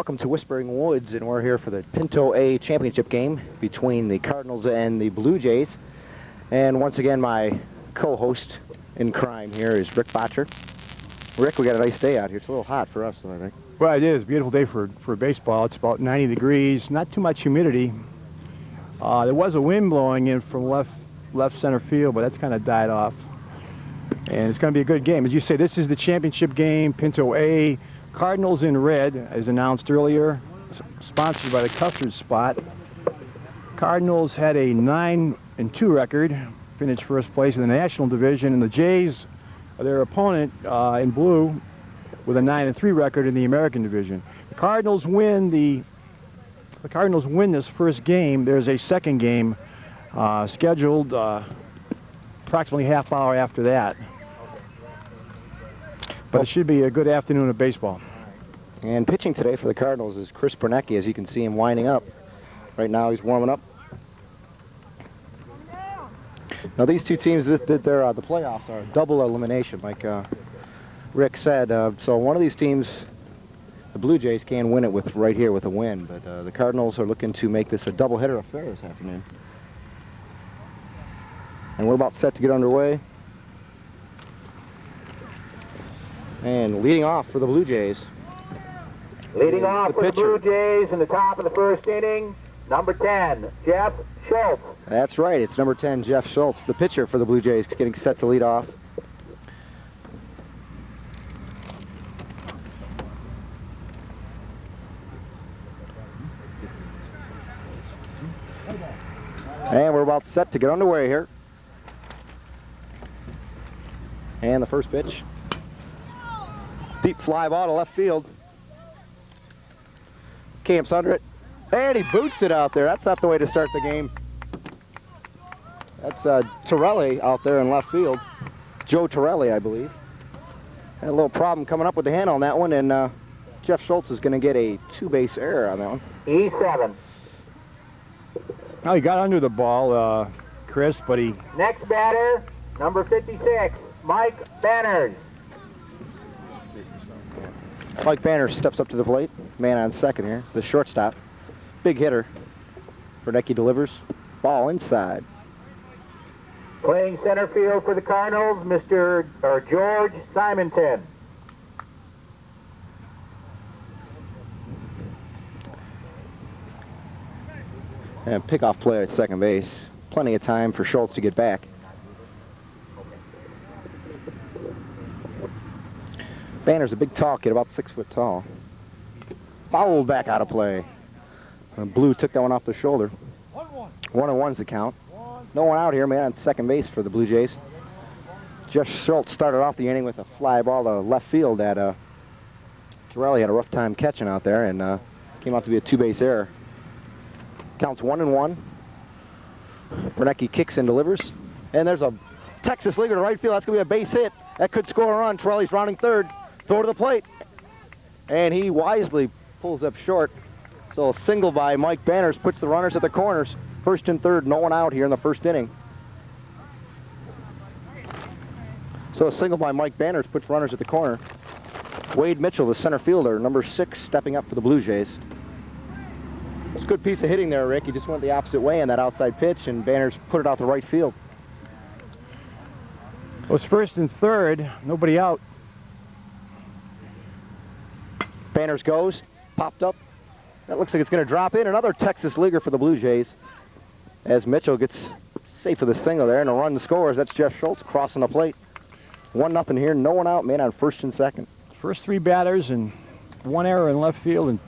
welcome to Whispering Woods, and we're here for the Pinto A championship game between the Cardinals and the Blue Jays. And once again, my co-host in crime here is Rick Botcher. Rick, we got a nice day out here. It's a little hot for us, though, I think. Well, it is a beautiful day for baseball. It's about 90 degrees, not too much humidity. There was a wind blowing in from left center field, but that's kind of died off. And it's going to be a good game. As you say, this is the championship game, Pinto A. Cardinals in red, as announced earlier, sponsored by the Custard Spot. Cardinals had a 9-2 record, finished first place in the National Division, and the Jays are their opponent in blue with a 9-3 record in the American Division. The Cardinals win this first game. There's a second game scheduled approximately half hour after that. But it should be a good afternoon of baseball. And pitching today for the Cardinals is Chris Bernecki, as you can see him winding up. Right now he's warming up. Now these two teams, the playoffs are double elimination, like Rick said. So one of these teams, the Blue Jays, can win it right here with a win. But the Cardinals are looking to make this a doubleheader affair this afternoon. And we're about set to get underway. And leading off for the Blue Jays. Leading off for the Blue Jays in the top of the first inning, number 10, Jeff Schultz. That's right, it's number 10, Jeff Schultz, the pitcher for the Blue Jays, getting set to lead off. And we're about set to get underway here. And the first pitch. Deep fly ball to left field. Camps under it. And he boots it out there. That's not the way to start the game. That's Torelli out there in left field. Joe Torelli, I believe. Had a little problem coming up with the handle on that one, and Jeff Schultz is going to get a two-base error on that one. E7. Now he got under the ball, Chris, but he... Next batter, number 56, Mike Banners. Mike Banners steps up to the plate. Man on second here. The shortstop. Big hitter. Bernecki delivers. Ball inside. Playing center field for the Cardinals, George Simonton. And pickoff play at second base. Plenty of time for Schultz to get back. Banner's a big tall kid, about 6 foot tall. Fouled back out of play. Blue took that one off the shoulder. 1-1's the count. No one out here, man, on second base for the Blue Jays. Jeff Schultz started off the inning with a fly ball to left field that Torelli had a rough time catching out there, and came out to be a two-base error. Counts 1-1. Bernecki kicks and delivers. And there's a Texas leaguer to right field. That's going to be a base hit. That could score a run. Torelli's rounding third. Throw to the plate. And he wisely pulls up short. So a single by Mike Banners puts the runners at the corners. First and third, no one out here in the first inning. So a single by Mike Banners puts runners at the corner. Wade Mitchell, the center fielder, number 6, stepping up for the Blue Jays. It's a good piece of hitting there, Rick. He just went the opposite way in that outside pitch, and Banners put it out to right field. It was first and third, nobody out. Banners goes, popped up. That looks like it's going to drop in. Another Texas leaguer for the Blue Jays. As Mitchell gets safe with a single there, and a run scores. That's Jeff Schultz crossing the plate. 1-0 here, no one out, man on first and second. First 3 batters and 1 error in left field and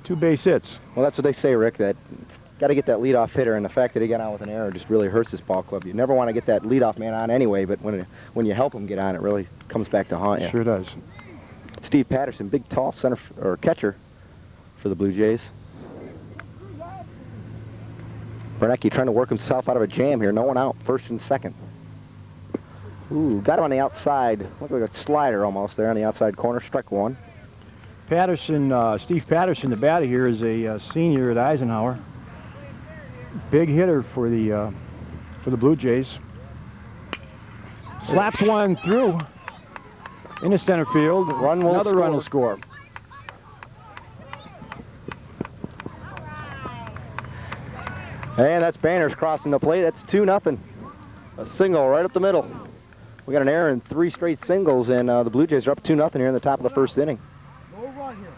2 base hits. Well, that's what they say, Rick, that got to get that leadoff hitter, and the fact that he got out with an error just really hurts this ball club. You never want to get that leadoff man on anyway, but when you help him get on, it really comes back to haunt you. Sure does. Steve Patterson, big, tall center or catcher for the Blue Jays. Bernecki trying to work himself out of a jam here. No one out, first and second. Ooh, got him on the outside. Looked like a slider almost there on the outside corner. Strike one. Patterson, Steve Patterson, the batter here, is a senior at Eisenhower. Big hitter for the Blue Jays. Slaps one through into center field. Another run will score. And that's Banners crossing the plate. That's 2-0. A single right up the middle. We got an error in 3 straight singles, and the Blue Jays are up 2-0 here in the top of the first inning. No run here.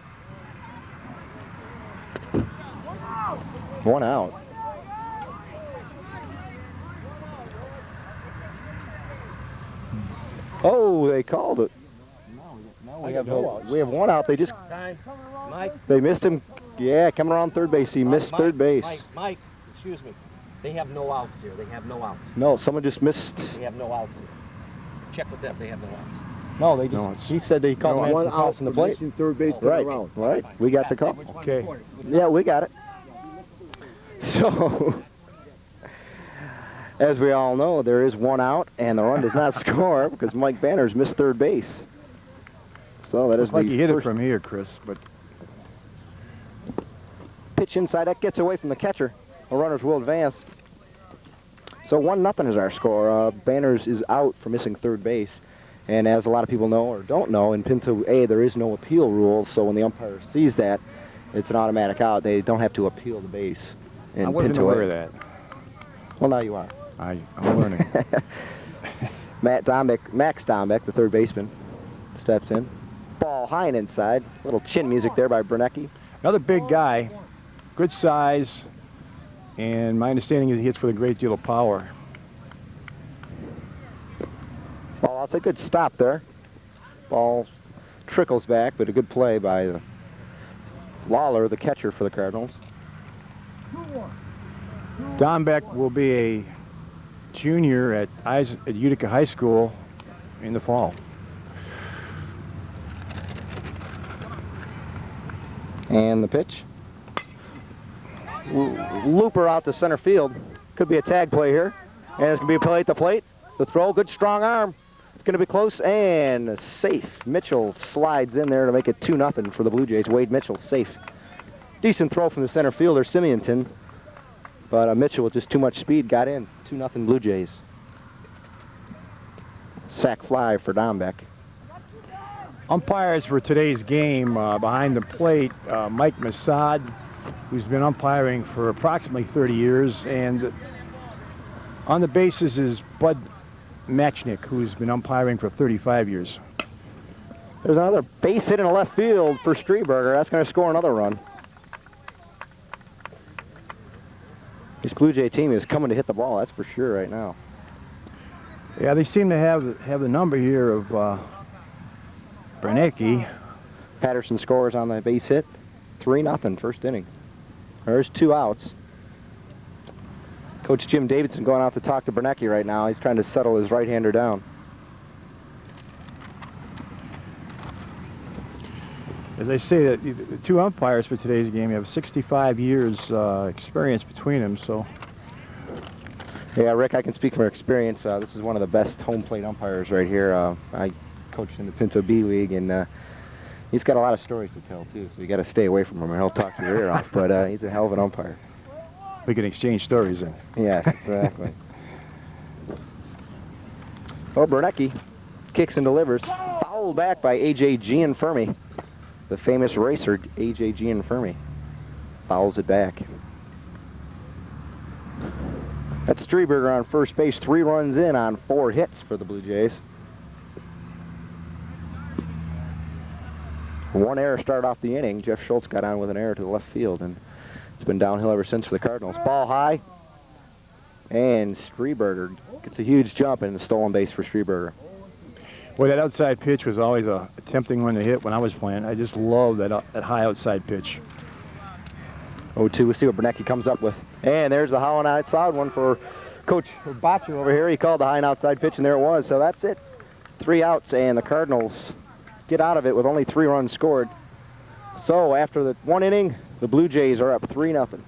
1 out. Oh, they called it. No, we have 1 out. They just they missed him. Yeah, coming around third base. He missed third base. Mike, excuse me. They have no outs here. They have no outs. No, someone just missed. They have no outs here. Check with them. They have no outs. No, they just. He said they called him one out from the plate. Third base Right, right. We got the call. Okay. Yeah, we got it. So, as we all know, there is 1 out, and the run does not score because Mike Banners missed third base. So that is Looks like the you hit it first from here, Chris, but pitch inside. That gets away from the catcher. The runners will advance. So 1-0 is our score. Banners is out for missing third base. And as a lot of people know or don't know, in Pinto A, there is no appeal rule. So when the umpire sees that, it's an automatic out. They don't have to appeal the base. I wasn't Pinto aware A. of that. Well, now you are. I'm learning. Max Dombeck, the third baseman, steps in. Ball high and inside. Little chin music there by Bernecki. Another big guy, good size, and my understanding is he hits with a great deal of power. Ball, that's a good stop there. Ball trickles back, but a good play by Lawler, the catcher for the Cardinals. Dombeck will be a junior at Utica High School in the fall. And the pitch. Looper out to center field. Could be a tag play here. And it's going to be a play at the plate. The throw, good strong arm. It's going to be close and safe. Mitchell slides in there to make it 2-0 for the Blue Jays. Wade Mitchell safe. Decent throw from the center fielder, Simeonton. But Mitchell with just too much speed got in. 2-0 Blue Jays. Sack fly for Dombeck. Umpires for today's game, behind the plate, Mike Masad, who's been umpiring for approximately 30 years, and on the bases is Bud Matchnick, who's been umpiring for 35 years. There's another base hit in the left field for Streberger. That's going to score another run. This Blue Jay team is coming to hit the ball, that's for sure right now. Yeah, they seem to have the number here of Bernecki. Patterson scores on the base hit. 3-0 first inning. There's 2 outs. Coach Jim Davidson going out to talk to Bernecki right now. He's trying to settle his right-hander down. As I say, that the 2 umpires for today's game have 65 years experience between them, so. Yeah, Rick, I can speak from experience. This is one of the best home plate umpires right here. I coached in the Pinto B League, and he's got a lot of stories to tell, too, so you got to stay away from him or he'll talk your ear off, but he's a hell of an umpire. We can exchange stories then. Yes, exactly. Oh, Bernecki kicks and delivers. Fouled back by A.J. Gianfermi. The famous racer, A.J. Gianfermi. Fouls it back. That's Streberger on first base. 3 runs in on 4 hits for the Blue Jays. 1 error started off the inning. Jeff Schultz got on with an error to the left field, and it's been downhill ever since for the Cardinals. Ball high, and Streberger gets a huge jump in the stolen base for Streberger. Boy, that outside pitch was always a tempting one to hit when I was playing. I just love that high outside pitch. 0-2, we'll see what Bernecki comes up with. And there's the high and outside one for Coach Baccio over here. He called the high and outside pitch, and there it was. So that's it. 3 outs, and the Cardinals get out of it with only 3 runs scored. So after the 1 inning, the Blue Jays are up 3-0.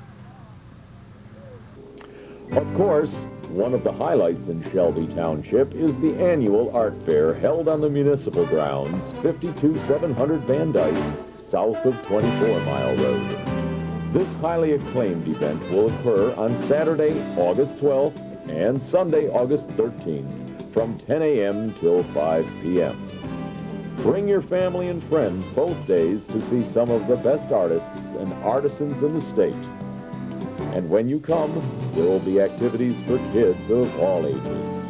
Of course, one of the highlights in Shelby Township is the annual art fair held on the municipal grounds, 52700 Van Dyke, south of 24 Mile Road. This highly acclaimed event will occur on Saturday, August 12th and Sunday, August 13th from 10 a.m. till 5 p.m. Bring your family and friends both days to see some of the best artists and artisans in the state. And when you come, there will be activities for kids of all ages.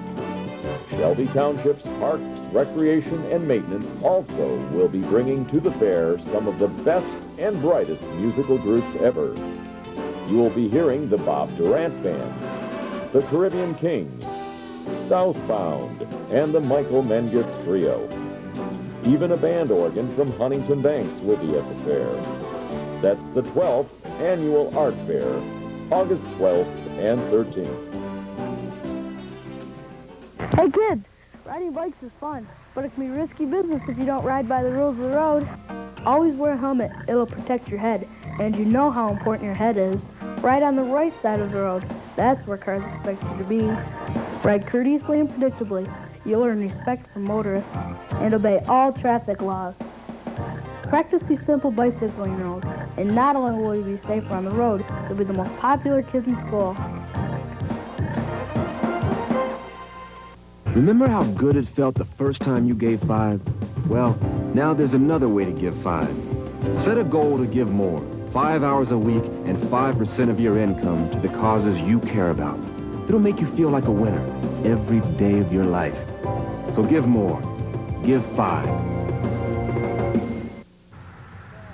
Shelby Township's Parks, Recreation, and Maintenance also will be bringing to the fair some of the best and brightest musical groups ever. You will be hearing the Bob Durant Band, the Caribbean Kings, Southbound, and the Michael Mengith Trio. Even a band organ from Huntington Banks will be at the fair. That's the 12th Annual Art Fair, August 12th and 13th. Hey kids, riding bikes is fun, but it can be risky business if you don't ride by the rules of the road. Always wear a helmet, it'll protect your head, and you know how important your head is. Ride on the right side of the road, that's where cars expect you to be. Ride courteously and predictably, you'll earn respect from motorists, and obey all traffic laws. Practice these simple bicycling rules, and not only will you be safer on the road, you'll be the most popular kid in school. Remember how good it felt the first time you gave 5? Well, now there's another way to give 5. Set a goal to give more, 5 hours a week and 5% of your income to the causes you care about. It'll make you feel like a winner every day of your life. So give more. Give 5.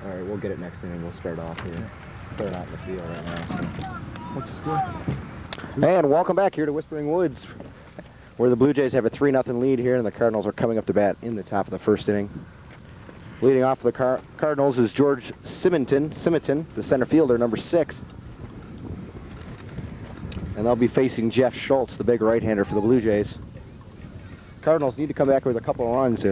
All right, we'll get it next inning. We'll start off here. They're not in the field right now. What's the score? And welcome back here to Whispering Woods, where the Blue Jays have a 3-0 lead here, and the Cardinals are coming up to bat in the top of the first inning. Leading off for the Cardinals is George Simonton, the center fielder, number 6. And they'll be facing Jeff Schultz, the big right-hander for the Blue Jays. Cardinals need to come back with a couple of runs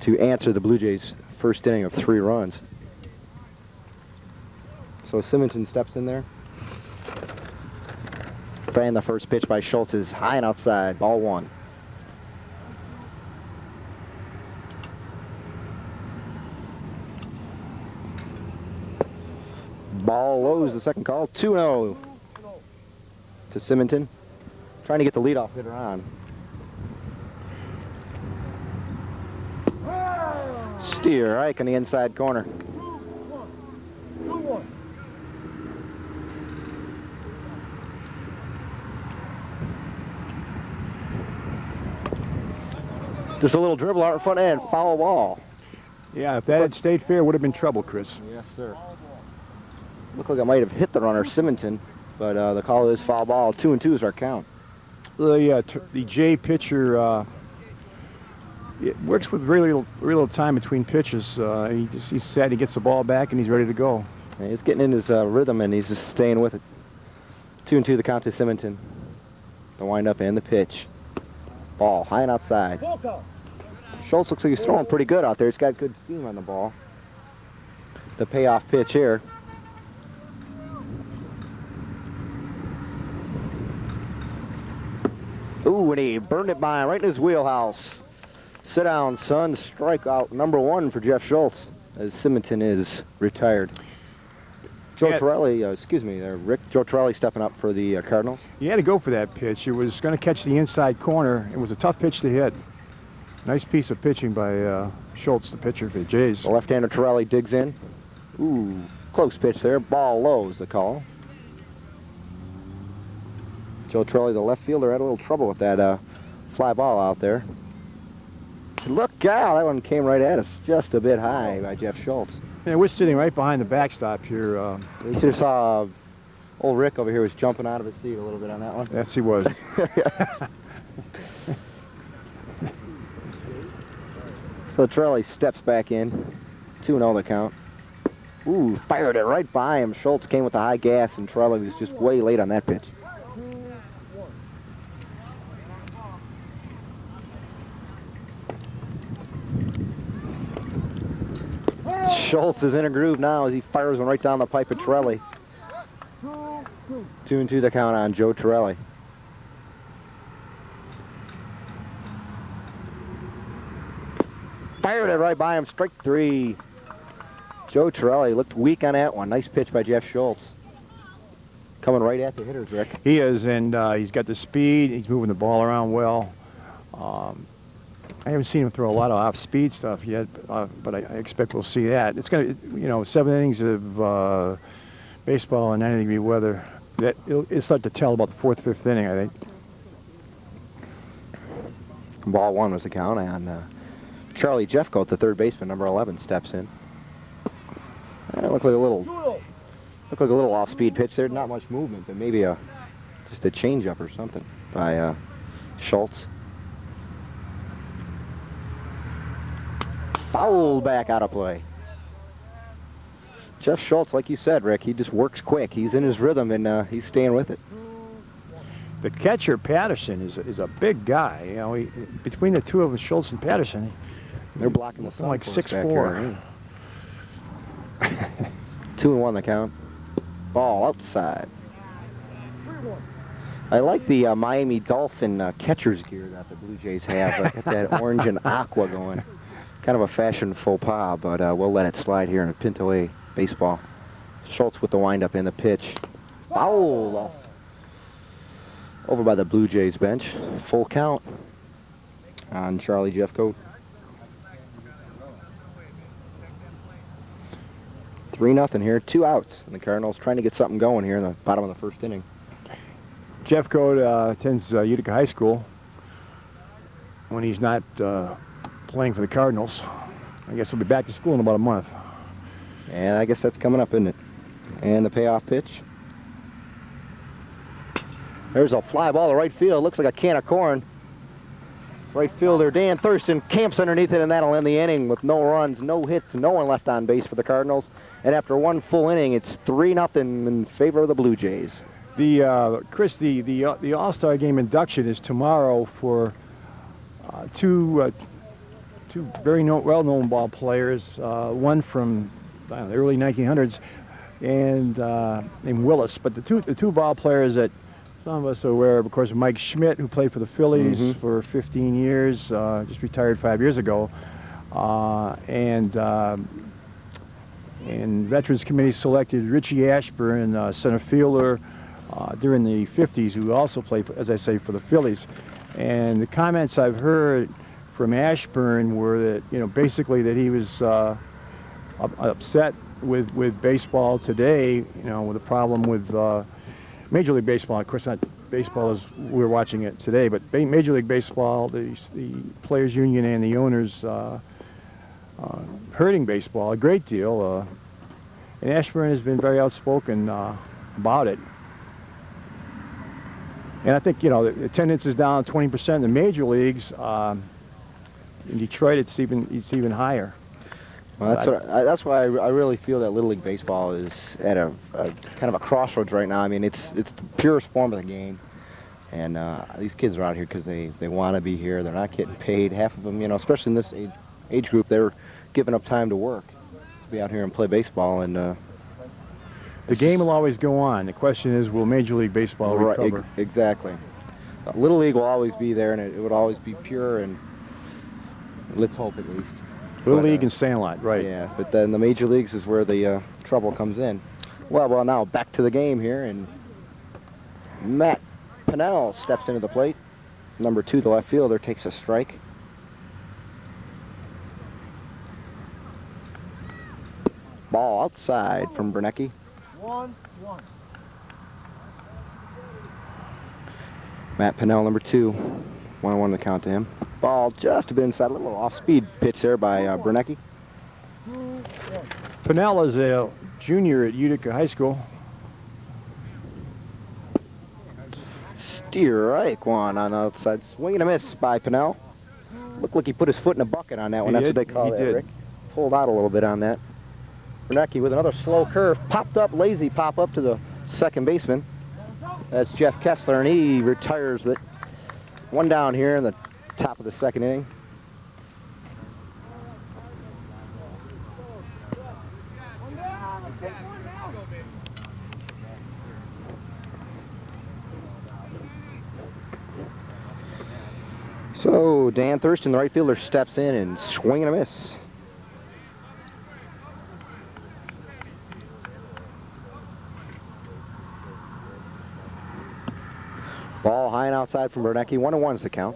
to answer the Blue Jays' first inning of 3 runs. So Simonton steps in there. And the first pitch by Schultz is high and outside, ball 1. Ball low is the second call, 2-0 to Simonton. Trying to get the leadoff hitter on. Steer Ike on the inside corner. Just a little dribble out in front end, foul ball. Yeah, if that had stayed fair, it would have been trouble, Chris. Yes, sir. Looked like I might have hit the runner, Simonton, but the call is foul ball. 2-2 is our count. The Jay pitcher it works with very little time between pitches. He's set, he gets the ball back, and he's ready to go. And he's getting in his rhythm, and he's just staying with it. 2-2 the count to Simonton. The windup and the pitch. Ball high and outside. Schultz looks like he's throwing pretty good out there. He's got good steam on the ball. The payoff pitch here. Ooh, and he burned it by him right in his wheelhouse. Sit down, son. Strikeout number 1 for Jeff Schultz, as Simonton is retired. Joe Torelli, Rick Joe Torelli stepping up for the Cardinals. He had to go for that pitch. It was going to catch the inside corner. It was a tough pitch to hit. Nice piece of pitching by Schultz, the pitcher for the Jays. The left-hander Torelli digs in. Ooh, close pitch there. Ball low is the call. Joe Torelli, the left fielder, had a little trouble with that fly ball out there. Look out, that one came right at us, just a bit high by Jeff Schultz. Yeah, we're sitting right behind the backstop here. You should have saw old Rick over here was jumping out of his seat a little bit on that one. Yes, he was. So Torelli steps back in. 2-0 the count. Ooh, fired it right by him. Schultz came with the high gas, and Torelli was just way late on that pitch. Schultz is in a groove now as he fires one right down the pipe at Torelli. 2-2 the count on Joe Torelli. Fired it right by him, strike 3. Joe Torelli looked weak on that one. Nice pitch by Jeff Schultz. Coming right at the hitters, Rick. He is, and he's got the speed. He's moving the ball around well. I haven't seen him throw a lot of off-speed stuff yet, but I expect we'll see that. It's going to, 7 innings of baseball in 90-degree weather. It'll start to tell about the 4th, 5th inning, I think. Ball 1 was the count, and Charlie Jeffcoat, the third baseman, number 11, steps in. It looked like a little off-speed pitch there. Not much movement, but maybe just a changeup or something by Schultz. Fouled back out of play. Jeff Schultz, like you said, Rick, he just works quick. He's in his rhythm, and he's staying with it. The catcher, Patterson, is a big guy. Between the two of them, Schultz and Patterson, they're blocking the sun. Like 6'4". 2-1 the count. Ball outside. I like the Miami Dolphin catcher's gear that the Blue Jays have. Got that orange and aqua going. Kind of a fashion faux pas, but we'll let it slide here in a Pinto A baseball. Schultz with the windup in the pitch. Foul off. Over by the Blue Jays bench. Full count on Charlie Jeffcoat. 3-0 here. 2 outs. And the Cardinals trying to get something going here in the bottom of the 1st inning. Jeffcoat attends Utica High School when he's not playing for the Cardinals. I guess he'll be back to school in about a month. And I guess that's coming up, isn't it? And the payoff pitch. There's a fly ball to right field. Looks like a can of corn. Right fielder Dan Thurston camps underneath it, and that'll end the inning with no runs, no hits, no one left on base for the Cardinals. And after 1 full inning, it's 3-0 in favor of the Blue Jays. Chris, the All-Star Game induction is tomorrow for two very well-known ball players. One from the early 1900s, and named Willis. But the two ball players that some of us are aware of course, Mike Schmidt, who played for the Phillies for 15 years, just retired 5 years ago, and Veterans Committee selected Richie Ashburn, center fielder, during the 50s, who also played, as I say, for the Phillies. And the comments I've heard from Ashburn were that, basically that he was upset with baseball today, with the problem with Major League Baseball. Of course, not baseball as we're watching it today, but Major League Baseball, the Players Union and the owners hurting baseball a great deal. And Ashburn has been very outspoken about it. And I think, the attendance is down 20% in the major leagues. In Detroit, it's even higher. Well, that's why I really feel that Little League Baseball is at a kind of a crossroads right now. I mean, it's the purest form of the game. And these kids are out here because they want to be here. They're not getting paid. Half of them, especially in this age group, they're giving up time to work to be out here and play baseball. And the game will always go on. The question is, will Major League Baseball recover? Right, exactly. Little League will always be there, and it would always be pure, and let's hope at least. Little League and Sandlot, right. Yeah, but then the Major Leagues is where the trouble comes in. Well, now back to the game here, and Matt Pinnell steps into the plate. Number 2, the left fielder, takes a strike. Ball outside from Bernecki. 1-1. Matt Pinnell, number 2. 1-1 the count to him. Ball just a bit inside, a little off-speed pitch there by Bernecki. Pinnell is a junior at Utica High School. Strike one on the outside. Swing and a miss by Pinnell. Looked like he put his foot in a bucket on that one. That's what they call that, Rick. Pulled out a little bit on that. Bernecki with another slow curve. Popped up, lazy pop up to the second baseman. That's Jeff Kessler, and he retires it. One down here in the top of the second inning. So Dan Thurston, the right fielder, steps in and swing and a miss. Ball high and outside from Bernecki. 1-1 is the count.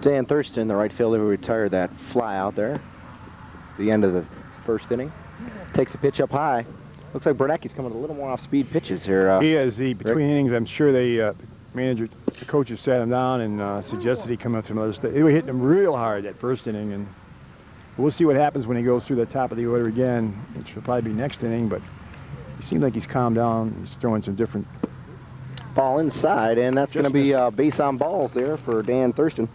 Dan Thurston, the right fielder who retired that fly out there. The end of the first inning. Takes a pitch up high. Looks like Bernecki's coming a little more off-speed pitches here. He is. Between innings, I'm sure the coaches sat him down and suggested he come up to another stage. They were hitting him real hard that first inning, and we'll see what happens when he goes through the top of the order again, which will probably be next inning, but he seems like he's calmed down. He's throwing some different... Ball inside, and that's going to be base on balls there for Dan Thurston.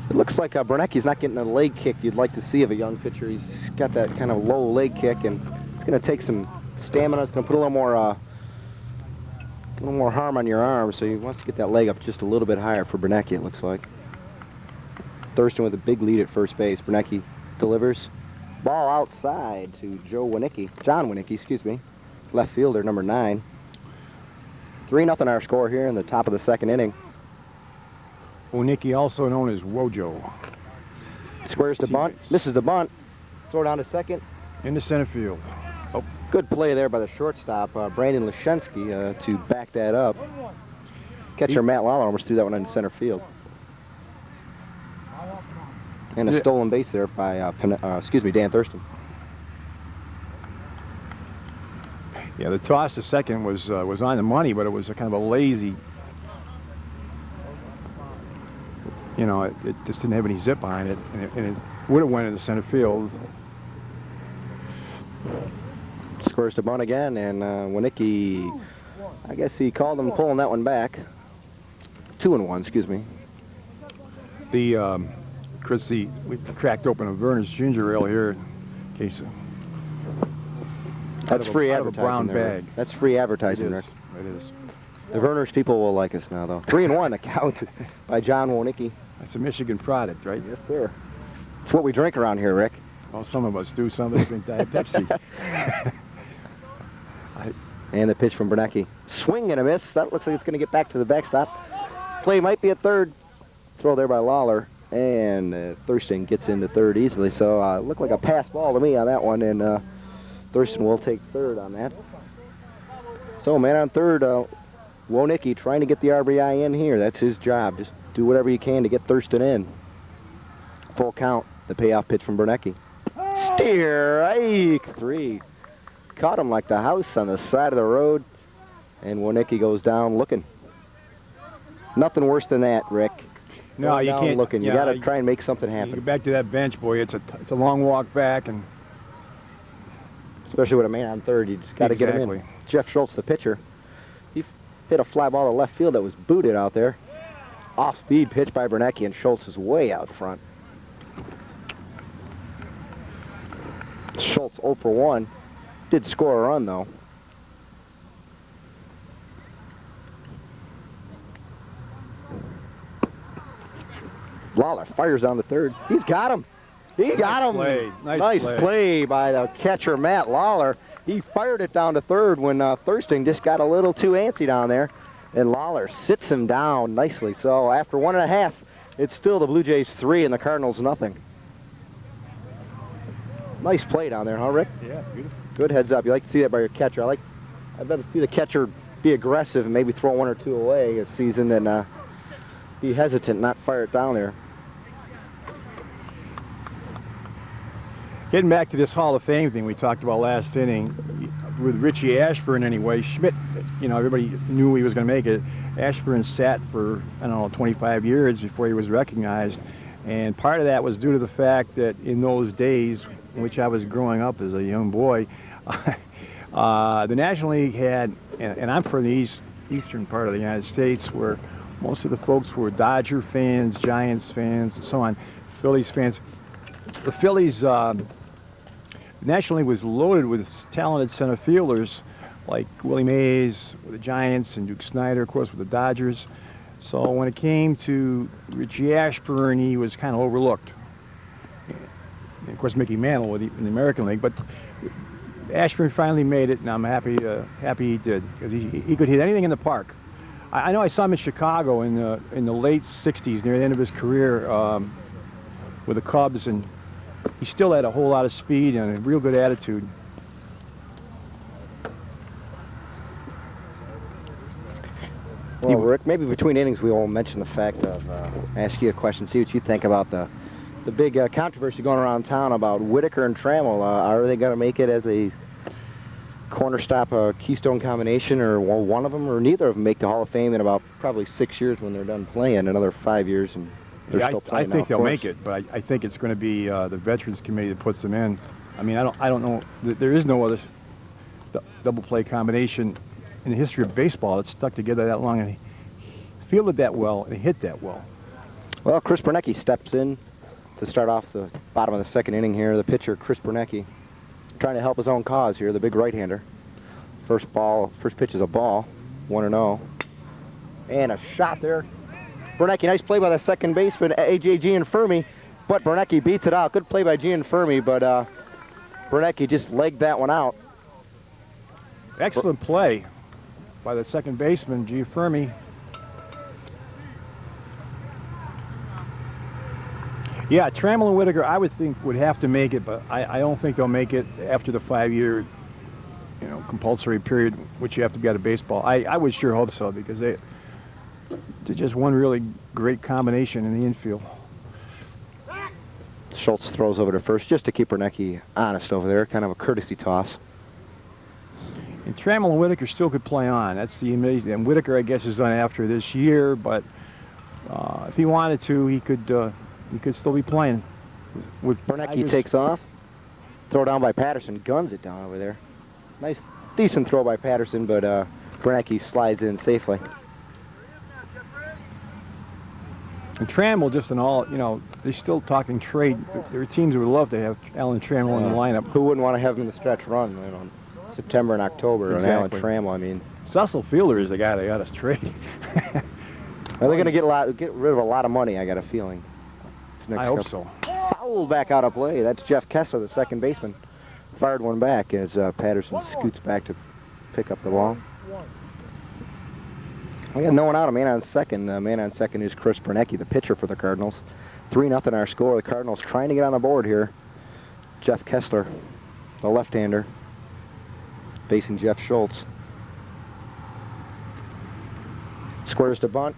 It looks like Bernecki's not getting a leg kick you'd like to see of a young pitcher. He's got that kind of low leg kick, and it's going to take some stamina. It's going to put a little more harm on your arm, so he wants to get that leg up just a little bit higher for Bernecki, it looks like. Thurston with a big lead at first base. Bernecki delivers. Ball outside to John Winicki, excuse me. Left fielder, number 9. 3-0 our score here in the top of the second inning. Winicki, also known as Wojo. Squares the bunt, misses the bunt. Throw down to second. Into center field. Oh, good play there by the shortstop, Brandon Leszczynski, to back that up. Catcher Matt Lawler almost threw that one into center field. And a stolen base there by, Dan Thurston. Yeah, the toss to second was on the money, but it was a kind of a lazy. You know, it just didn't have any zip behind it, and it would have went into center field. Squares to bunt again, and Winicki, I guess he called him pulling that one back. 2-1, excuse me. Chris, we cracked open a Verner's ginger ale here in case that's free out of a advertising. Brown there, bag. That's free advertising, Rick. It is. The Verner's people will like us now, though. 3-1 the count by John Winicki. That's a Michigan product, right? Yes, sir. It's what we drink around here, Rick. Well, some of us do. Some of us drink Diet Pepsi. And the pitch from Bernecki. Swing and a miss. That looks like it's going to get back to the backstop. Play might be at third. Throw there by Lawler. And Thurston gets into third easily. So it looked like a pass ball to me on that one. And Thurston will take third on that. So man on third, Winicki trying to get the RBI in here. That's his job. Just do whatever you can to get Thurston in. Full count. The payoff pitch from Bernecki. Strike 3. Caught him like the house on the side of the road. And Winicki goes down looking. Nothing worse than that, Rick. No, you can't. Looking. You got to try and make something happen. You get back to that bench, boy. It's a long walk back, and especially with a man on third, you just got to get him in. Jeff Schultz, the pitcher, he hit a fly ball to left field that was booted out there. Off-speed pitch by Bernecki, and Schultz is way out front. Schultz 0 for 1. Did score a run, though. Lawler fires down the third. He's got him. He got him. Nice play by the catcher, Matt Lawler. He fired it down to third when Thurston just got a little too antsy down there. And Lawler sits him down nicely. So after 1.5, it's still the Blue Jays 3 and the Cardinals nothing. Nice play down there, huh, Rick? Yeah, beautiful. Good heads up. You like to see that by your catcher. I'd better see the catcher be aggressive and maybe throw 1 or 2 away this season than be hesitant, not fire it down there. Getting back to this Hall of Fame thing we talked about last inning, with Richie Ashburn anyway, Schmidt, you know, everybody knew he was going to make it. Ashburn sat for, I don't know, 25 years before he was recognized. And part of that was due to the fact that in those days, in which I was growing up as a young boy, the National League had, and I'm from the eastern part of the United States, where most of the folks were Dodger fans, Giants fans, and so on, Phillies fans. The Phillies, National League was loaded with talented center fielders like Willie Mays with the Giants and Duke Snider, of course, with the Dodgers. So when it came to Richie Ashburn, he was kind of overlooked. And of course, Mickey Mantle in the American League, but Ashburn finally made it, and I'm happy he did, because he could hit anything in the park. I know I saw him in Chicago in the late '60s, near the end of his career, with the Cubs, and he still had a whole lot of speed and a real good attitude. Well, Rick, maybe between innings we will mention the fact of, ask you a question, see what you think about the big controversy going around town about Whitaker and Trammell. Are they going to make it as a corner stop keystone combination, or one of them or neither of them make the Hall of Fame in about probably 6 years when they're done playing, another 5 years, and they're still playing I think now, they'll make it, but I think it's going to be the Veterans Committee that puts them in. I mean, I don't know. There is no other double play combination in the history of baseball that's stuck together that long and fielded that well and hit that well. Well, Chris Bernecki steps in to start off the bottom of the second inning here. The pitcher, Chris Bernecki, trying to help his own cause here, the big right-hander. First pitch is a ball, 1-0. And a shot there. Bernecki, nice play by the second baseman, A.J. Gianfermi, but Bernecki beats it out. Good play by Gianfermi, but Bernecki just legged that one out. Excellent play by the second baseman, Gianfermi. Yeah, Trammell and Whitaker, I would think would have to make it, but I don't think they'll make it after the 5-year, compulsory period, which you have to be out of baseball. I would sure hope so, because they're just one really great combination in the infield. Schultz throws over to first just to keep Bernecki honest over there, kind of a courtesy toss. And Trammell and Whitaker still could play on. That's the amazing. And Whitaker, I guess, is done after this year, but if he wanted to, he could still be playing. With Bernecki takes off. Throw down by Patterson. Guns it down over there. Nice, decent throw by Patterson, but Bernecki slides in safely. And Trammell, just in all, they're still talking trade. There are teams who would love to have Alan Trammell in the lineup. Who wouldn't want to have him in the stretch run, September and October, Exactly. and Alan Trammell, I mean. Cecil Fielder is the guy they got us trade. Well, they're going to get rid of a lot of money, I got a feeling. I hope so. Fouled back out of play. That's Jeff Kessler, the second baseman. Fired one back as Patterson scoots back to pick up the ball. We got no one out. A man on second. Man on second is Chris Bernecki, the pitcher for the Cardinals. 3-0 our score. The Cardinals trying to get on the board here. Jeff Kessler, the left-hander, facing Jeff Schultz. Squares to bunt.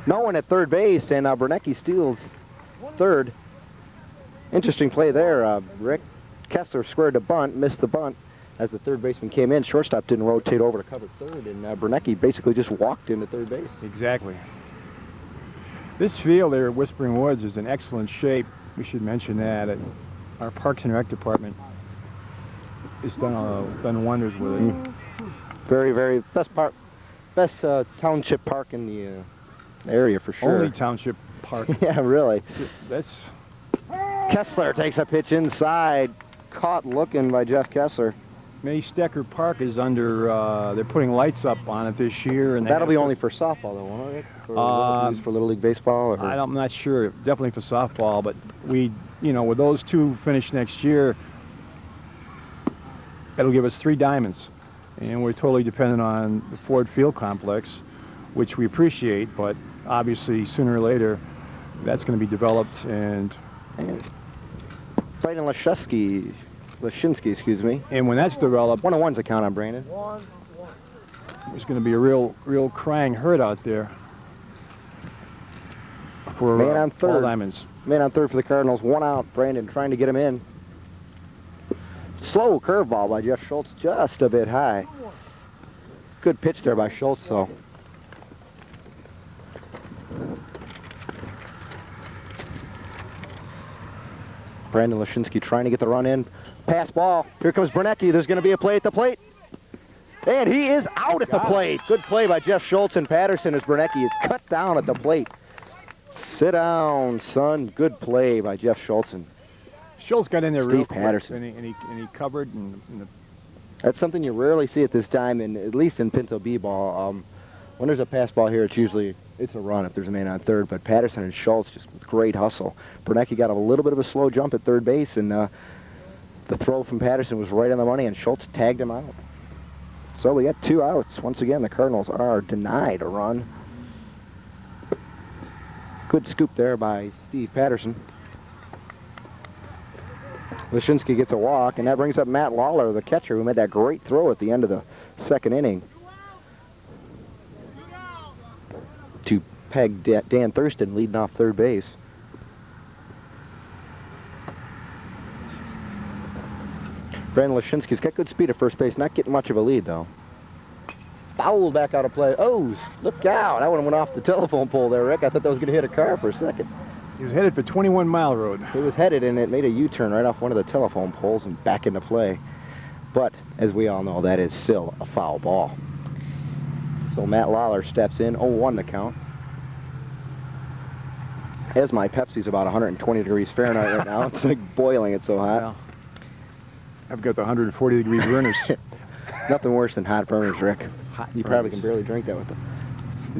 No one at third base, and Bernecki steals third. Interesting play there, Rick. Kessler squared to bunt, missed the bunt as the third baseman came in. Shortstop didn't rotate over to cover third, and Bernecki basically just walked into third base. Exactly. This field there at Whispering Woods is in excellent shape. We should mention that. Our Parks and Rec department has done wonders with it. Very, very best township park in the area for sure. Only township park. Yeah, really. That's. Kessler takes a pitch inside, caught looking by Jeff Kessler. May Stecker Park is under. They're putting lights up on it this year, and that'll be only for softball, though, won't it? For Little League baseball. Or? I'm not sure. Definitely for softball, but we, with those two finished next year, that'll give us 3 diamonds, and we're totally dependent on the Ford Field complex, which we appreciate, but obviously sooner or later, that's going to be developed and Brandon Lashinsky, excuse me. And when that's developed, 1-1's a count on Brandon. There's going to be a real crying herd out there for man on third. All diamonds. Man on third for the Cardinals. 1 out. Brandon trying to get him in. Slow curveball by Jeff Schultz, just a bit high. Good pitch there by Schultz, though. Brandon Lashinsky trying to get the run in. Pass ball. Here comes Bernecki. There's going to be a play at the plate. And he is out at the plate. Good play by Jeff Schultz and Patterson as Bernecki is cut down at the plate. Sit down, son. Good play by Jeff Schultz. Schultz got in there real quick, Patterson. and he covered. That's something you rarely see at this time, at least in Pinto B-ball. When there's a pass ball here, it's a run if there's a man on third, but Patterson and Schultz just with great hustle. Bernecki got a little bit of a slow jump at third base, and the throw from Patterson was right on the money, and Schultz tagged him out. So we got 2 outs. Once again, the Cardinals are denied a run. Good scoop there by Steve Patterson. Lashinsky gets a walk, and that brings up Matt Lawler, the catcher, who made that great throw at the end of the second inning. peg Dan Thurston leading off third base. Brandon Lashinsky's got good speed at first base, not getting much of a lead, though. Fouled back out of play. Oh, look out. That one went off the telephone pole there, Rick. I thought that was going to hit a car for a second. He was headed for 21 Mile Road. It was headed, and it made a U-turn right off one of the telephone poles and back into play. But, as we all know, that is still a foul ball. So Matt Lawler steps in, 0-1 the count. As my Pepsi's about 120 degrees Fahrenheit right now. It's like boiling, it's so hot. Well, I've got the 140 degree burners. Nothing worse than hot burners, Rick. Hot You burners. probably can barely drink that with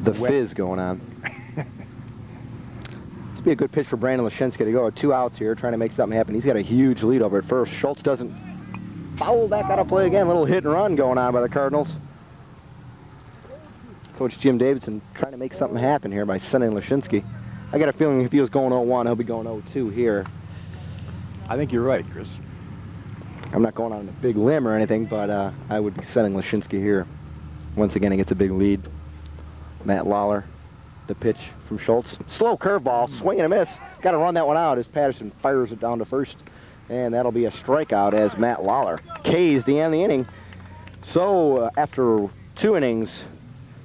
the fizz going on. It's be a good pitch for Brandon Lashinsky to go with 2 outs here, trying to make something happen. He's got a huge lead over at first. Schultz doesn't foul back out of play again. Little hit and run going on by the Cardinals. Coach Jim Davidson trying to make something happen here by sending Lashinsky. I got a feeling if he was going 0-1, he'll be going 0-2 here. I think you're right, Chris. I'm not going on a big limb or anything, but I would be sending Lashinsky here. Once again, he gets a big lead. Matt Lawler, the pitch from Schultz. Slow curveball, swing and a miss. Got to run that one out as Patterson fires it down to first. And that'll be a strikeout as Matt Lawler K's the end of the inning. So after 2 innings,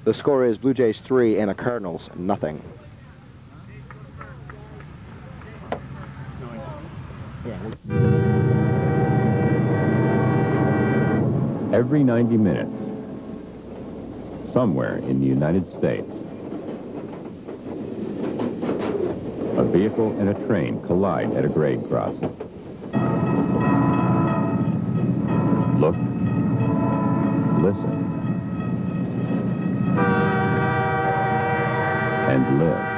the score is Blue Jays 3 and the Cardinals nothing. Every 90 minutes, somewhere in the United States, a vehicle and a train collide at a grade crossing. Look, listen, and live.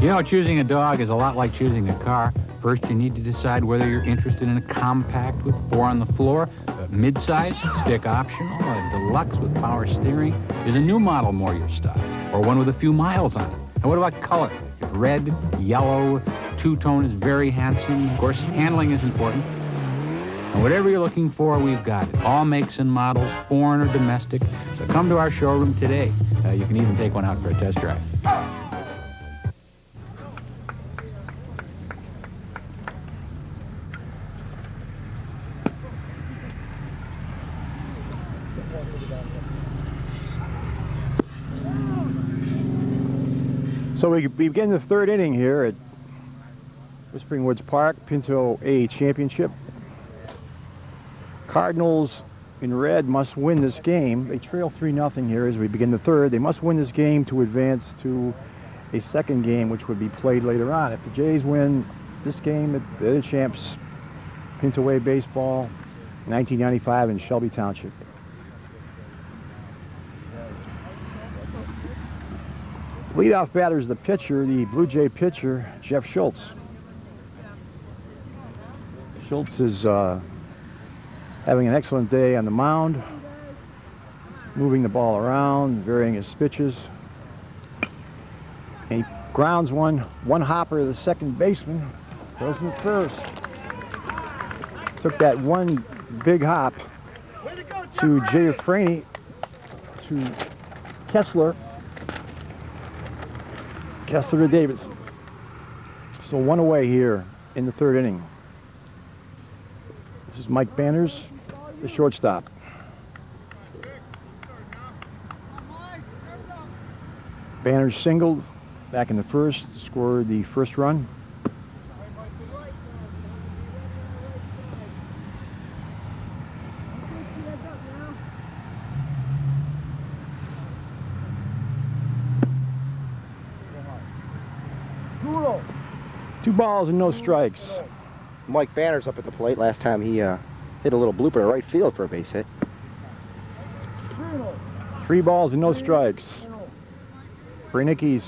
You know, choosing a dog is a lot like choosing a car. First, you need to decide whether you're interested in a compact with 4 on the floor, a mid-size, stick optional, a deluxe with power steering. Is a new model more your style, or one with a few miles on it? And what about color? If red, yellow, two-tone is very handsome. Of course, handling is important. And whatever you're looking for, we've got it. All makes and models, foreign or domestic. So come to our showroom today. You can even take one out for a test drive. So we begin the 3rd inning here at Whispering Woods Park, Pinto A Championship. Cardinals in red must win this game. They trail 3-0 here as we begin the 3rd. They must win this game to advance to a 2nd game, which would be played later on. If the Jays win this game, they're the champs. Pinto A baseball, 1995 in Shelby Township. Leadoff batter is the pitcher, the Blue Jay pitcher, Jeff Schultz. Schultz is having an excellent day on the mound, moving the ball around, varying his pitches. And he grounds one hopper to the second baseman, goes in the first. Took that one big hop to Jay Franey, to Kessler to Davidson. So 1 away here in the 3rd inning. This is Mike Banners, the shortstop. Banners singled back in the 1st, scored the 1st run. Two balls and no strikes. Mike Banner's up at the plate. Last time he hit a little blooper to right field for a base hit. 3 balls and no strikes. Branicki's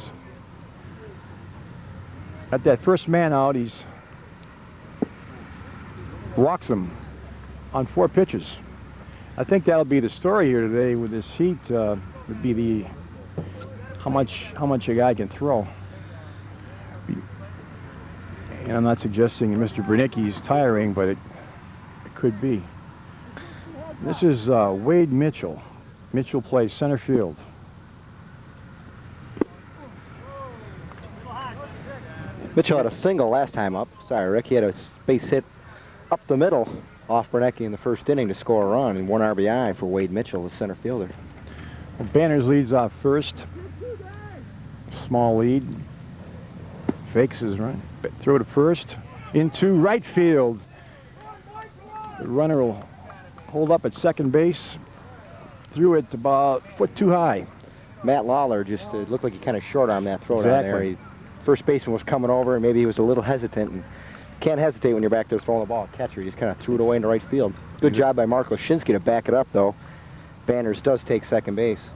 got that first man out. He's walks him on 4 pitches. I think that'll be the story here today with this heat. Would be the how much a guy can throw. And I'm not suggesting Mr. Branicki's tiring, but it could be. This is Wade Mitchell, Mitchell plays center field. Mitchell had a single last time up. Sorry, Rick. He had a base hit up the middle off Bernecki in the first inning to score a run, and 1 RBI for Wade Mitchell, the center fielder. Well, Banners leads off first. Small lead. Fakes his run. Throw to first. Into right field. The runner will hold up at second base. Threw it about a foot too high. Matt Lawler just looked like he kind of short-armed that throw down there. Exactly. First baseman was coming over, and maybe he was a little hesitant. And can't hesitate when you're back there throwing the ball. Catcher, he just kind of threw it away into right field. Good job by Mark Lashinsky to back it up, though. Banners does take second base.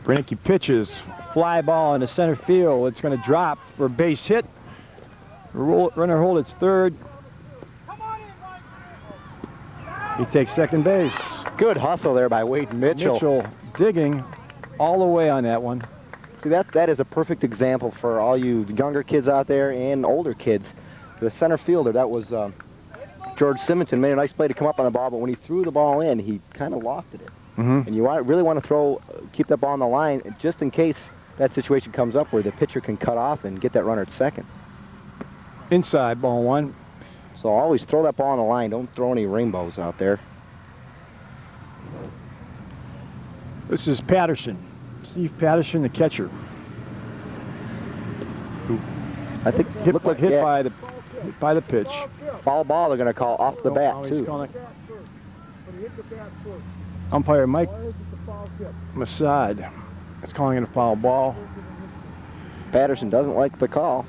Bernecki pitches. Fly ball into center field. It's going to drop for a base hit. Runner hold its third. He takes second base. Good hustle there by Wade Mitchell. Mitchell digging all the way on that one. See, that is a perfect example for all you younger kids out there and older kids. The center fielder, that was George Simonton, made a nice play to come up on the ball, but when he threw the ball in, he kind of lofted it. And you really want to keep that ball on the line just in case that situation comes up where the pitcher can cut off and get that runner at second. Inside, ball one. So always throw that ball on the line. Don't throw any rainbows out there. This is Patterson. Steve Patterson, the catcher. I think Hit yeah, by the pitch. foul ball they're going to call off the bat, too. Umpire Mike Masad is calling it a foul ball. Patterson doesn't like the call,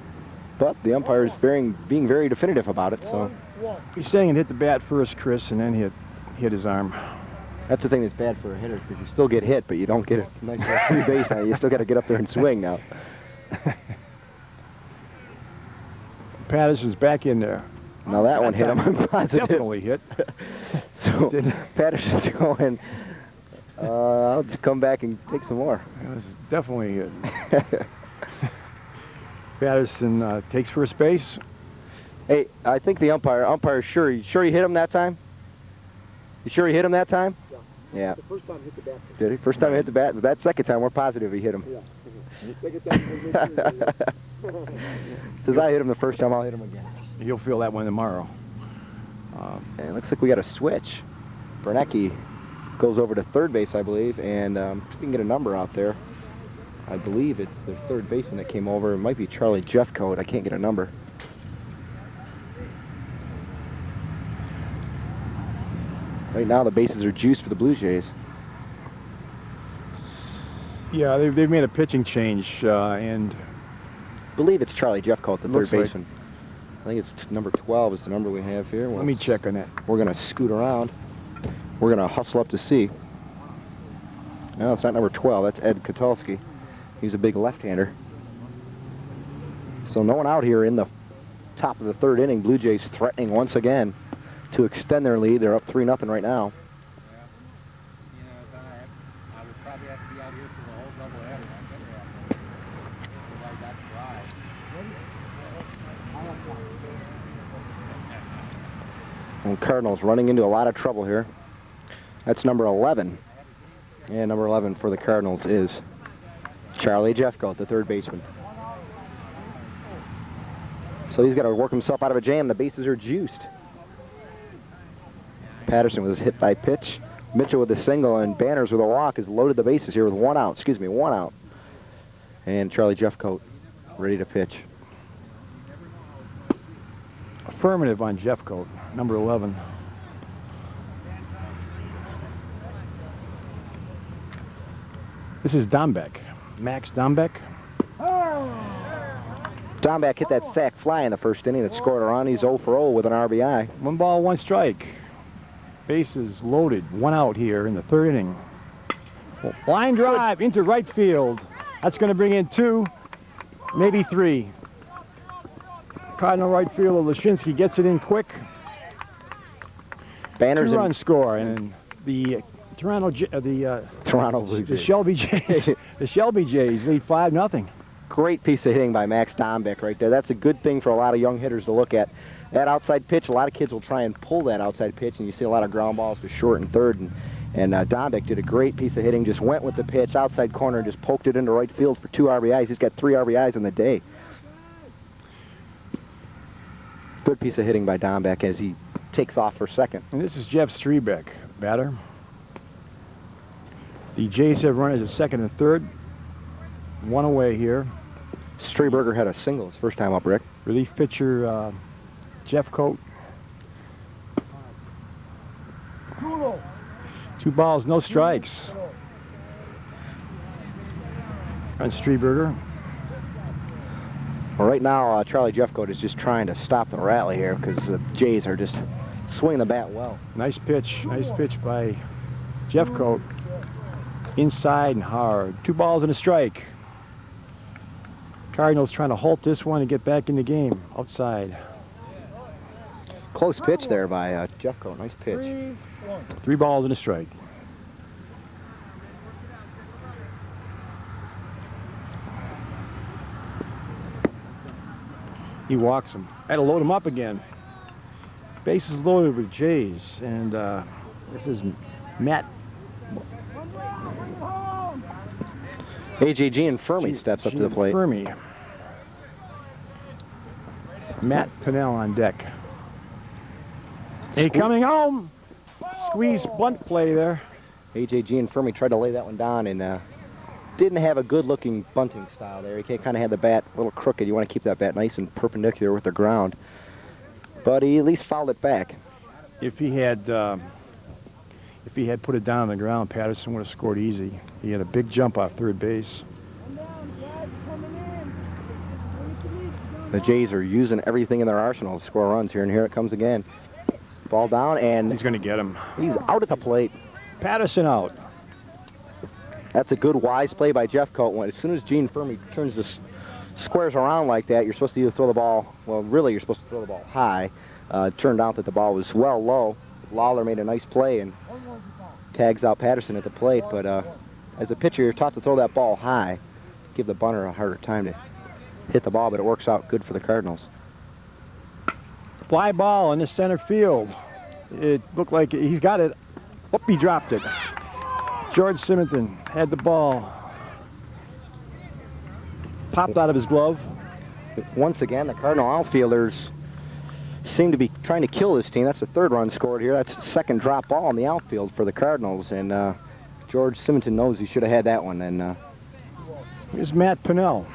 but the umpire is being very definitive about it. So He's saying it hit the bat first, Chris, and then hit his arm. that's the thing that's bad for a hitter, because you still get hit, but you don't get a nice free base on it. You still got to get up there and swing now. Patterson's back in there. Now that one hit him, I'm positive. Definitely hit. So Patterson's going, I'll just come back and take some more. It was definitely hit. Patterson takes first base. Hey, I think the umpire's sure. You sure he hit him that time? You sure he hit him that time? Yeah. The first time he hit the bat. Did he? First time he hit the bat. That second time, we're positive he hit him. Yeah. The second time, Says I hit him the first time, I'll hit him again. He'll feel that one tomorrow. And it looks like we got a switch. Bernecki goes over to third base, I believe, and we can get a number out there. I believe it's the third baseman that came over. It might be Charlie Jeffcoat. I can't get a number. Right now, the bases are juiced for the Blue Jays. Yeah, they've made a pitching change, and I believe it's Charlie Jeffcoat, the third baseman. I think it's number 12 is the number we have here. let me check on that. We're going to scoot around. We're going to hustle up to see. No, it's not number 12. That's Ed Katulski. He's a big left-hander. So no one out here in the top of the third inning. Blue Jays threatening once again to extend their lead. They're up 3-0 right now. And Cardinals running into a lot of trouble here. That's number 11. And number 11 for the Cardinals is Charlie Jeffcoat, the third baseman. So he's got to work himself out of a jam. The bases are juiced. Patterson was hit by pitch. Mitchell with a single, and Banners with a walk has loaded the bases here with one out. And Charlie Jeffcoat ready to pitch. Affirmative on Jeffcoat, number 11. This is Dombeck, Max Dombeck. Dombeck hit that sac fly in the first inning that scored a run. He's 0 for 0 with an RBI. 1 ball, 1 strike. Bases loaded, 1 out here in the third inning. Line drive into right field. That's going to bring in 2, maybe 3. Cardinal right fielder Lashinsky gets it in quick. Banners 2-run score, and the Toronto Blue Jays. Shelby Jays. The Shelby Jays lead 5-0. Great piece of hitting by Max Dombeck right there. That's a good thing for a lot of young hitters to look at. that outside pitch, a lot of kids will try and pull that outside pitch, and you see a lot of ground balls to short and third. And Dombeck did a great piece of hitting, just went with the pitch, outside corner, and just poked it into right field for 2 RBIs. He's got 3 RBIs in the day. Good piece of hitting by Dombeck as he takes off for second. And this is Jeff Strebeck, batter. The Jays have runners at second and third. 1 away here. Streberger had a single his first time up, Rick. Relief pitcher Jeff Coate. 2 balls, no strikes on Streberger. Well, right now, Charlie Jeffcoat is just trying to stop the rally here because the Jays are just swinging the bat well. Nice pitch by Jeffcoat. Inside and hard. 2 balls and a strike. Cardinals trying to halt this one and get back in the game. Outside. Close pitch there by Jeffcoat. Nice pitch. 3 balls and a strike. He walks him. Had to load him up again. Bases loaded with Jays, and this is Matt. A.J. Gianfermi steps up to the plate. Gianfermi. Matt Pinnell on deck. Hey, coming home. Squeeze bunt play there. A.J. Gianfermi tried to lay that one down and didn't have a good-looking bunting style there. He kind of had the bat a little crooked. You want to keep that bat nice and perpendicular with the ground. But he at least fouled it back. If he had put it down on the ground, Patterson would have scored easy. He had a big jump off third base. The Jays are using everything in their arsenal to score runs here, and here it comes again. Ball down, and he's going to get him. He's out at the plate. Patterson out. That's a good, wise play by Jeffcoat. As soon as Gianfermi turns the squares around like that, you're supposed to either throw the ball, well, really, you're supposed to throw the ball high. It turned out that the ball was well low. Lawler made a nice play and tags out Patterson at the plate, but as a pitcher, you're taught to throw that ball high, give the bunter a harder time to hit the ball, but it works out good for the Cardinals. Fly ball in the center field. It looked like he's got it. Oop, he dropped it. George Simonton had the ball. Popped out of his glove. Once again, the Cardinal outfielders seem to be trying to kill this team. That's the 3rd run scored here. That's the 2nd drop ball in the outfield for the Cardinals, and George Simonton knows he should have had that one. And here's Matt Pinnell.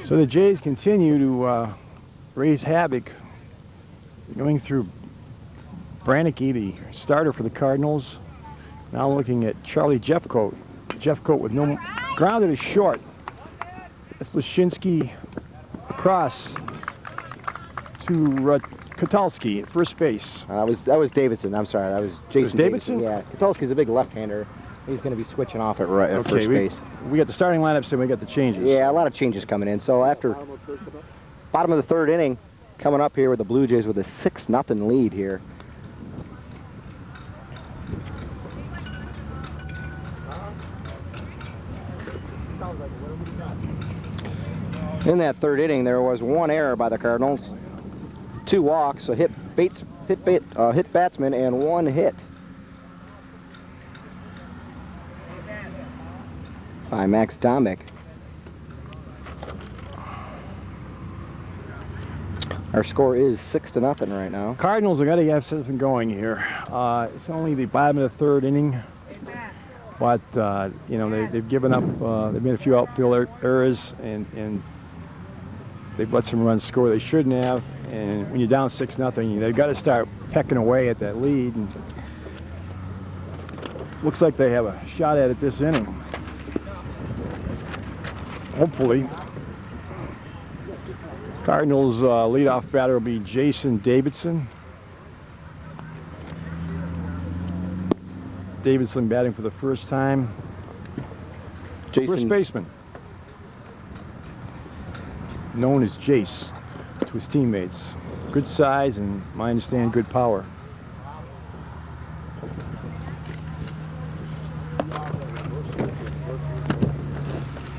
So the Jays continue to raise havoc, going through Brannicky, the starter for the Cardinals. Now looking at Charlie Jeffcoat. Jeffcoat with no grounded is short. That's Lashinsky across to Katalski at first base. That was Davidson. I'm sorry, that was Jason Davidson. Yeah, Katalski's a big left-hander. He's going to be switching off at first base. We got the starting lineups and we got the changes. Yeah, a lot of changes coming in. So after bottom of the 3rd inning, coming up here with the Blue Jays with a 6-0 lead here. In that 3rd inning, there was 1 error by the Cardinals, 2 walks, a hit batsman, and 1 hit by Max Dombeck. Our score is 6-0 right now. Cardinals have got to have something going here. It's only the bottom of the 3rd inning, but you know, they've given up. They've made a few outfield errors, and they've let some runs score they shouldn't have. And when you're down 6-0, they've got to start pecking away at that lead. And looks like they have a shot at it this inning. Hopefully. Cardinals leadoff batter will be Jason Davidson. Davidson batting for the first time. First baseman. Known as Jace to his teammates. Good size and, I understand, good power.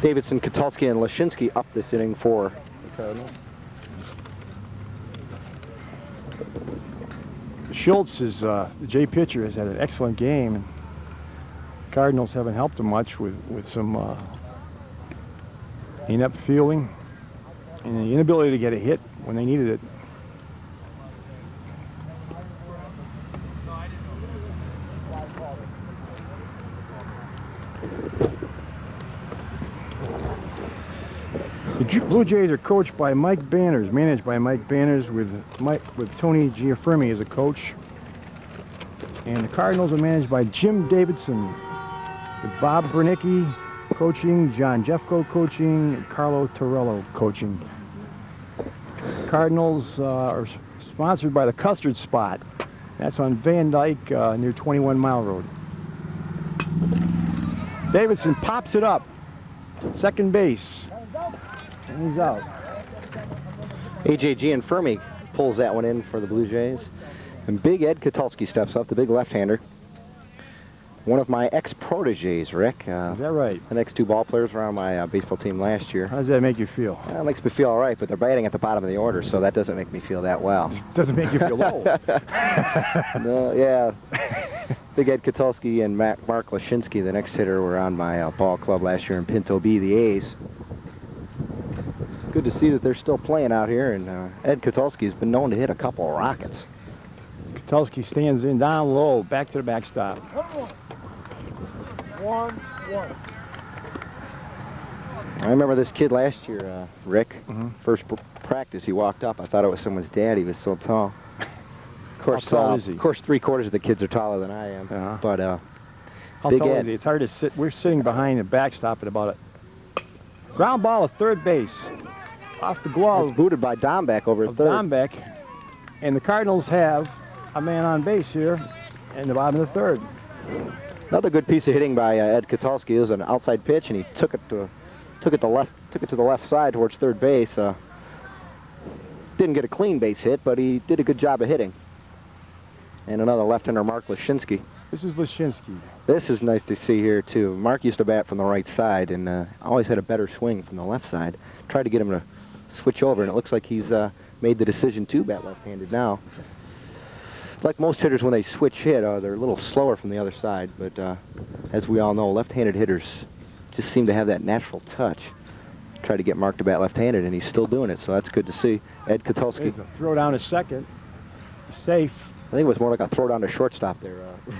Davidson, Kotulski, and Lashinsky up this inning for the Cardinals. Schultz is, the J pitcher, has had an excellent game. Cardinals haven't helped him much with some inept fielding and the inability to get a hit when they needed it. The Blue Jays are coached by Mike Banners, managed by Mike Banners, with Tony Giaffermi as a coach. And the Cardinals are managed by Jim Davidson, with Bob Bernicki coaching, John Jeffco coaching, and Carlo Torello coaching. Cardinals are sponsored by the Custard Spot. That's on Van Dyke near 21 Mile Road. Davidson pops it up, second base. And he's out. A.J. Gianfermi pulls that one in for the Blue Jays. And big Ed Kotulski steps up, the big left-hander. One of my ex-proteges, Rick. Is that right? The next two ball players were on my baseball team last year. How does that make you feel? It makes me feel all right, but they're batting at the bottom of the order, so that doesn't make me feel that well. Doesn't make you feel low. No, yeah. Big Ed Kotulski and Mark Lashinsky, the next hitter, were on my ball club last year in Pinto B, the A's. Good to see that they're still playing out here, and Ed Kotulski has been known to hit a couple of rockets. Kotulski stands in down low, back to the backstop. 1-1. I remember this kid last year, Rick. Mm-hmm. First practice, he walked up. I thought it was someone's dad. He was so tall. Of course, How tall is he? Of course, 3/4 of the kids are taller than I am. Uh-huh. But How Big tall Ed. is he? It's hard to sit. We're sitting behind the backstop at about a ground ball at third base, off the glove it's booted by Dombeck over at of third. Dombeck, and the Cardinals have a man on base here in the bottom of the third. Another good piece of hitting by Ed Kotulski. It was an outside pitch, and he took it to the left side towards third base. Didn't get a clean base hit, but he did a good job of hitting. And another left-hander, Mark Lashinsky. This is Lashinsky. This is nice to see here too. Mark used to bat from the right side, and always had a better swing from the left side. Tried to get him to switch over, and it looks like he's made the decision to bat left-handed now. Like most hitters, when they switch hit, they're a little slower from the other side, but as we all know, left-handed hitters just seem to have that natural touch. Try to get Mark to bat left-handed, and he's still doing it, so that's good to see. Ed Kotulski. There's a throw down to second. Safe. I think it was more like a throw down to shortstop there,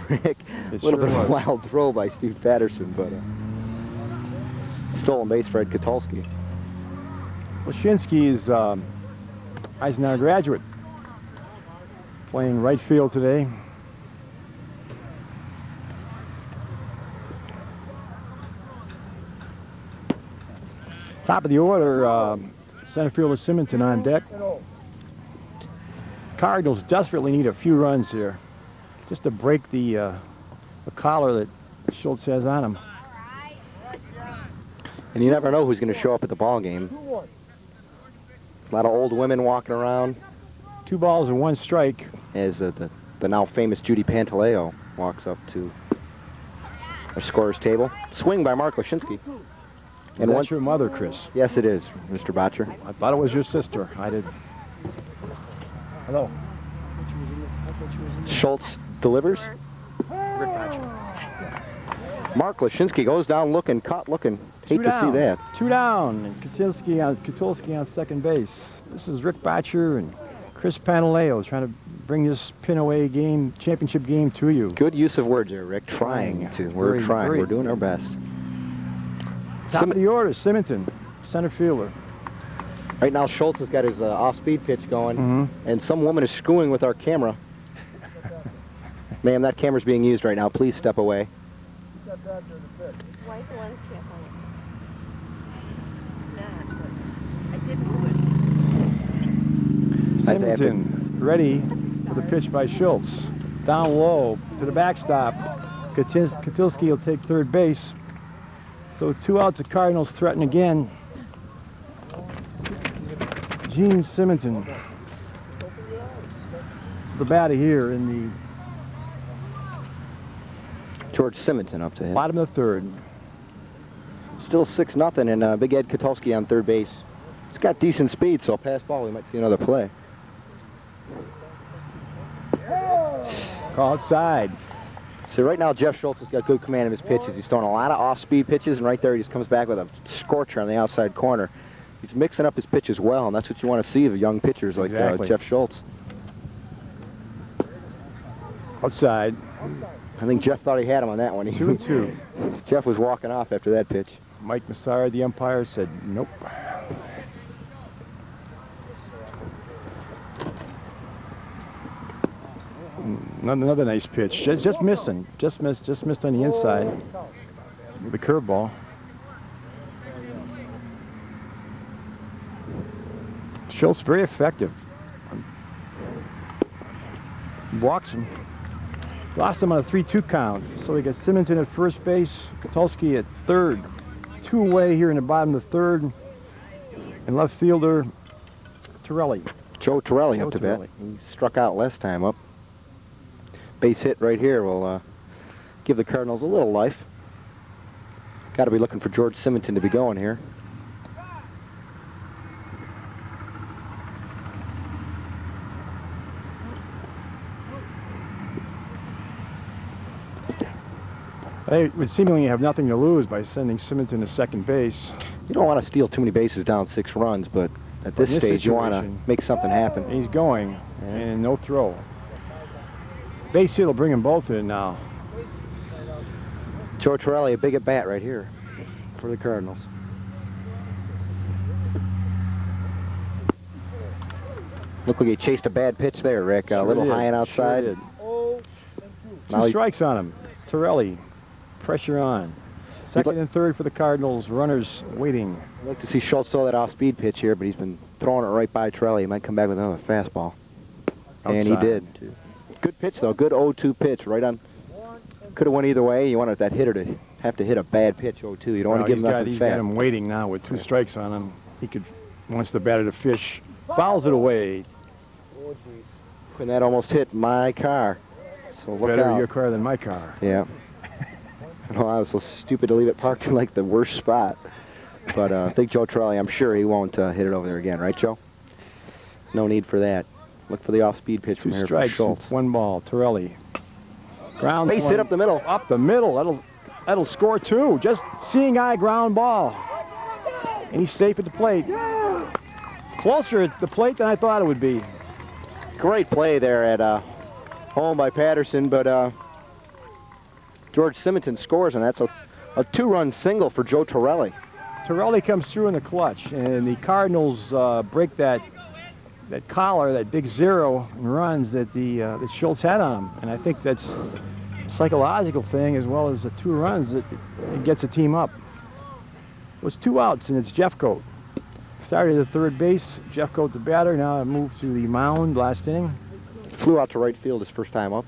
Rick. A little bit of a wild throw by Steve Patterson, but stolen base for Ed Kotulski. Lashinsky is Eisenhower graduate, playing right field today. Top of the order, center fielder Simonton on deck. Cardinals desperately need a few runs here, just to break the collar that Schultz has on him. And you never know who's going to show up at the ball game. A lot of old women walking around. 2 balls and 1 strike. As the now famous Judy Pantaleo walks up to our scorer's table. Swing by Mark Lashinsky. And that's your mother, Chris? Yes, it is, Mr. Botcher. I thought it was your sister. I did. Hello. Schultz delivers. Mark Lashinsky goes down looking, caught looking. Hate to see that. 2 down, and Kotulski on second base. This is Rick Botcher and Chris Pantaleo trying to bring this pin-away game, championship game to you. Good use of words there, Rick. Trying to. We're trying. We're doing our best. Top of the order, Simonton, center fielder. Right now, Schultz has got his off-speed pitch going, and some woman is screwing with our camera. Ma'am, that camera's being used right now. Please step away. Simonton ready for the pitch by Schultz. Down low to the backstop. Kotulski will take third base. So 2 outs, the Cardinals threaten again. Gene Simonton, the batter here in the George Simonton up to hit. bottom of the third. Still 6-0, and Big Ed Katulski on third base. He's got decent speed, so pass ball, we might see another play. Call outside. So right now, Jeff Schultz has got good command of his pitches. He's throwing a lot of off-speed pitches, and right there he just comes back with a scorcher on the outside corner. He's mixing up his pitches well, and that's what you want to see of young pitchers like Jeff Schultz. Outside. I think Jeff thought he had him on that one. 2-2. Jeff was walking off after that pitch. Mike Massara, the umpire, said nope. Another nice pitch. Just missing. Just missed on the inside with the curveball. Schultz very effective. Walks him. Lost him on a 3-2 count. So we got Simonton at first base, Katulski at third. Two-away here in the bottom of the third. And left fielder Torelli. Joe Torelli up to bat. He struck out last time up. Base hit right here will give the Cardinals a little life. Got to be looking for George Simonton to be going here. They would seemingly have nothing to lose by sending Simonton to second base. You don't want to steal too many bases down 6 runs, but at this stage you want to make something happen. He's going, and no throw. Base hit will bring them both in now. Joe Torelli, a big at bat right here for the Cardinals. Looked like he chased a bad pitch there, Rick. A little high and outside. Sure Two strikes on him. Torelli, pressure on. Second and third for the Cardinals. Runners waiting. I'd like to see Schultz throw that off-speed pitch here, but he's been throwing it right by Torelli. He might come back with another fastball. Outside. And he did. Good pitch, though. Good 0-2 pitch. Right on. Could have went either way. You wanted that hitter to have to hit a bad pitch 0-2. You don't want to give him nothing He's fat. got him waiting now with 2 strikes on him. He could, wants the batter to fish. Fouls it away. And that almost hit my car. So look Better out. your car than my car. Yeah. No, I was so stupid to leave it parked in like the worst spot. But I think Joe Torelli, I'm sure he won't hit it over there again, right, Joe? No need for that. Look for the off-speed pitch from 2 here strikes, from Schultz. 1 ball. Torelli. Ground Base hit up the middle. Up the middle. That'll score 2. Just seeing eye ground ball. And he's safe at the plate. Closer at the plate than I thought it would be. Great play there at home by Patterson, but George Simonton scores, and that's a 2-run single for Joe Torelli. Torelli comes through in the clutch, and the Cardinals break that collar, that big 0 in runs that that Schultz had on him. And I think that's a psychological thing as well as the 2 runs that it gets a team up. It was 2 outs, and it's Jeffcoat. Started at the third base. Jeffcoat the batter. Now moved to the mound last inning. Flew out to right field his first time up.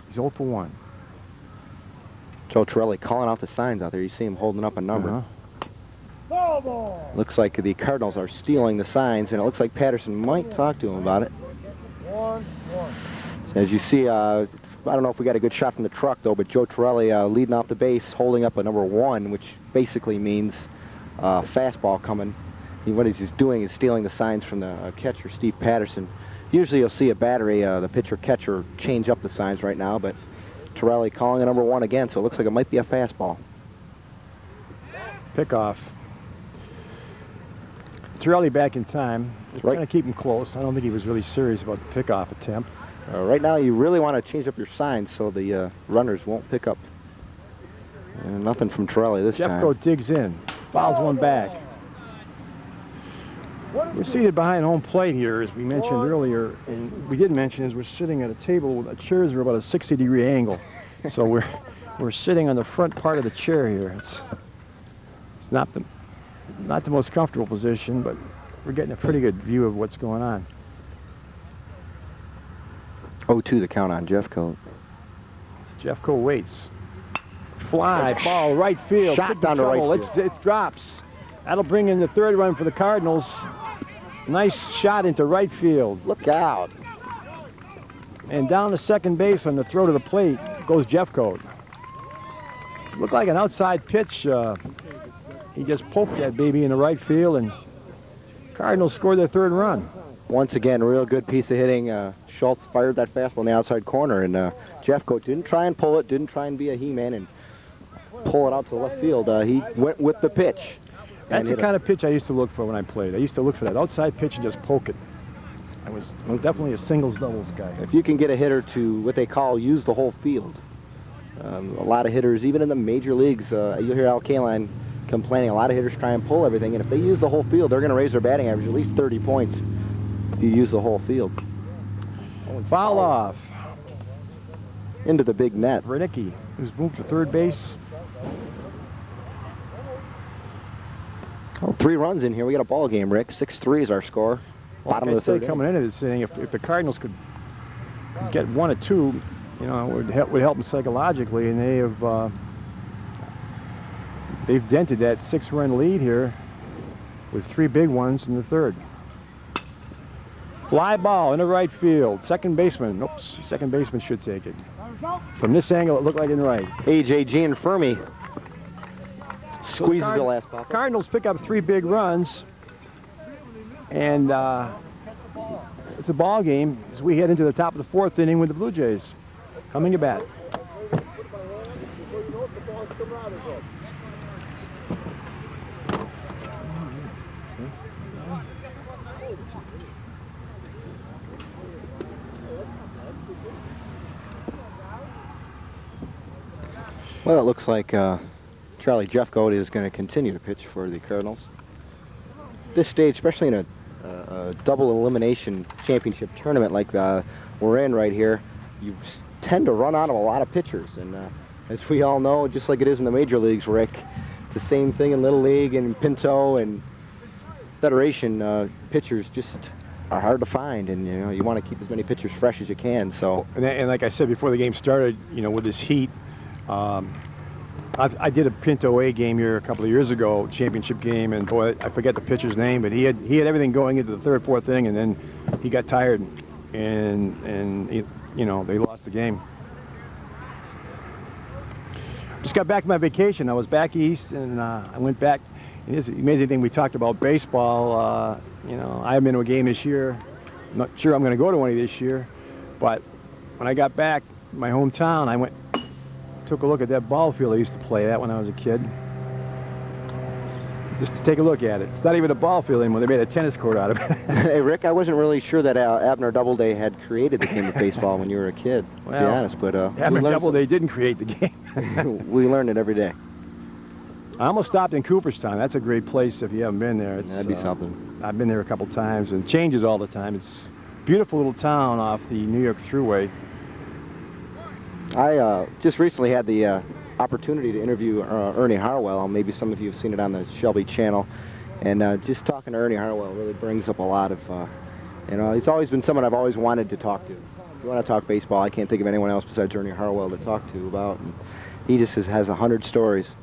He's 0 for 1. Joe Torelli calling out the signs out there. You see him holding up a number. Looks like the Cardinals are stealing the signs, and it looks like Patterson might talk to him about it. As you see, I don't know if we got a good shot from the truck, though, but Joe Torelli leading off the base, holding up a number 1, which basically means fastball coming. What he's doing is stealing the signs from the catcher, Steve Patterson. Usually you'll see a battery, the pitcher-catcher, change up the signs right now, but Torelli calling a number 1 again, so it looks like it might be a fastball. Pickoff. Torelli back in time. Trying to keep him close. I don't think he was really serious about the pickoff attempt. Right now you really want to change up your signs so the runners won't pick up. Nothing from Torelli this time. Jeffcoat digs in. Fouls 1 back. We're seated behind home plate here, as we mentioned earlier, and we did mention as we're sitting at a table, the chairs are about a 60-degree angle. So we're sitting on the front part of the chair here. It's not the most comfortable position, but we're getting a pretty good view of what's going on. 0-2 the count on Jeffcoat. Jeffcoat waits. Fly ball right field. Shot down to right field. It drops. That'll bring in the 3rd run for the Cardinals. Nice shot into right field. Look out. And down to second base on the throw to the plate goes Jeffcoat. Looked like an outside pitch he just poked that baby in the right field, and Cardinals scored their third run. Once again, real good piece of hitting. Schultz fired that fastball in the outside corner, and Jeffcoat didn't try and pull it, didn't try and be a He-Man and pull it out to the left field. He went with the pitch. That's the kind of pitch I used to look for when I played. I used to look for that outside pitch and just poke it. I was definitely a singles, doubles guy. If you can get a hitter to what they call use the whole field, a lot of hitters, even in the major leagues, you'll hear Al Kaline complaining, a lot of hitters try and pull everything, and if they use the whole field, they're going to raise their batting average at least 30 points if you use the whole field. Foul off. Into the big net. Redicke, who's moved to third base. Well, 3 runs in here. We got a ball game, Rick. 6-3 is our score. Bottom of the third. Coming into this inning, if the Cardinals could get 1 or 2, you know, it would help them psychologically, and they've dented that 6-run lead here with 3 big ones in the third. Fly ball into right field. Second baseman. Oops, second baseman should take it. From this angle, it looked like in right. A.J. Gianfermi squeezes the last pop. Cardinals pick up 3 big runs, and it's a ball game as we head into the top of the 4th inning with the Blue Jays coming to bat. Well, it looks like Charlie Jeffcoat is going to continue to pitch for the Cardinals. This stage, especially in a double elimination championship tournament like we're in right here, you tend to run out of a lot of pitchers. And as we all know, just like it is in the major leagues, Rick, it's the same thing in Little League and Pinto and Federation. Pitchers just are hard to find, and you know you want to keep as many pitchers fresh as you can. So, and like I said before the game started, you know, with this heat. I did a Pinto A game here a couple of years ago, championship game, and boy, I forget the pitcher's name, but he had everything going into the 3rd, 4th inning, and then he got tired, and he, you know, they lost the game. Just got back from my vacation. I was back east, and I went back. And it's the amazing thing, we talked about baseball. You know, I haven't been to a game this year. I'm not sure I'm going to go to one this year, but when I got back, my hometown, I took a look at that ball field I used to play at when I was a kid. Just to take a look at it. It's not even a ball field anymore. They made a tennis court out of it. Hey, Rick, I wasn't really sure that Abner Doubleday had created the game of baseball when you were a kid, to be honest. But Abner Doubleday didn't create the game. We learn it every day. I almost stopped in Cooperstown. That's a great place if you haven't been there. That'd be something. I've been there a couple times, and it changes all the time. It's a beautiful little town off the New York Thruway. I just recently had the opportunity to interview Ernie Harwell. Maybe some of you have seen it on the Shelby channel. And just talking to Ernie Harwell really brings up a lot of, you know, he's always been someone I've always wanted to talk to. If you want to talk baseball, I can't think of anyone else besides Ernie Harwell to talk to about. And he just has 100 stories.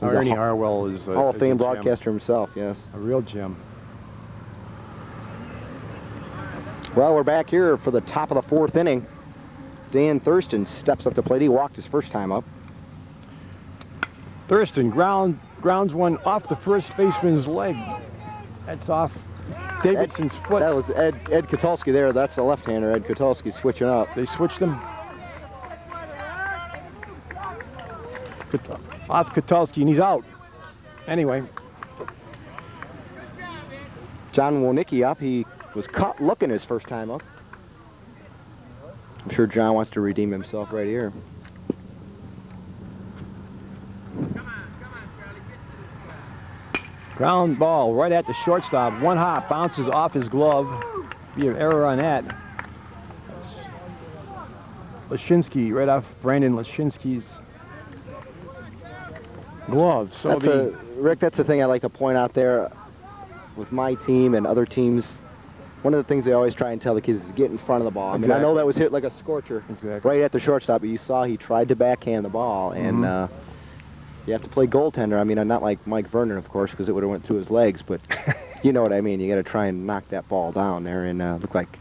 Ernie Harwell is a Hall of Fame broadcaster himself, yes. A real gem. Well, we're back here for the top of the 4th inning. Dan Thurston steps up to plate. He walked his first time up. Thurston grounds one off the first baseman's leg. That's off Davidson's foot. That was Ed Kotulski there. That's the left-hander. Ed Kotulski switching up. They switched him. Off Kotulski, and he's out. Anyway. John Wonicky up. He was caught looking his first time up. I'm sure John wants to redeem himself right here. Ground ball right at the shortstop. One hop, bounces off his glove. Be an error on that. That's Lashinsky, right off Brandon Lashinsky's glove. So Rick, that's the thing I like to point out there with my team and other teams. One of the things they always try and tell the kids is to get in front of the ball. I mean, I know that was hit like a scorcher right at the shortstop, but you saw he tried to backhand the ball, and you have to play goaltender. I mean, I'm not like Mike Vernon, of course, because it would have went through his legs, but you know what I mean. You got to try and knock that ball down there, and looked like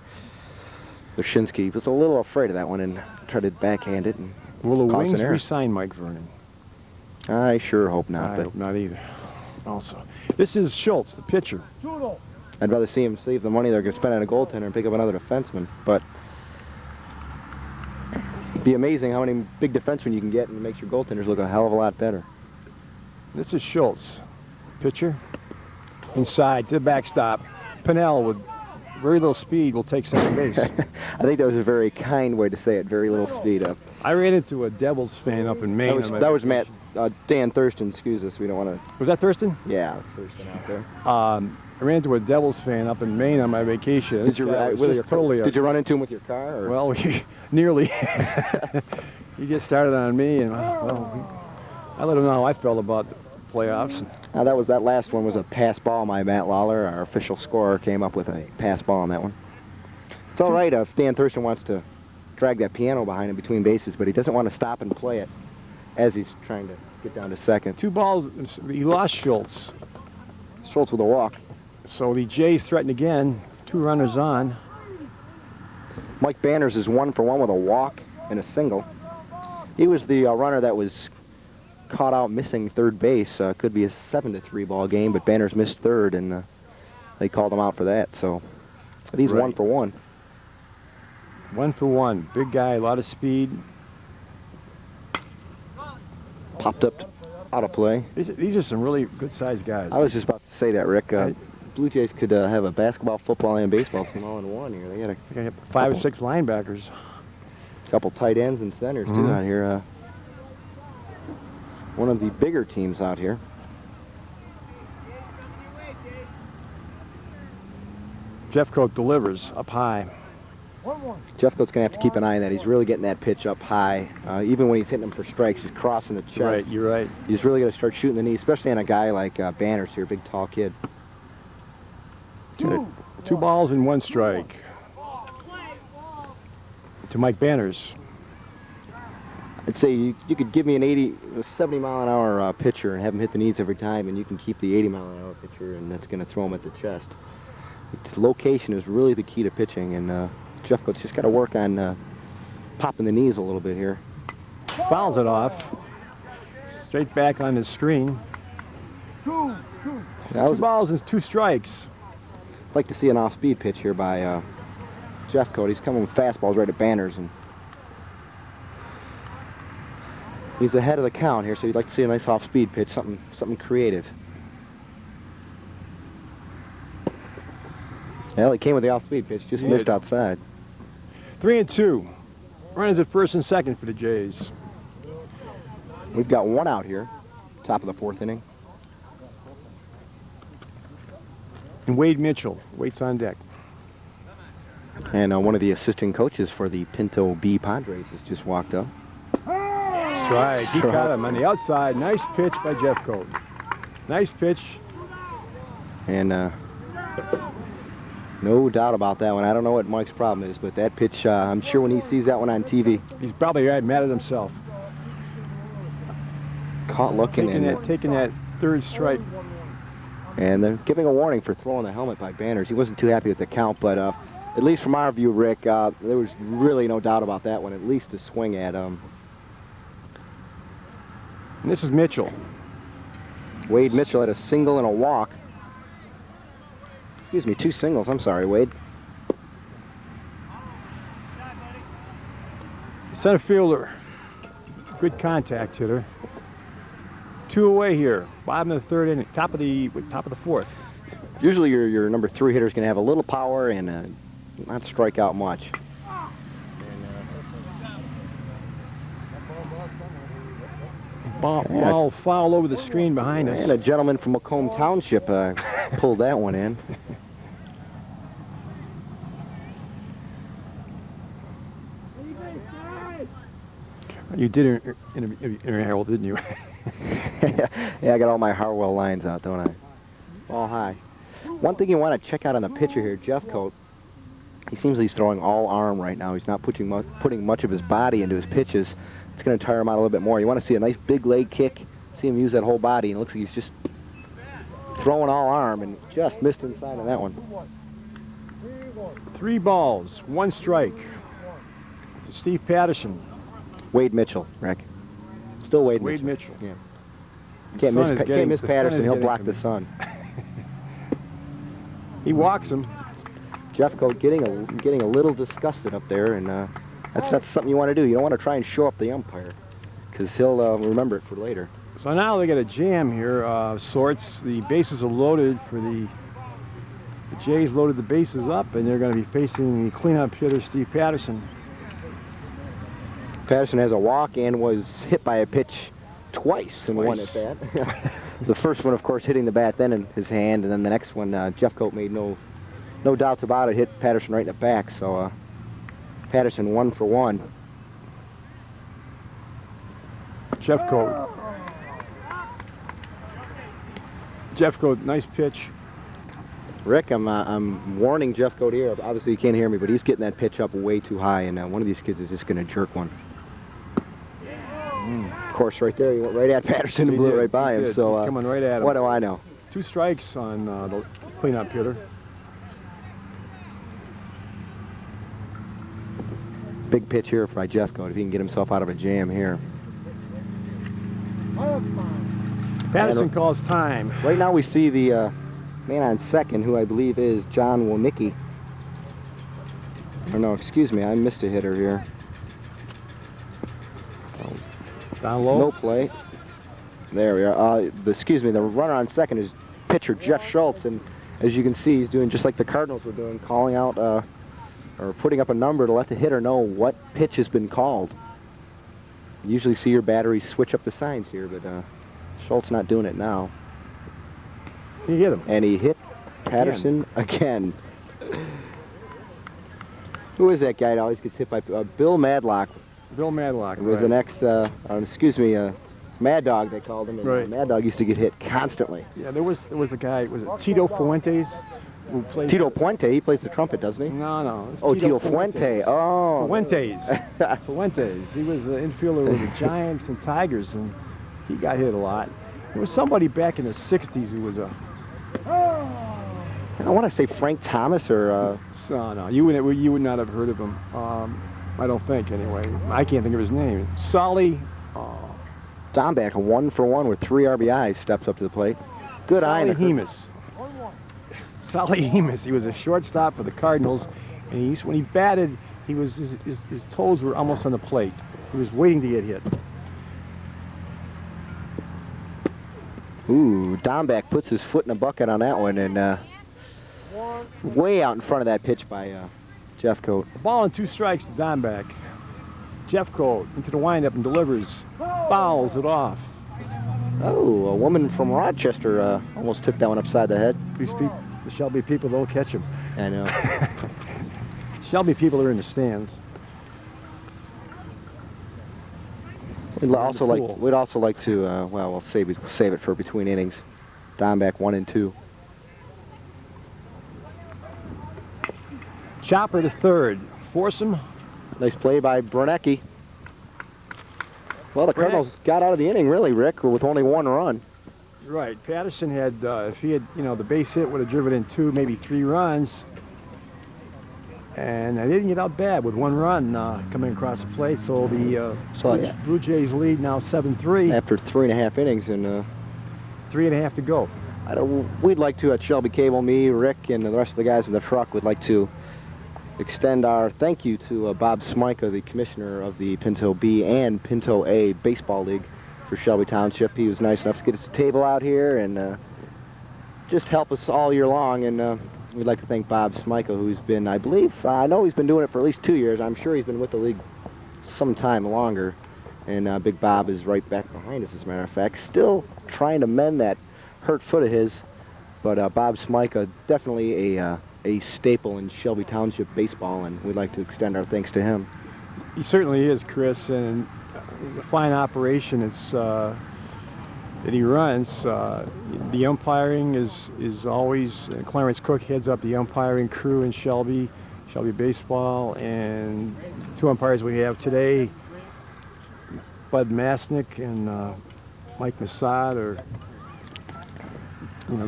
Lashinsky was a little afraid of that one and tried to backhand it. And will the Wings re-sign Mike Vernon? I sure hope not. I hope not either. also. This is Schultz, the pitcher. I'd rather see him save the money they're going to spend on a goaltender and pick up another defenseman. But it'd be amazing how many big defensemen you can get, and it makes your goaltenders look a hell of a lot better. This is Schultz, pitcher. Inside to the backstop. Pinnell with very little speed will take second base. I think that was a very kind way to say it. Very little speed up. I ran into a Devils fan up in Maine. That was Matt. Dan Thurston. Excuse us. We don't want to. Was that Thurston? Yeah, Thurston out there. I ran into a Devils fan up in Maine on my vacation. Did you run into him with your car? Or? Well, nearly. He just started on me, and well, I let him know how I felt about the playoffs. That last one was a pass ball by Matt Lawler. Our official scorer came up with a pass ball on that one. It's all right if Dan Thurston wants to drag that piano behind him between bases, but he doesn't want to stop and play it as he's trying to get down to second. 2 balls. He lost Schultz. Schultz with a walk. So the Jays threaten again. 2 runners on. Mike Banners is 1 for 1 with a walk and a single. He was the runner that was caught out missing third base. Could be a 7-3 ball game, but Banners missed third, and they called him out for that. So he's right. 1 for 1. 1 for 1. Big guy, a lot of speed. Popped up out of play. These are some really good-sized guys. I was just about to say that, Rick. Blue Jays could have a basketball, football, and baseball team all in one here. They got 5 or 6 linebackers. A couple tight ends and centers, too, out here. One of the bigger teams out here. Jeffcoat delivers up high. Jeffcoat's going to have to keep an eye on that. He's really getting that pitch up high. Even when he's hitting them for strikes, he's crossing the chest. Right, you're right. He's really going to start shooting the knee, especially on a guy like Banners here, big, tall kid. 2 balls and 1 strike. To Mike Banners. I'd say you could give me a 70-mile-an-hour pitcher and have him hit the knees every time, and you can keep the 80-mile-an-hour pitcher, and that's going to throw him at the chest. Location is really the key to pitching, and Jeffcoat's just got to work on popping the knees a little bit here. Fouls it off. Straight back on his screen. 2 balls and 2 strikes. I'd like to see an off-speed pitch here by Jeffcoat. He's coming with fastballs right at Banners, and he's ahead of the count here, so you'd like to see a nice off-speed pitch, something creative. Well, he came with the off-speed pitch, just missed outside. 3-2. Runners at first and second for the Jays. We've got 1 out here, top of the 4th inning. And Wade Mitchell waits on deck. And one of the assistant coaches for the Pinto B Padres has just walked up. Strike. He caught him on the outside. Nice pitch by Jeffcoat. Nice pitch. And no doubt about that one. I don't know what Mike's problem is, but that pitch, I'm sure when he sees that one on TV. He's probably mad at himself. Caught looking taking that 3rd strike. And they're giving a warning for throwing the helmet by Banners. He wasn't too happy with the count, but at least from our view, Rick, there was really no doubt about that one. At least a swing at him. And this is Mitchell. Wade Mitchell had a single and a walk. Excuse me, 2 singles. I'm sorry, Wade. Center fielder. Good contact hitter. 2 away here. Bottom of the 3rd inning. Top of the 4th. Usually your number 3 hitter is going to have a little power and not strike out much. Ball foul over the screen behind us. And a gentleman from Macomb Township pulled that one in. You did in Harold, didn't you? Yeah, I got all my Harwell lines out, don't I? All high. One thing you want to check out on the pitcher here, Jeffcoat, he seems he's throwing all arm right now. He's not putting much of his body into his pitches. It's going to tire him out a little bit more. You want to see a nice big leg kick, see him use that whole body, and it looks like he's just throwing all arm and just missed inside on that one. 3 balls, 1 strike. To Steve Patterson. Wade Mitchell, Rick. Still Wade Wade Mitchell. Mitchell. Yeah. Can't sun is miss getting- Miss the sun Patterson. is He'll getting block to the me. sun. He walks him. Jeffcoat getting a little disgusted up there, and that's something you want to do. You don't want to try and show up the umpire, because he'll remember it for later. So now they got a jam here of sorts. The bases are loaded for the Jays loaded the bases up, and they're going to be facing the cleanup hitter, Steve Patterson. Patterson has a walk and was hit by a pitch twice in one at bat. The first one, of course, hitting the bat then in his hand, and then the next one, Jeffcoat made no doubts about it, hit Patterson right in the back. So Patterson 1 for 1. Jeffcoat. Jeffcoat, nice pitch. Rick, I'm warning Jeffcoat here. Obviously, you can't hear me, but he's getting that pitch up way too high, and one of these kids is just going to jerk one. Of course, right there, he went right at Patterson and blew it right by him. So he's coming right at him. What do I know? 2 strikes on the cleanup hitter. Big pitch here by Jeffcoat if he can get himself out of a jam here. Patterson calls time. Right now we see the man on second, who I believe is John Wonicki. Or no, excuse me, I missed a hitter here. Down low. No play. There we are. Excuse me, the runner on second is pitcher Jeff Schultz, and as you can see, he's doing just like the Cardinals were doing, calling out or putting up a number to let the hitter know what pitch has been called. You usually see your battery switch up the signs here, but Schultz not doing it now. He hit him. And he hit Patterson again. Who is that guy that always gets hit by? Bill Madlock. Bill Madlock. It was an Mad Dog, they called him. And Right. Mad Dog used to get hit constantly. Yeah, there was a guy, was it Tito Fuentes? Who played Tito Puente, he plays the trumpet, doesn't he? No. Oh, Tito Fuente. Oh. Fuentes. He was an infielder with the Giants and Tigers, and he got hit a lot. There was somebody back in the 60s who was a... I want to say Frank Thomas or... No, you would not have heard of him. I don't think, anyway. I can't think of his name. Solly... Dombeck, a 1 for 1 with 3 RBIs, steps up to the plate. Good eye. Solly Hemus. He was a shortstop for the Cardinals, and when he batted, his toes were almost on the plate. He was waiting to get hit. Ooh, Dombeck puts his foot in a bucket on that one, and way out in front of that pitch by Jeffcoat. The ball and 2 strikes to Dombeck. Jeffcoat into the windup and delivers. Fouls it off. Oh, a woman from Rochester almost took that one upside the head. These people, the Shelby people, they'll catch him. I know. Shelby people are in the stands. We'd also like to, well, we'll save it for between innings. Dombeck 1 and 2. Chopper to third. Force him. Nice play by Brunecki. Well, the Cardinals got out of the inning, really, Rick, with only 1 run. Right. Patterson had, if he had, the base hit would have driven in 2, maybe 3 runs. And they didn't get out bad with 1 run coming across the plate. So the Blue Jays lead now 7-3. After 3.5 innings and 3.5 to go. We'd like to, at Shelby Cable, me, Rick, and the rest of the guys in the truck would like to extend our thank you to Bob Smyka, the commissioner of the Pinto B and Pinto A Baseball League for Shelby Township. He was nice enough to get us a table out here and just help us all year long. And we'd like to thank Bob Smyka, who's been, I believe, I know he's been doing it for at least 2 years. I'm sure he's been with the league some time longer. And Big Bob is right back behind us, as a matter of fact, still trying to mend that hurt foot of his. But Bob Smyka, definitely a staple in Shelby Township baseball, and we'd like to extend our thanks to him. He certainly is, Chris, and the fine operation that he runs. The umpiring is always, Clarence Cook heads up the umpiring crew in Shelby baseball, and 2 umpires we have today, Bud Masnick and Mike Massad, are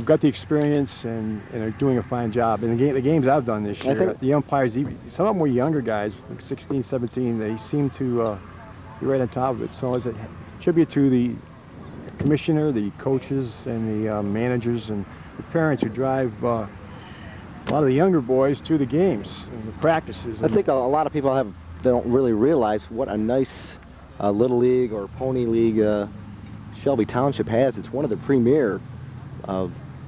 got the experience and are doing a fine job. In the games I've done this year, the umpires, some of them were younger guys, like 16, 17. They seem to be right on top of it. So as a tribute to the commissioner, the coaches, and the managers and the parents who drive a lot of the younger boys to the games and the practices. I think a lot of people they don't really realize what a nice Little League or Pony League Shelby Township has. It's one of the premier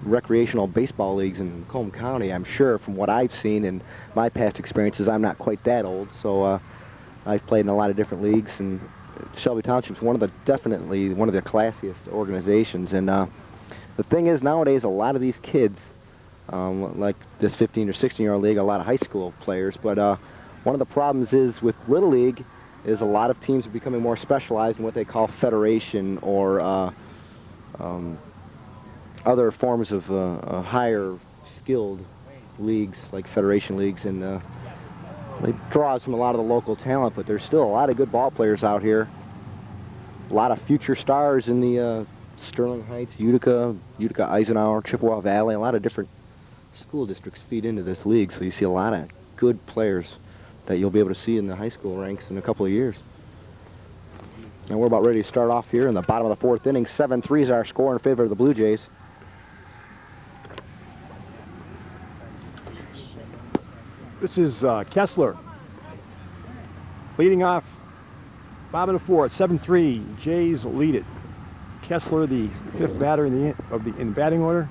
recreational baseball leagues in Macomb County, I'm sure, from what I've seen in my past experiences. I'm not quite that old, so I've played in a lot of different leagues, and Shelby Township's definitely one of the classiest organizations. And the thing is, nowadays, a lot of these kids, like this 15 or 16-year-old league, a lot of high school players, but one of the problems is with Little League is a lot of teams are becoming more specialized in what they call federation or other forms of higher skilled leagues like federation leagues, and they draw from a lot of the local talent, but there's still a lot of good ball players out here. A lot of future stars in the Sterling Heights, Utica, Eisenhower, Chippewa Valley. A lot of different school districts feed into this league, so you see a lot of good players that you'll be able to see in the high school ranks in a couple of years. And we're about ready to start off here in the bottom of the 4th inning. 7-3 is our score in favor of the Blue Jays. This is Kessler leading off, bottom of the 4th, 7-3. Jays lead it. Kessler, the 5th batter in the batting order.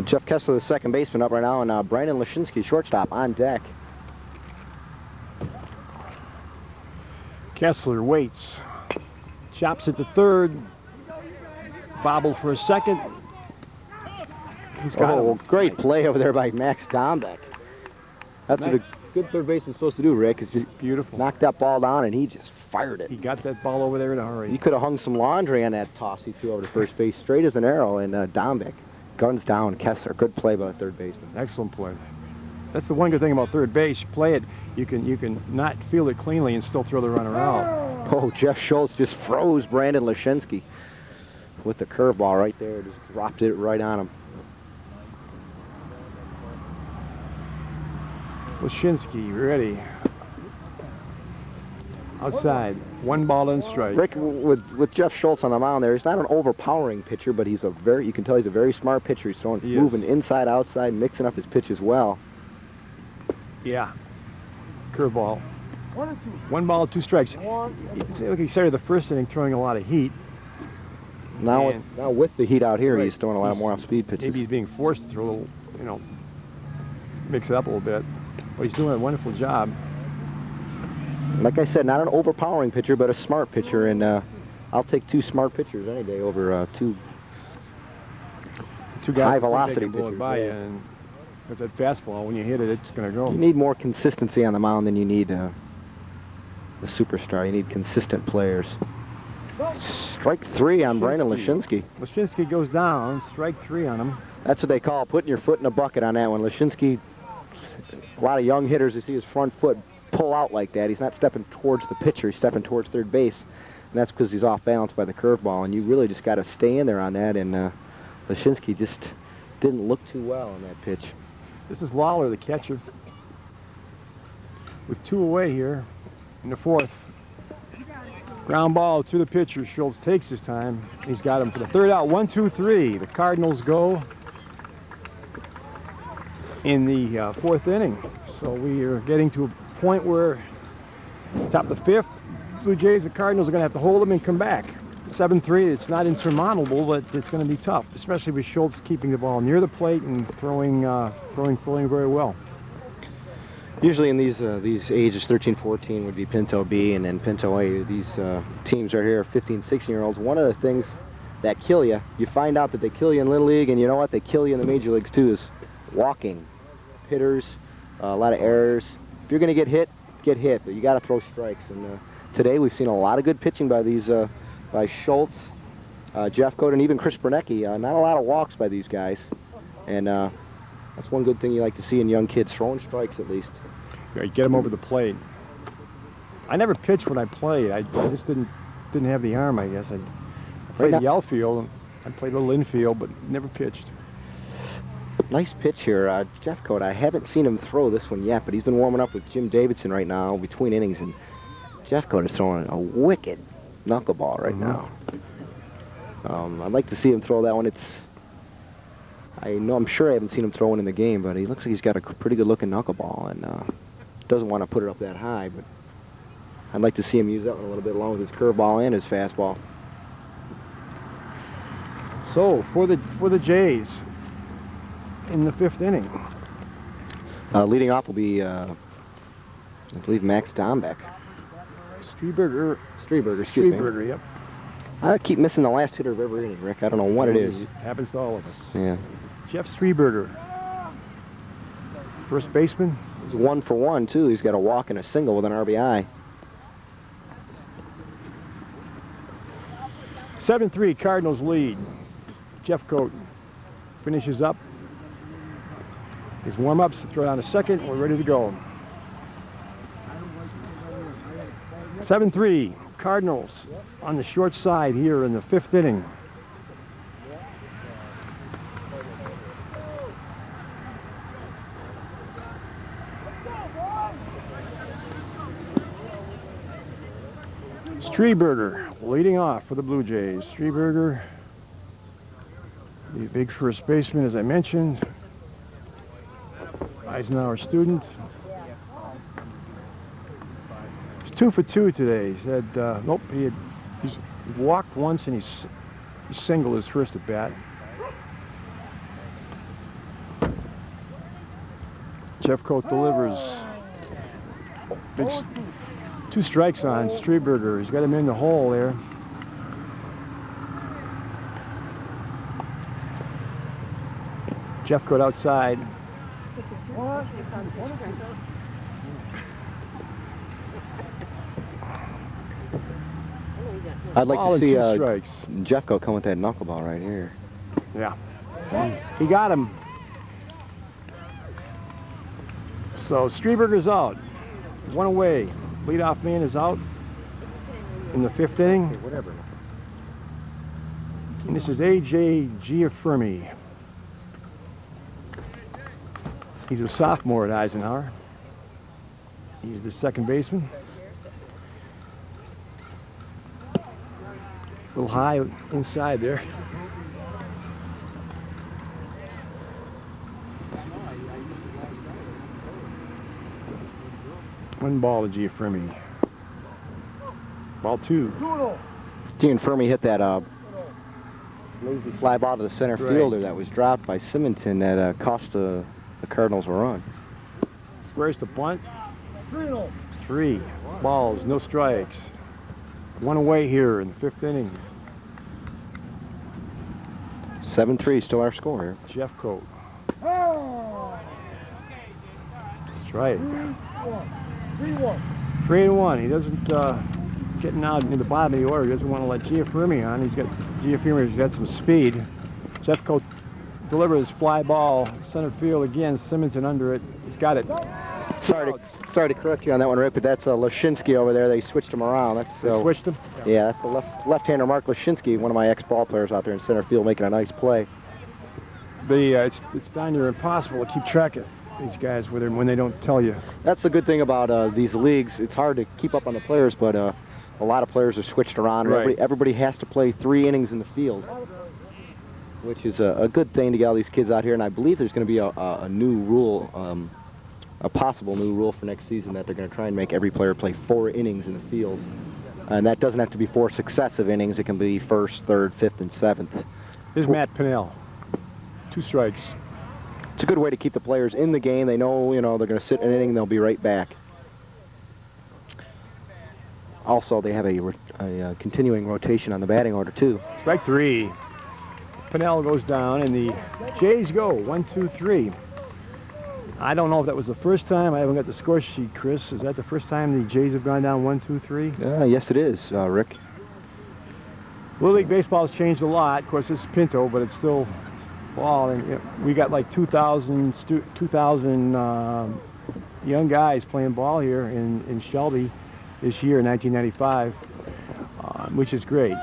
Jeff Kessler, the second baseman, up right now, and Brandon Lashinsky, shortstop, on deck. Kessler waits, chops at the 3rd, bobbled for a second. He's got him. Great play over there by Max Dombeck. That's what a good third baseman's supposed to do, Rick, is just beautiful. Knock that ball down, and he just fired it. He got that ball over there in a hurry. He could have hung some laundry on that toss he threw over to first base, straight as an arrow, and Dombeck guns down Kessler. Good play by the third baseman. Excellent play. That's the one good thing about third base. You play it, you can not field it cleanly and still throw the runner out. Oh, Jeff Schultz just froze Brandon Lashinsky with the curveball right there. Just dropped it right on him. Lashinsky ready. Outside, 1 ball and strike. Rick, with Jeff Schultz on the mound there, he's not an overpowering pitcher, but he's you can tell he's a very smart pitcher. He's moving inside, outside, mixing up his pitch as well. Yeah. Curveball. 1 ball, 2 strikes. Like he started the first inning throwing a lot of heat. Now with the heat out here, he's throwing a lot more off-speed pitches. Maybe he's being forced to throw a little, mix it up a little bit. But he's doing a wonderful job. Like I said, not an overpowering pitcher, but a smart pitcher, and I'll take 2 smart pitchers any day over two high-velocity pitchers. And because that fastball, when you hit it, it's going to go. You need more consistency on the mound than you need the superstar. You need consistent players. Strike 3 on Brandon Lashinsky. Lashinsky goes down, strike 3 on him. That's what they call putting your foot in a bucket on that one. Lashinsky, a lot of young hitters, you see his front foot pull out like that. He's not stepping towards the pitcher, he's stepping towards third base. And that's because he's off balance by the curveball, and you really just got to stay in there on that, and Lashinsky just didn't look too well on that pitch. This is Lawler, the catcher, with 2 away here in the 4th. Ground ball to the pitcher. Schultz takes his time. He's got him for the 3rd out. 1, 2, 3. The Cardinals go in the 4th inning. So we are getting to a point where top of the 5th, Blue Jays, the Cardinals are going to have to hold them and come back. 7-3, it's not insurmountable, but it's going to be tough, especially with Schultz keeping the ball near the plate and throwing very well. Usually in these ages, 13, 14 would be Pinto B, and then Pinto A. These teams right here, 15, 16-year-olds. One of the things that kill you find out that they kill you in Little League, and you know what? They kill you in the major leagues too, is walking. Hitters, a lot of errors. If you're going to get hit, but you got to throw strikes. And today we've seen a lot of good pitching by these, by Schultz, Jeff Cote, and even Chris Bernecki. Not a lot of walks by these guys, and that's one good thing you like to see in young kids, throwing strikes at least. Yeah, get them over the plate. I never pitched when I played. I just didn't have the arm, I guess. I played the outfield. I played a little infield, but never pitched. Nice pitch here. Jeffcoat, I haven't seen him throw this one yet, but he's been warming up with Jim Davidson right now between innings, and Jeffcoat is throwing a wicked knuckleball right now. I'd like to see him throw that one. I'm sure I haven't seen him throw one in the game, but he looks like he's got a pretty good looking knuckleball, and doesn't want to put it up that high, but I'd like to see him use that one a little bit along with his curveball and his fastball. So for the Jays in the 5th inning. Leading off will be, I believe, Max Dombeck. Strieberger, excuse me. yep. I keep missing the last hitter of every inning, Rick. I don't know what it is. Happens to all of us. Yeah. Jeff Strieberger, first baseman. He's 1 for 1, too. He's got a walk and a single with an RBI. 7-3, Cardinals lead. Jeffcoat finishes up his warm-ups, throw down a second, we're ready to go. 7-3, Cardinals on the short side here in the 5th inning. Strieberger leading off for the Blue Jays. Strieberger, the big first baseman, as I mentioned. Eisenhower student. He's 2 for 2 today. He said, nope, he's walked once and he singled his first at bat. Jeffcoat delivers. Big 2 strikes on Strieberger. He's got him in the hole there. Jeffcoat outside. I'd like Ball to see and 2 strikes. Jeffcoat come with that knuckleball right here. Yeah. He got him. So Strieberger's out. 1 away. Leadoff man is out in the 5th inning. Whatever. And this is A.J. Giaffermi. He's a sophomore at Eisenhower. He's the second baseman. A little high inside there. One ball to Giaffermi. Ball 2. Gianfermi hit that lazy fly ball to the center fielder that was dropped by Simonton that cost the Cardinals a run. Squares the bunt. 3 balls, no strikes. 1 away here in the 5th inning. 7-3, still our score here. Jeffcoat. Strike. 3-1. He doesn't getting out in the bottom of the order. He doesn't want to let Giaffermi on. Giaffermi's got some speed. Jeffcoat delivers fly ball center field again. Simonton under it. He's got it. Sorry to correct you on that one, Rick, but that's Lashinsky over there. They switched him around. They switched him? Yeah, that's the left-hander Mark Lashinsky, one of my ex-ball players out there in center field, making a nice play. It's down there impossible to keep track of these guys when they don't tell you. That's the good thing about these leagues. It's hard to keep up on the players, but a lot of players are switched around. Right. Everybody has to play 3 innings in the field, which is a good thing to get all these kids out here. And I believe there's going to be a new rule, a possible new rule for next season, that they're going to try and make every player play 4 innings in the field. And that doesn't have to be 4 successive innings. It can be 1st, 3rd, 5th, and 7th. Here's Matt Pinnell. 2 strikes. It's a good way to keep the players in the game. They know, they're going to sit an inning, they'll be right back. Also, they have a continuing rotation on the batting order, too. Strike 3. Pinnell goes down, and the Jays go 1, 2, 3. I don't know if that was the first time. I haven't got the score sheet, Chris. Is that the first time the Jays have gone down 1, 2, 3? Yes, it is, Rick. Little League Baseball has changed a lot. Of course, it's Pinto, but it's still ball. And we got like 2,000 young guys playing ball here in Shelby this year, 1995, which is great.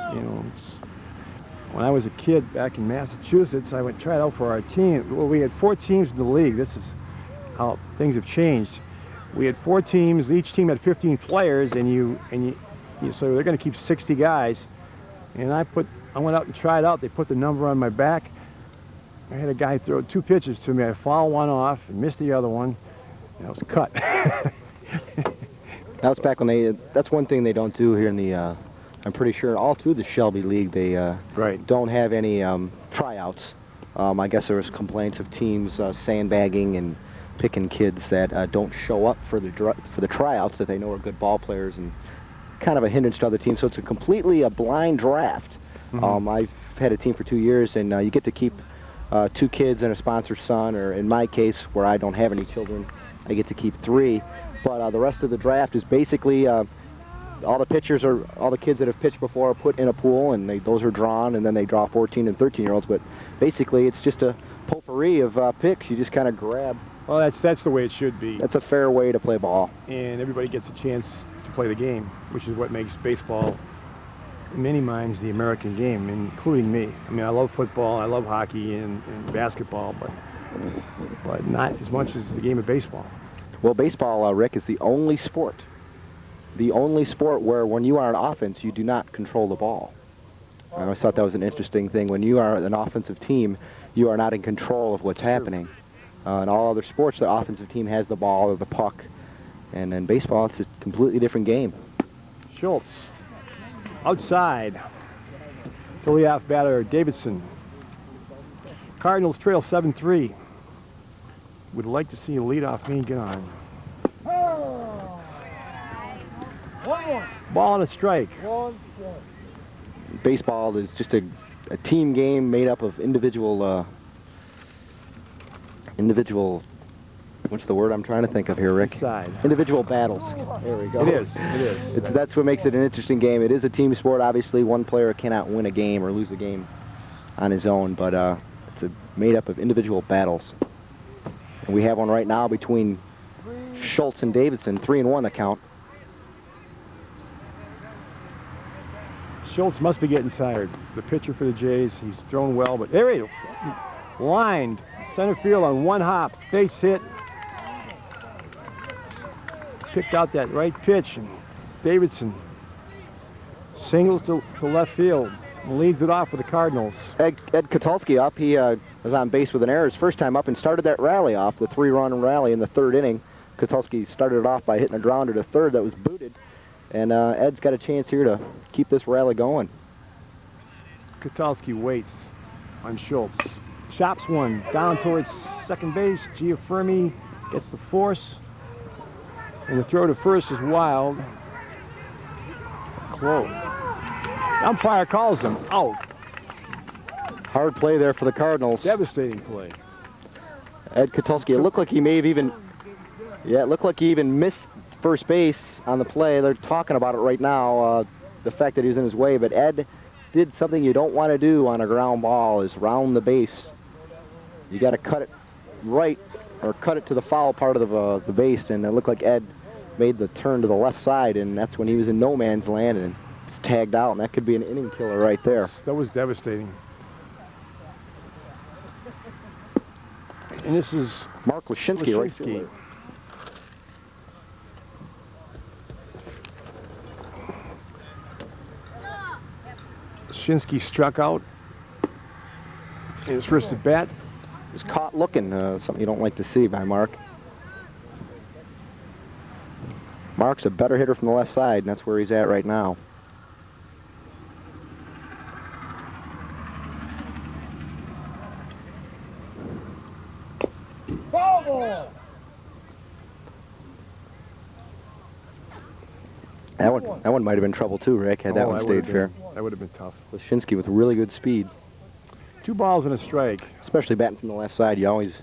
When I was a kid, kid back in Massachusetts, I went tried out for our team. Well, we had 4 teams in the league. This is how things have changed. We had 4 teams. Each team had 15 players, and so they're going to keep 60 guys. And I went out and tried out. They put the number on my back. I had a guy throw 2 pitches to me. I fouled one off and missed the other one. And I was cut. That was back when that's one thing they don't do here in the, I'm pretty sure all through the Shelby League, they don't have any tryouts. I guess there was complaints of teams sandbagging and picking kids that don't show up for the tryouts that they know are good ball players, and kind of a hindrance to other teams. So it's a completely blind draft. I've had a team for 2 years, and you get to keep 2 kids and a sponsor's son, or in my case, where I don't have any children, I get to keep 3. But the rest of the draft is basically all the pitchers all the kids that have pitched before are put in a pool, and those are drawn, and then they draw 14 and 13-year-olds. But basically, it's just a potpourri of picks. You just kind of grab. Well, that's the way it should be. That's a fair way to play ball. And everybody gets a chance to play the game, which is what makes baseball, in many minds, the American game, including me. I mean, I love football, I love hockey and basketball, but not as much as the game of baseball. Well, baseball, Rick, is the only sport where when you are an offense, you do not control the ball. I always thought that was an interesting thing. When you are an offensive team, you are not in control of what's happening. In all other sports, the offensive team has the ball or the puck. And in baseball, it's a completely different game. Schultz, outside. To leadoff batter, Davidson. Cardinals trail 7-3. Would like to see a leadoff man get on. Ball and a strike. Baseball is just a team game made up of individual, what's the word I'm trying to think of here, Rick? Inside. Individual battles. There we go. It is. That's what makes it an interesting game. It is a team sport. Obviously, one player cannot win a game or lose a game on his own, but it's made up of individual battles. And we have one right now between Schultz and Davidson, 3-1 the count. Schultz must be getting tired. The pitcher for the Jays, he's thrown well, but there he is. Lined center field on one hop, face hit. Picked out that right pitch, and Davidson singles to left field and leads it off for the Cardinals. Ed Kotulski up. He was on base with an error his first time up and started that rally off, the 3-run rally in the 3rd inning. Kotulski started it off by hitting a grounder to 3rd that was booted, and Ed's got a chance here to keep this rally going. Kotulski waits on Schultz. Chops one down towards second base. Giaffermi gets the force, and the throw to first is wild. Close. Umpire calls him out. Hard play there for the Cardinals. Devastating play. Ed Kotulski, it looked like he may have even, it looked like he even missed first base on the play. They're talking about it right now, the fact that he was in his way, but Ed did something you don't want to do on a ground ball, is round the base. You got to cut it right or cut it to the foul part of the base, and it looked like Ed made the turn to the left side, and that's when he was in no man's land and it's tagged out, and that could be an inning killer right there. That was devastating. And this is Mark Lashinsky, right fielder. Lashinsky struck out in his first at bat. Was caught looking, something you don't like to see by Mark. Mark's a better hitter from the left side, and that's where he's at right now. That one might have been trouble too, Rick, had that one stayed fair. That would have been tough. Lashinsky with really good speed. 2 balls and a strike. Especially batting from the left side, you always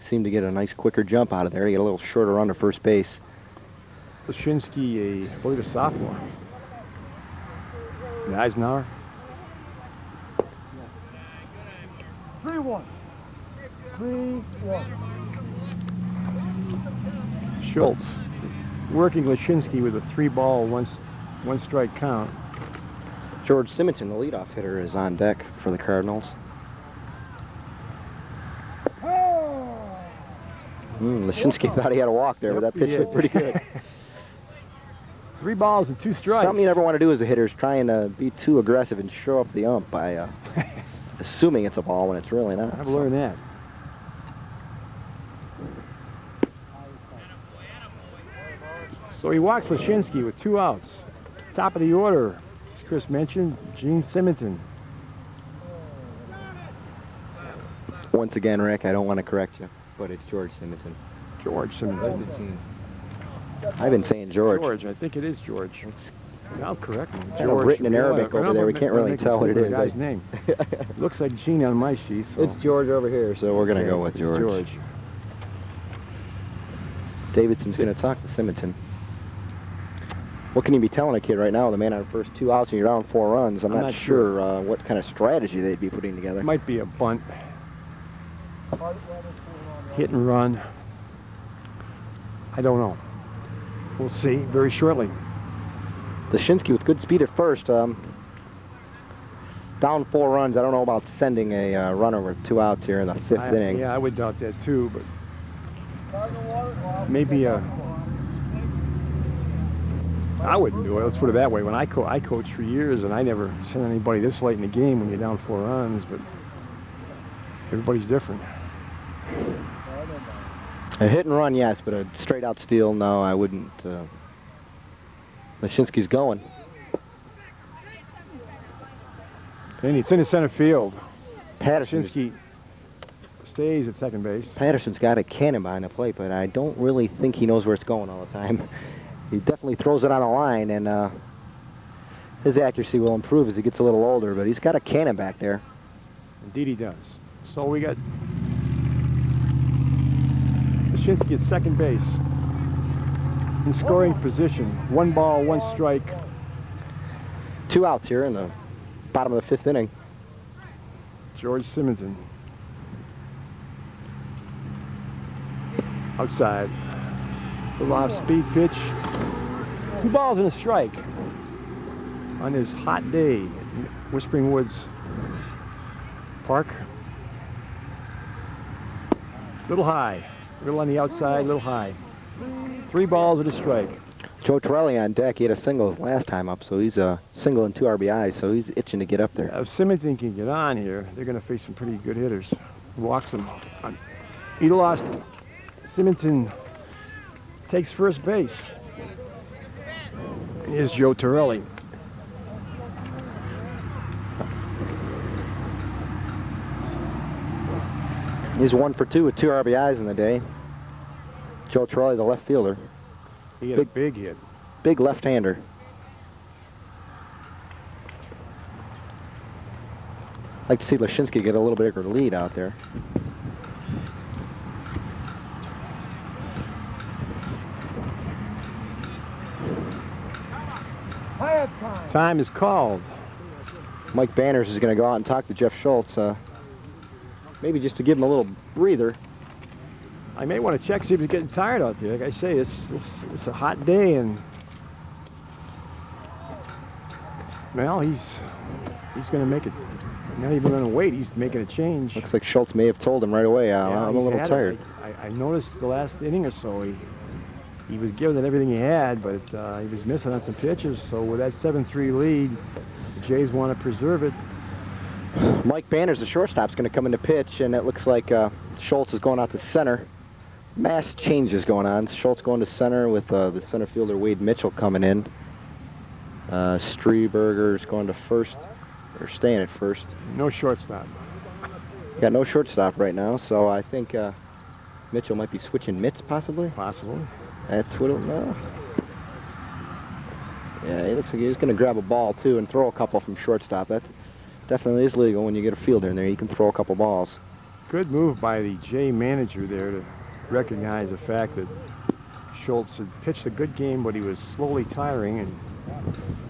seem to get a nice quicker jump out of there. You get a little shorter run to first base. Lashinsky, I believe a sophomore. And Eisenhower. 3-1. 3-1. Schultz working Lashinsky with a 3-ball, 1 strike count. George Simonton, the leadoff hitter, is on deck for the Cardinals. Lashinsky thought he had a walk there, but that pitch looked pretty good. 3 balls and 2 strikes. Something you never want to do as a hitter is trying to be too aggressive and show up the ump by assuming it's a ball when it's really not. I've learned that. So he walks Lashinsky with 2 outs. Top of the order, as Chris mentioned, Gene Simonton. Once again, Rick, I don't want to correct you, but it's George Simonton. George Simonton. I've been saying George. George, I think it is George. I'll correct me. Kind of written in Arabic over there. We can't really tell what it is. The guy's name. Looks like Gene on my sheet. So. It's George over here, so we're going to go with George. Davidson's going to talk to Simonton. What can you be telling a kid right now with a man on the first 2 outs and you're down 4 runs? I'm not sure what kind of strategy they'd be putting together. Might be a bunt. Hit and run. I don't know. We'll see very shortly. Lashinsky with good speed at first. Down 4 runs. I don't know about sending a runner with 2 outs here in the 5th inning. Yeah, I would doubt that too, but maybe I wouldn't do it. Let's put it that way. When I coached for years, and I never sent anybody this late in the game when you're down 4 runs, but everybody's different. A hit and run, yes, but a straight out steal, no, I wouldn't. Lashinsky's going. And it's in the center field. Lashinsky stays at second base. Patterson's got a cannon behind the plate, but I don't really think he knows where it's going all the time. He definitely throws it on a line, and his accuracy will improve as he gets a little older, but he's got a cannon back there. Indeed he does. So we got Lashinsky at second base in scoring position. 1 ball, 1 strike. 2 outs here in the bottom of the 5th inning. George Simonton. Outside. Little off-speed pitch. 2 balls and a strike on this hot day at Whispering Woods Park. Little high. Little on the outside, little high. 3 balls and a strike. Joe Torelli on deck. He had a single last time up, so he's a single and 2 RBIs, so he's itching to get up there. If Simonton can get on here, they're going to face some pretty good hitters. Walks them. He lost. Simonton takes first base. Here's Joe Torelli. He's 1 for 2 with 2 RBIs in the day. Joe Torelli, the left fielder. He had a big hit. Big left-hander. I'd like to see Lashinsky get a little bigger lead out there. Time is called. Mike Banners is going to go out and talk to Jeff Schultz. Maybe just to give him a little breather. I may want to check, see if he's getting tired out there. Like I say, it's a hot day, and well, he's going to make it. Not even going to wait. He's making a change. Looks like Schultz may have told him right away. I'm a little tired. I noticed the last inning or so he was giving it everything he had, but he was missing on some pitches. So with that 7-3 lead, the Jays want to preserve it. Mike Banners, the shortstop, is going to come into pitch, and it looks like Schultz is going out to center. Mass changes going on. Schultz going to center with the center fielder Wade Mitchell coming in. Streberger's going to first, or staying at first. No shortstop. Got no shortstop right now, so I think Mitchell might be switching mitts, possibly. Possibly. That's what it'll know. Yeah, he looks like he's going to grab a ball, too, and throw a couple from shortstop. That definitely is legal when you get a fielder in there. You can throw a couple balls. Good move by the Jay manager there to recognize the fact that Schultz had pitched a good game, but he was slowly tiring, and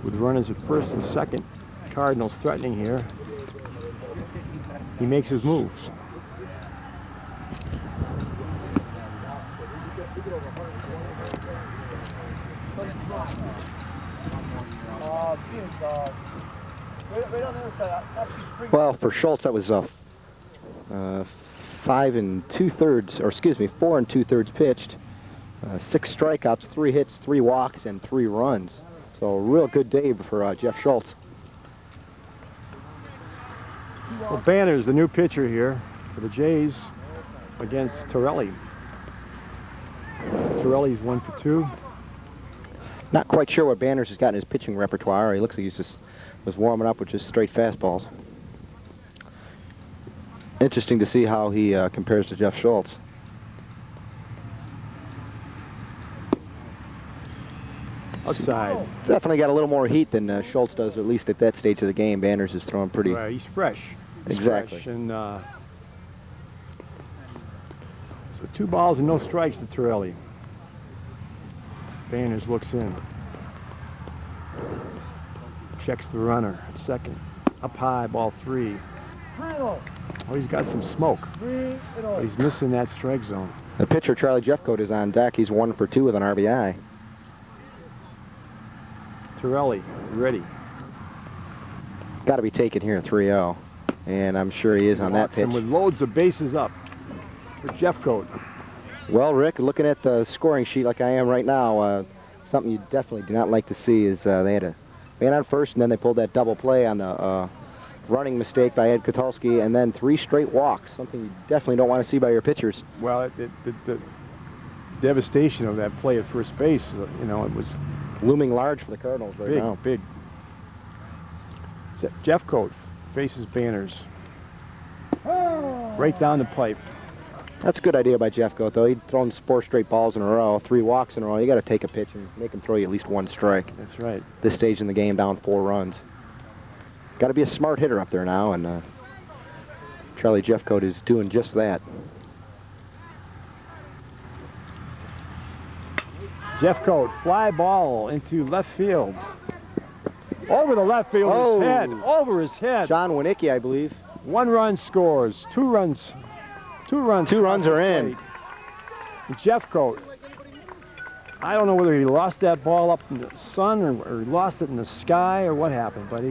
with runners at first and second, Cardinals threatening here, he makes his moves. Right on the other side. Well, for Schultz, that was 4 2/3 pitched. 6 strikeouts, 3 hits, 3 walks, and 3 runs. So a real good day for Jeff Schultz. Well, Banner's the new pitcher here for the Jays against Torelli. Torelli's 1 for 2. Not quite sure what Banners has got in his pitching repertoire. He looks like he just was warming up with just straight fastballs. Interesting to see how he compares to Jeff Schultz. Outside. Definitely got a little more heat than Schultz does, at least at that stage of the game. Banners is throwing pretty... Right, he's fresh. Exactly. Fresh. And so 2 balls and no strikes to Torelli. Banners looks in. Checks the runner at second. Up high, ball 3. Oh, he's got some smoke. But he's missing that strike zone. The pitcher, Charlie Jeffcoat, is on deck. He's 1 for 2 with an RBI. Torelli, ready. Got to be taken here, 3-0. And I'm sure he is on that pitch. And with loads of bases up for Jeffcoat. Well, Rick, looking at the scoring sheet like I am right now, something you definitely do not like to see is they had a man on first, and then they pulled that double play on the running mistake by Ed Kotulski, and then 3 straight walks, something you definitely don't want to see by your pitchers. Well, the devastation of that play at first base, you know, it was looming large for the Cardinals right now. Big. Jeffcoat faces Banners. Right down the pipe. That's a good idea by Jeffcoat, though. He'd thrown 4 straight balls in a row, 3 walks in a row. You got to take a pitch and make him throw you at least 1 strike. That's right. This stage in the game, down 4 runs. Got to be a smart hitter up there now, and Charlie Jeffcoat is doing just that. Jeffcoat, fly ball into left field. Over the left fielder's head. Over his head. John Winicki, I believe. 1 run scores. 2 runs. 2 runs. 2 runs are in. Jeffcoat. I don't know whether he lost that ball up in the sun or lost it in the sky or what happened, but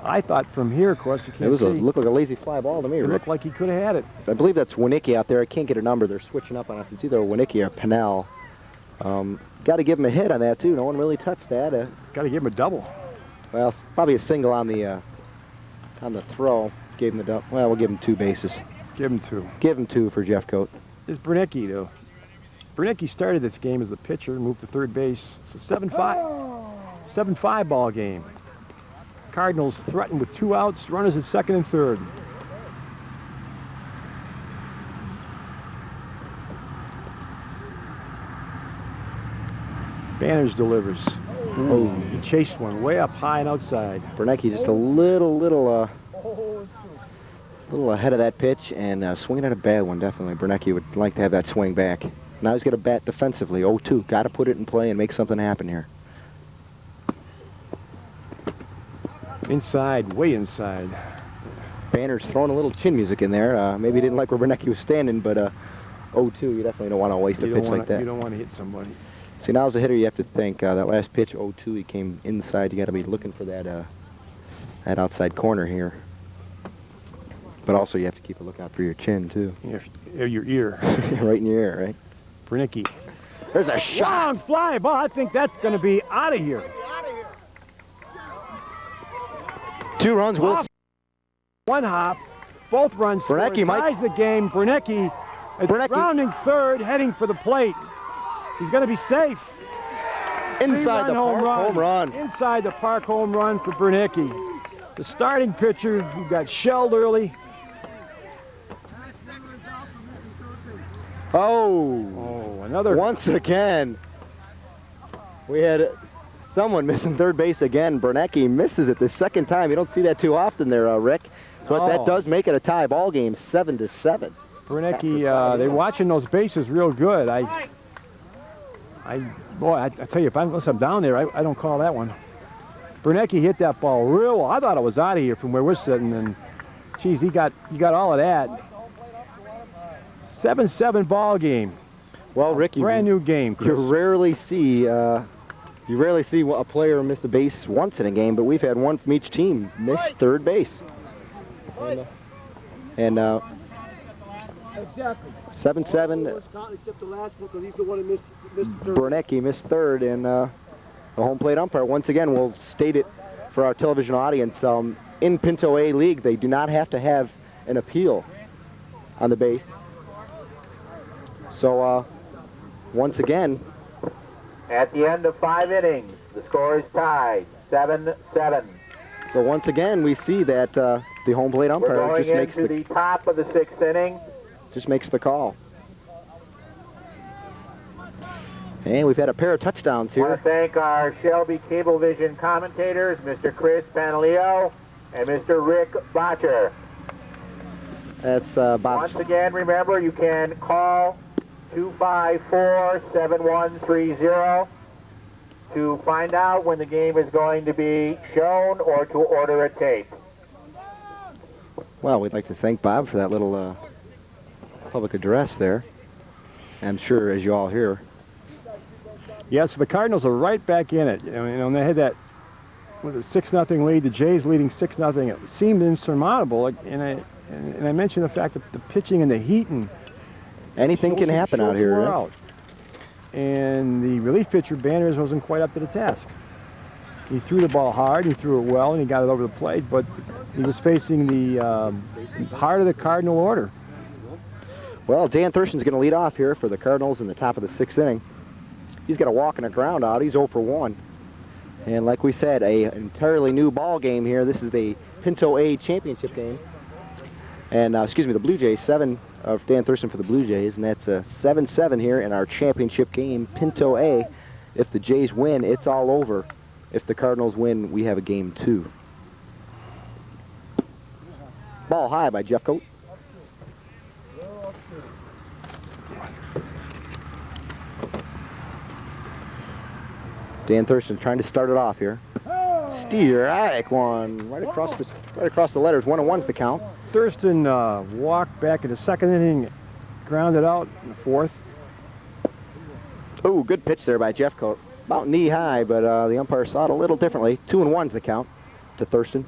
I thought from here, of course, you can't see. It looked like a lazy fly ball to me, It Rick. looked like he could have had it. I believe that's Winicki out there. I can't get a number. They're switching up on us. It's either Winicki or Pennell. Got to give him a hit on that, too. No one really touched that. Got to give him a double. Well, probably a single on the throw. Gave him the double. Well, we'll give him 2 bases. Give him 2. Give him 2 for Jeffcoat. It's Bernicki, though. Bernicki started this game as a pitcher, moved to third base. So 7-5. 7-5 ball game. Cardinals threatened with 2 outs, runners at second and third. Banners delivers. Oh, he chased one way up high and outside. Bernicki just a little ahead of that pitch and swinging at a bad one, definitely. Bernicki would like to have that swing back. Now he's got to bat defensively. 0-2. Got to put it in play and make something happen here. Inside, way inside. Banner's throwing a little chin music in there. Maybe he didn't like where Bernicki was standing, but 0-2, you definitely don't want to waste a pitch like that. You don't want to hit somebody. See, now as a hitter, you have to think that last pitch, 0-2, he came inside. You got to be looking for that that outside corner here. But also, you have to keep a lookout for your chin too. Your ear. Right in your ear, right? Bernicki. There's a shot. Long fly ball. I think that's going to be out of here. 2 runs. Will 1 hop. Both runs. Bernicki ties the game. Bernicki is rounding third, heading for the plate. He's going to be safe. Inside the park, home run. Inside the park, home run for Bernicki. The starting pitcher who got shelled early. Oh, another. Once again, we had someone missing third base again. Bernicki misses it the second time. You don't see that too often there, Rick. But that does make it a tie ball game, 7-7. Bernicki, they're watching those bases real good. I tell you, unless I'm down there, I don't call that one. Bernicki hit that ball real well. I thought it was out of here from where we're sitting, and geez, he got all of that. 7-7 ball game. Well, Rick, brand new game, Chris. You rarely see You rarely see a player miss a base once in a game, but we've had one from each team miss third base. And Exactly. 7-7, Except the last one, because he's the one who missed third. Bernecki missed third, and the home plate umpire, once again, will state it for our television audience. In Pinto A League, they do not have to have an appeal on the base. So, once again, At the end of 5 innings, the score is tied, 7-7. so once again, we see that the home plate We're umpire going just makes into the top of the 6th inning. just makes the call. And we've had a pair of touchdowns I want here. to thank our Shelby Cablevision commentators, Mr. Chris Panaleo and Mr. Rick Botcher. That's Bob's. Once again, remember, you can call 254-7130 to find out when the game is going to be shown or to order a tape. Well, we'd like to thank Bob for that little public address there. I'm sure, as you all hear. Yeah, so the Cardinals are right back in it. You know, and they had that with a 6-0 lead. The Jays leading 6-0. It seemed insurmountable. And I mentioned the fact that the pitching and the heat and Anything can happen out here. were Right? out. And the relief pitcher Banners wasn't quite up to the task. He threw the ball hard. He threw it well, and he got it over the plate. But he was facing the heart of the Cardinal order. Well, Dan Thurston's going to lead off here for the Cardinals in the top of the 6th inning. He's got a walk and a ground out. He's 0 for 1. And like we said, an entirely new ball game here. This is the Pinto A championship game. And, the Blue Jays, 7 of Dan Thurston for the Blue Jays. And that's a 7-7 here in our championship game, Pinto A. If the Jays win, it's all over. If the Cardinals win, we have a game 2. Ball high by Jeff Coate. Dan Thurston trying to start it off here. Steeratic one right across the letters. 1-1's the count. Thurston walked back in the 2nd inning, grounded out in the 4th. Oh, good pitch there by Jeff Coate. About knee high, but the umpire saw it a little differently. 2-1's the count to Thurston.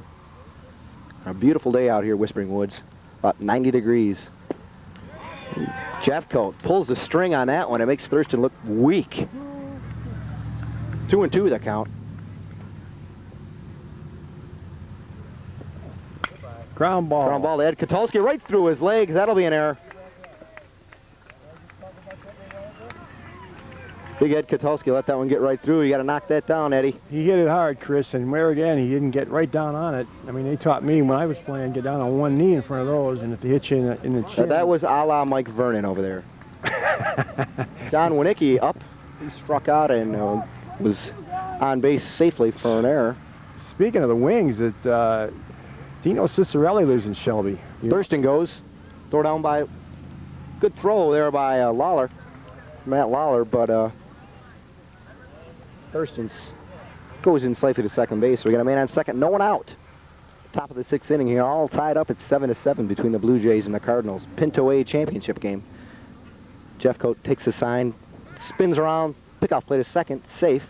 A beautiful day out here, Whispering Woods. About 90 degrees. Jeff Coate pulls the string on that one. It makes Thurston look weak. 2-2 the count. Ground ball. Ground ball to Ed Katulski right through his legs. That'll be an error. Big Ed Katulski let that one get right through. You got to knock that down, Eddie. He hit it hard, Chris, and where again, he didn't get right down on it. I mean, they taught me when I was playing, get down on one knee in front of those, and if they hit you in the chin. That was a la Mike Vernon over there. John Winicki up. He struck out and was on base safely for an error. Speaking of the wings, Dino Cicerelli lives in Shelby. Thurston goes. Throw down by... Good throw there by Lawler. Matt Lawler, but Thurston goes in safely to second base. We got a man on second, no one out. Top of the 6th inning here, all tied up at 7-7 between the Blue Jays and the Cardinals. Pinto A championship game. Jeff Coate takes the sign, spins around, pickoff play to second, safe.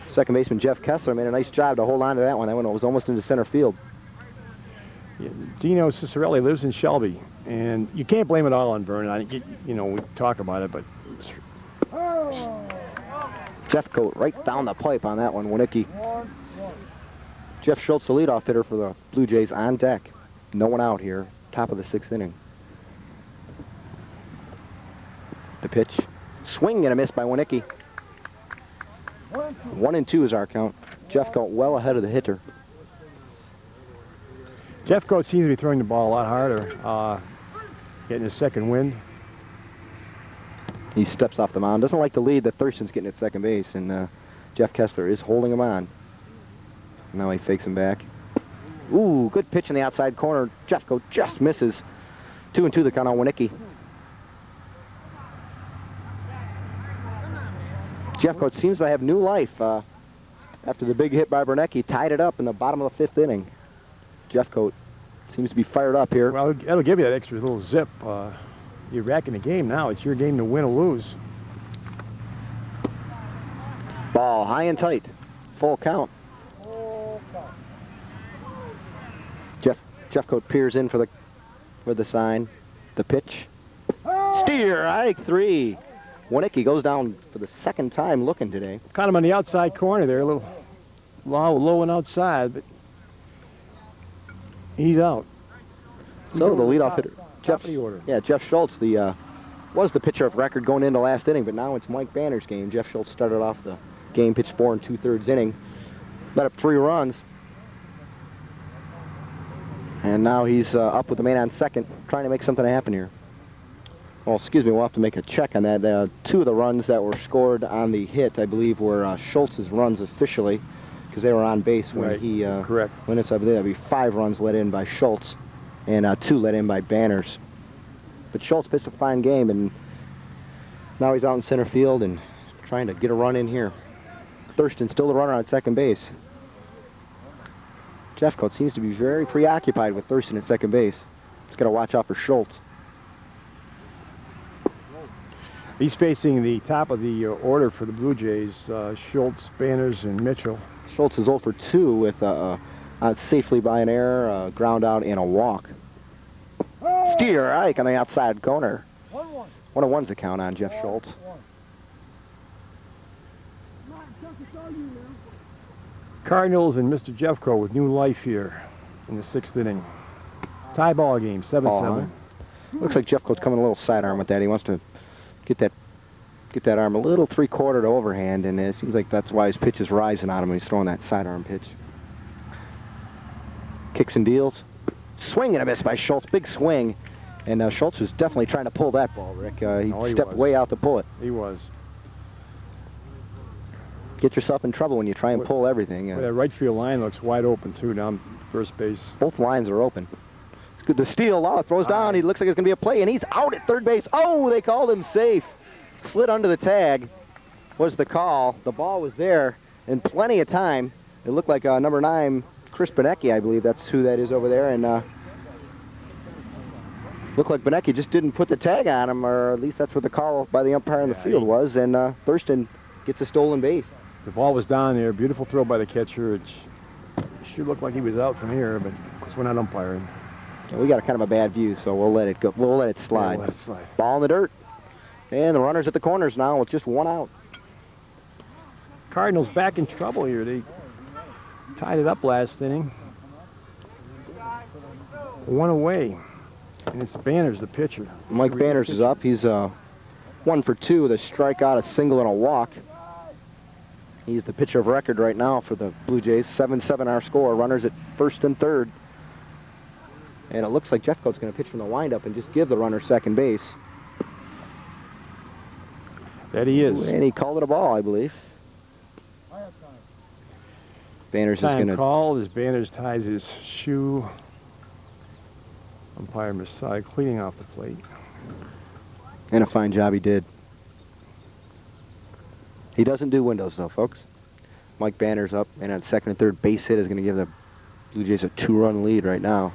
Second baseman Jeff Kessler made a nice job to hold on to that one. That one was almost into center field. Yeah, Dino Cicerelli lives in Shelby, and you can't blame it all on Vernon. We talk about it, but Jeff Coate right down the pipe on that one. Winicki. Jeff Schultz, the leadoff hitter for the Blue Jays, on deck. No one out here. Top of the 6th inning. The pitch. Swing and a miss by Winicki. 1-2 is our count. Jeff Coate well ahead of the hitter. Jeff Coate seems to be throwing the ball a lot harder, getting his second wind. He steps off the mound. Doesn't like the lead that Thurston's getting at second base, and Jeff Kessler is holding him on. Now he fakes him back. Ooh, good pitch in the outside corner. Jeff Coate just misses. 2-2 the count on Winicki. Jeff Coate seems to have new life after the big hit by Bernecki. Tied it up in the bottom of the 5th inning. Jeff Coate seems to be fired up here. Well, that'll give you that extra little zip. You're back in the game now. It's your game to win or lose. Ball high and tight. Full count. Jeffcoat peers in for the sign. The pitch. Steer, Ike 3. Winicky goes down for the second time looking today. Caught him on the outside corner there, a little low and outside, but he's out. So the leadoff hitter, Top of the order. Jeff Schultz, was the pitcher of record going into last inning, but now it's Mike Banner's game. Jeff Schultz started off the game, pitched 4 2/3 inning, let up 3 runs, and now he's up with the man on second, trying to make something happen here. Well, excuse me, we'll have to make a check on that. 2 of the runs that were scored on the hit, I believe, were Schultz's runs officially, because they were on base when he correct. When it's up there. That'd be 5 runs let in by Schultz, and 2 let in by Banners. But Schultz pitched a fine game, and now he's out in center field and trying to get a run in here. Thurston still the runner on second base. Jeffcoat seems to be very preoccupied with Thurston at second base. He's got to watch out for Schultz. He's facing the top of the order for the Blue Jays, Schultz, Banners, and Mitchell. Schultz is 0 for 2 with safely by an error, a ground out, and a walk. Steer Ike on the outside corner. 1-1's the count on Jeff Schultz. Cardinals and Mr. Jeffcoat with new life here in the 6th inning. Tie ball game, 7-7. Looks like Jeffcoat's coming a little sidearm with that. He wants to get that arm a little 3/4 to overhand, and it seems like that's why his pitch is rising on him when he's throwing that sidearm pitch. Kicks and deals. Swing and a miss by Schultz. Big swing. And Schultz was definitely trying to pull that ball, Rick. He stepped way out to pull it. He was. Get yourself in trouble when you try and pull everything. That right field line looks wide open, too, down first base. Both lines are open. It's good to steal. Lala throws down. He looks like it's going to be a play, and he's out at third base. Oh, they called him safe. Slid under the tag was the call. The ball was there in plenty of time. It looked like number 9, Chris Benecki, I believe that's who that is over there, and looked like Benecki just didn't put the tag on him, or at least that's what the call by the umpire in the field was, and Thurston gets a stolen base. The ball was down there. Beautiful throw by the catcher. It should look like he was out from here, but of course we're not umpiring. We got a kind of a bad view, so we'll let it go. We'll let it slide. Yeah, we'll let it slide. Ball in the dirt. And the runner's at the corners now with just 1 out. Cardinals back in trouble here. They tied it up last inning. 1 away. And it's Banners, the pitcher. Mike Banners is up. He's 1 for 2 with a strikeout, a single, and a walk. He's the pitcher of record right now for the Blue Jays. 7-7 our score. Runners at first and third. And it looks like Jeffcoat's going to pitch from the windup and just give the runner second base. That he is. And he called it a ball, I believe. Banners is going to call as Banners ties his shoe. Umpire Masai cleaning off the plate. And a fine job he did. He doesn't do windows, though, folks. Mike Banners up, and on second and third base hit is going to give the Blue Jays a 2-run lead right now.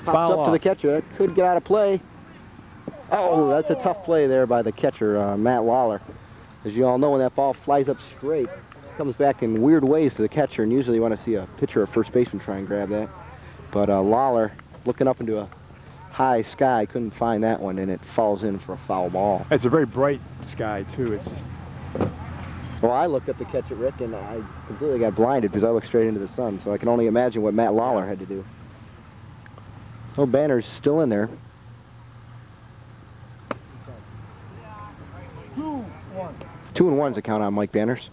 Popped up to the catcher. That could get out of play. Oh, that's a tough play there by the catcher, Matt Lawler. As you all know, when that ball flies up straight, it comes back in weird ways to the catcher, and usually you want to see a pitcher or first baseman try and grab that. But Lawler, looking up into a high sky, couldn't find that one, and it falls in for a foul ball. It's a very bright sky, too. It's just... Well, I looked up to catch it, Rick, and I completely got blinded because I looked straight into the sun, so I can only imagine what Matt Lawler had to do. Oh, Banner's still in there. 2-1's the count on Mike Banners.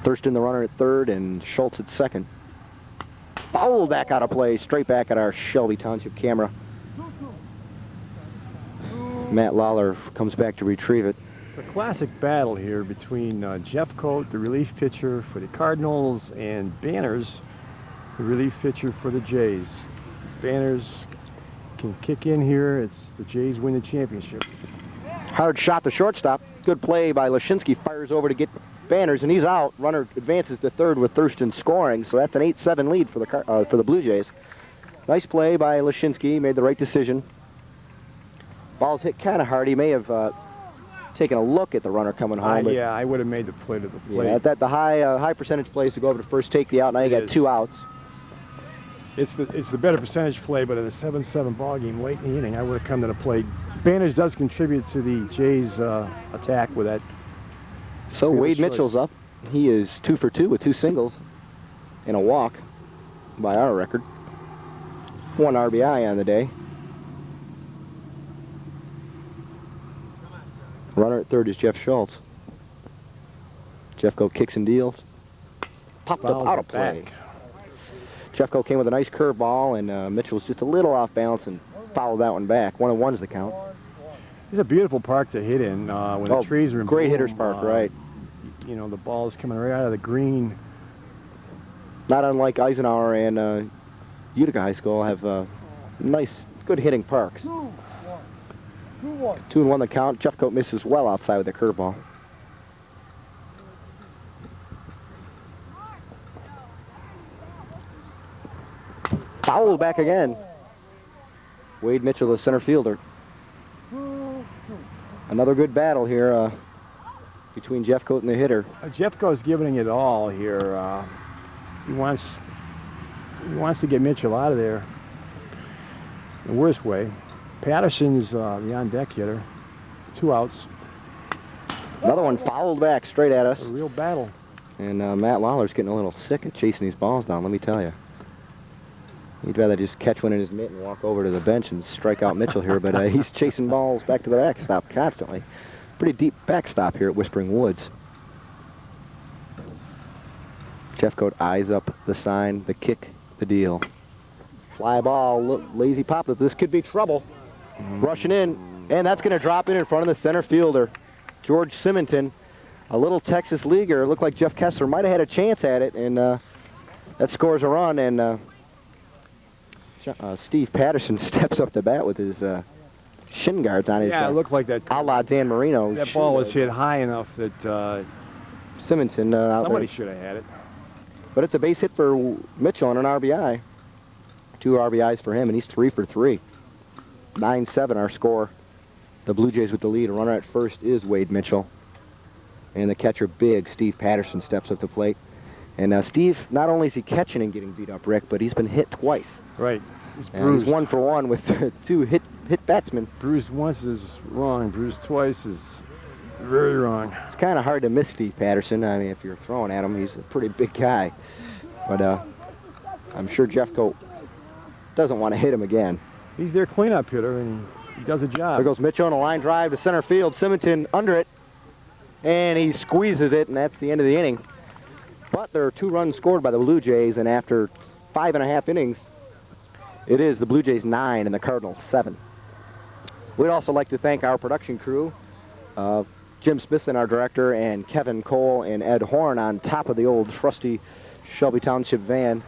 Thurston the runner at third and Schultz at second. Foul back out of play, straight back at our Shelby Township camera. Matt Lawler comes back to retrieve it. It's a classic battle here between Jeffcoat, the relief pitcher for the Cardinals, and Banners, the relief pitcher for the Jays. Banners can kick in here. It's the Jays win the championship. Hard shot to shortstop. Good play by Lashinsky. Fires over to get Banners, and he's out. Runner advances to third with Thurston scoring, so that's an 8-7 lead for the Blue Jays. Nice play by Lashinsky. Made the right decision. Ball's hit kind of hard. He may have taken a look at the runner coming home. But yeah, I would have made the play to the plate. yeah, the high percentage plays to go over to first, take the out. Now you got 2 outs. It's the better percentage play, but in a 7-7 ball game late in the inning, I would have come to the plate. Banners does contribute to the Jays' attack with that. So Wade Mitchell's up. He is 2 for 2 with 2 singles and a walk by our record. 1 RBI on the day. Runner at third is Jeff Schultz. Jeffco kicks and deals. Popped up out of play. Jeffco came with a nice curveball, and Mitchell was just a little off balance and fouled that one back. 1-1's the count. It's a beautiful park to hit in when the trees are in great bloom. hitter's park, right. You know, the ball is coming right out of the green. Not unlike Eisenhower and Utica High School have nice, good hitting parks. 2-1 the count. Jeffcoat misses well outside with the curveball. Foul back again. Wade Mitchell, the center fielder. Another good battle here between Jeffcoat and the hitter. Jeffcoat's giving it all here. He wants to get Mitchell out of there the worst way. Patterson's the on-deck hitter. 2 outs. Another one fouled back straight at us. A real battle. And Matt Lawler's getting a little sick of chasing these balls down, let me tell you. He'd rather just catch one in his mitt and walk over to the bench and strike out Mitchell here, but he's chasing balls back to the backstop constantly. Pretty deep backstop here at Whispering Woods. Jeffcoat eyes up the sign, the kick, the deal. Fly ball, lazy pop. This could be trouble. Rushing in, and that's going to drop in front of the center fielder, George Simonton. A little Texas leaguer. It looked like Jeff Kessler might have had a chance at it, and that scores a run, and Steve Patterson steps up to bat with his shin guards on his. Yeah, it looked like that. A la Dan Marino. That ball was hit high enough that Simonton somebody should have had it. But it's a base hit for Mitchell and an RBI. 2 RBIs for him, and he's 3 for 3. 9-7 our score. The Blue Jays with the lead. A runner at first is Wade Mitchell. And the catcher, big Steve Patterson, steps up to plate. And Steve, not only is he catching and getting beat up, Rick, but he's been hit twice. Right. He's bruised. He's 1 for 1 with 2 hit batsmen. Bruised once is wrong. Bruised twice is very wrong. It's kind of hard to miss Steve Patterson. I mean, if you're throwing at him, he's a pretty big guy. But I'm sure Jeffcoat doesn't want to hit him again. He's their cleanup hitter, and he does a job. There goes Mitchell on a line drive to center field. Simonton under it, and he squeezes it, and that's the end of the inning. But there are 2 runs scored by the Blue Jays, and after 5.5 innings, it is the Blue Jays 9 and the Cardinals 7. We'd also like to thank our production crew, Jim Smithson, our director, and Kevin Cole and Ed Horn on top of the old trusty Shelby Township van.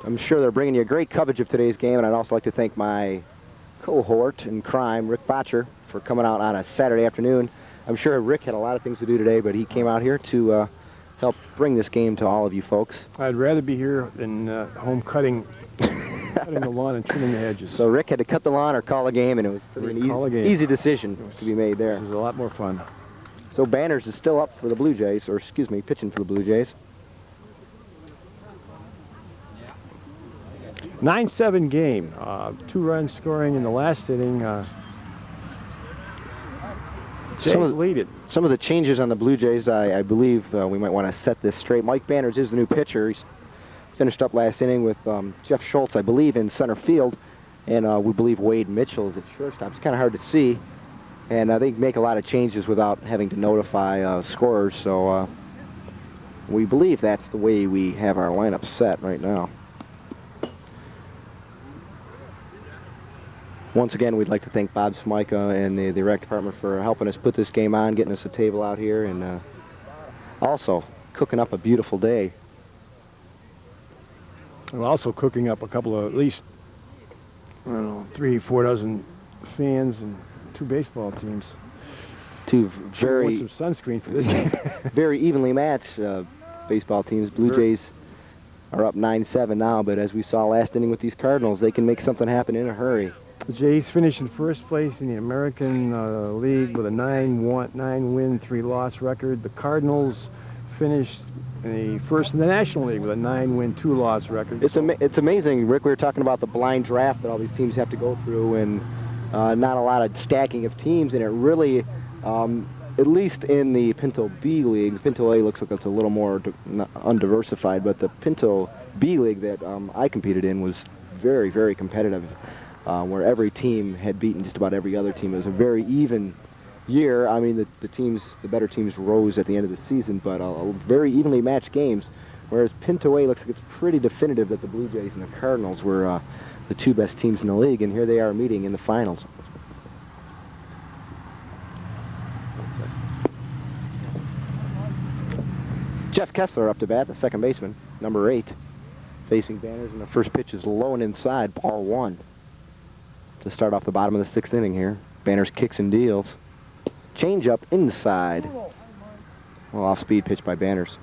I'm sure they're bringing you great coverage of today's game, and I'd also like to thank my cohort in crime, Rick Botcher, for coming out on a Saturday afternoon. I'm sure Rick had a lot of things to do today, but he came out here to help bring this game to all of you folks. I'd rather be here than home cutting the lawn and trimming the hedges. So Rick had to cut the lawn or call a game, and it was an easy decision to be made there. This is a lot more fun. So Banners is still up for the Blue Jays, or excuse me, pitching for the Blue Jays. 9-7 game. 2 runs scoring in the last inning. Jays lead it. Some of the changes on the Blue Jays, I believe we might want to set this straight. Mike Banners is the new pitcher. He's finished up last inning with Jeff Schultz, I believe, in center field. And we believe Wade Mitchell is at shortstop. It's kind of hard to see. And they make a lot of changes without having to notify scorers. So we believe that's the way we have our lineup set right now. Once again, we'd like to thank Bob Smika and the rec department for helping us put this game on, getting us a table out here, and also cooking up a beautiful day. And also cooking up a couple of, at least, I don't know, 3-4 dozen fans and 2 baseball teams. 2 very some sunscreen for this game. very evenly matched baseball teams. Blue Jays are up 9-7 now, but as we saw last inning with these Cardinals, they can make something happen in a hurry. The Jays finished in first place in the American League with a 9-win, 3-loss record. The Cardinals finished in the first in the National League with a 9-win, 2-loss record. It's amazing, Rick. We were talking about the blind draft that all these teams have to go through, and not a lot of stacking of teams, and it really, at least in the Pinto B League, Pinto A looks like it's a little more undiversified, but the Pinto B League that I competed in was very, very competitive, where every team had beaten just about every other team. It was a very even year. I mean, the better teams rose at the end of the season, but very evenly matched games, whereas Pinto A looks like it's pretty definitive that the Blue Jays and the Cardinals were the two best teams in the league, and here they are meeting in the finals. Jeff Kessler up to bat, the second baseman, number 8, facing Banners, and the first pitch is low and inside, ball 1. To start off the bottom of the 6th inning here. Banners kicks and deals. Change up inside. Well, off-speed pitch by Banners.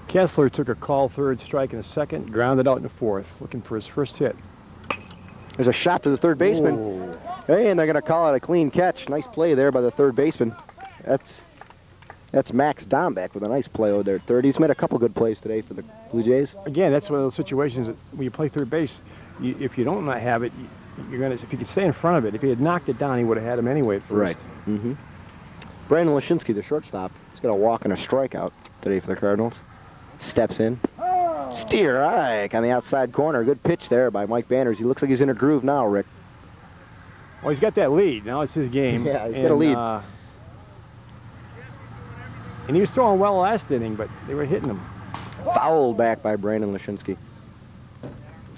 Kessler took a call third strike in the second, grounded out in the fourth, looking for his first hit. There's a shot to the third baseman. Whoa. Hey, and they're going to call it a clean catch. Nice play there by the third baseman. That's Max Dombeck with a nice play over there at third. He's made a couple good plays today for the Blue Jays. Again, that's one of those situations that when you play third base, if you don't not have it, you're gonna. If you could stay in front of it, if he had knocked it down, he would have had him anyway at first. Right. Mm-hmm. Brandon Lashinsky, the shortstop, he's got a walk and a strikeout today for the Cardinals. Steps in. Steer Ike on the outside corner. Good pitch there by Mike Banners. He looks like he's in a groove now, Rick. Well, he's got that lead. Now it's his game. Yeah, he's got a lead. And he was throwing well last inning, but they were hitting him. Fouled back by Brandon Lashinsky.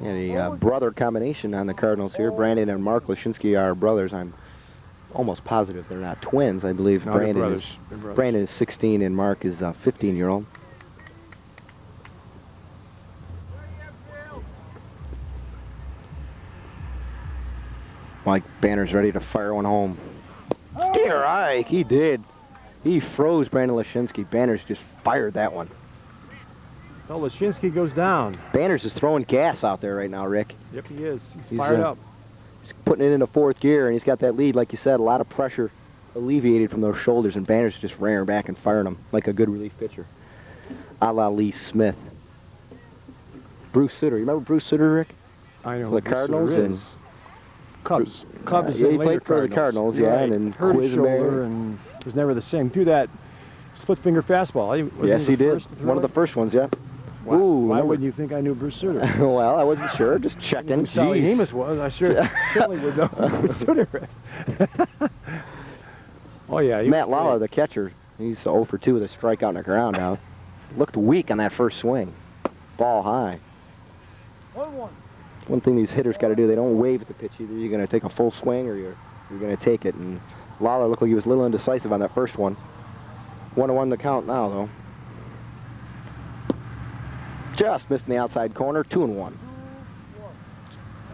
And a brother combination on the Cardinals here. Brandon and Mark Lashinsky are brothers. I'm almost positive they're not twins. I believe No, Brandon they're brothers. Brandon is 16 and Mark is a 15-year-old. Mike Banner's ready to fire one home. Steer Ike, he did. He froze Brandon Lashinsky. Banners just fired that one. Well, Lashinsky goes down. Banners is throwing gas out there right now, Rick. Yep, he is. He's fired up. He's putting it into fourth gear, and he's got that lead, like you said, a lot of pressure alleviated from those shoulders, and Banners just ran back and firing him like a good relief pitcher. A la Lee Smith. Bruce Sutter. You remember Bruce Sutter, Rick? I know The Cardinals and Cubs. Cubs. yeah, he and later played for the Cardinals, yeah, Right. and then hurt his shoulder Quizmair. and was never the same. Do that split finger fastball. Wasn't Yes, he the did. first to throw One of the it? first ones, yeah. Why, Ooh, why number- wouldn't you think I knew Bruce Sutter? Well, I wasn't sure. Just checking. Who Sally Jeez. Hemus was. I certainly would know who Bruce Sutter is. Oh, yeah. he Matt was Lawler, great. the catcher, he's 0 for 2 with a strikeout and a ground out. Looked weak on that first swing. Ball high. 1-1. One thing these hitters got to do, they don't wave at the pitch. Either you're going to take a full swing or you're going to take it. And Lawler looked like he was a little indecisive on that first one. 1-1 the count now, though. Just missed in the outside corner. 2-1.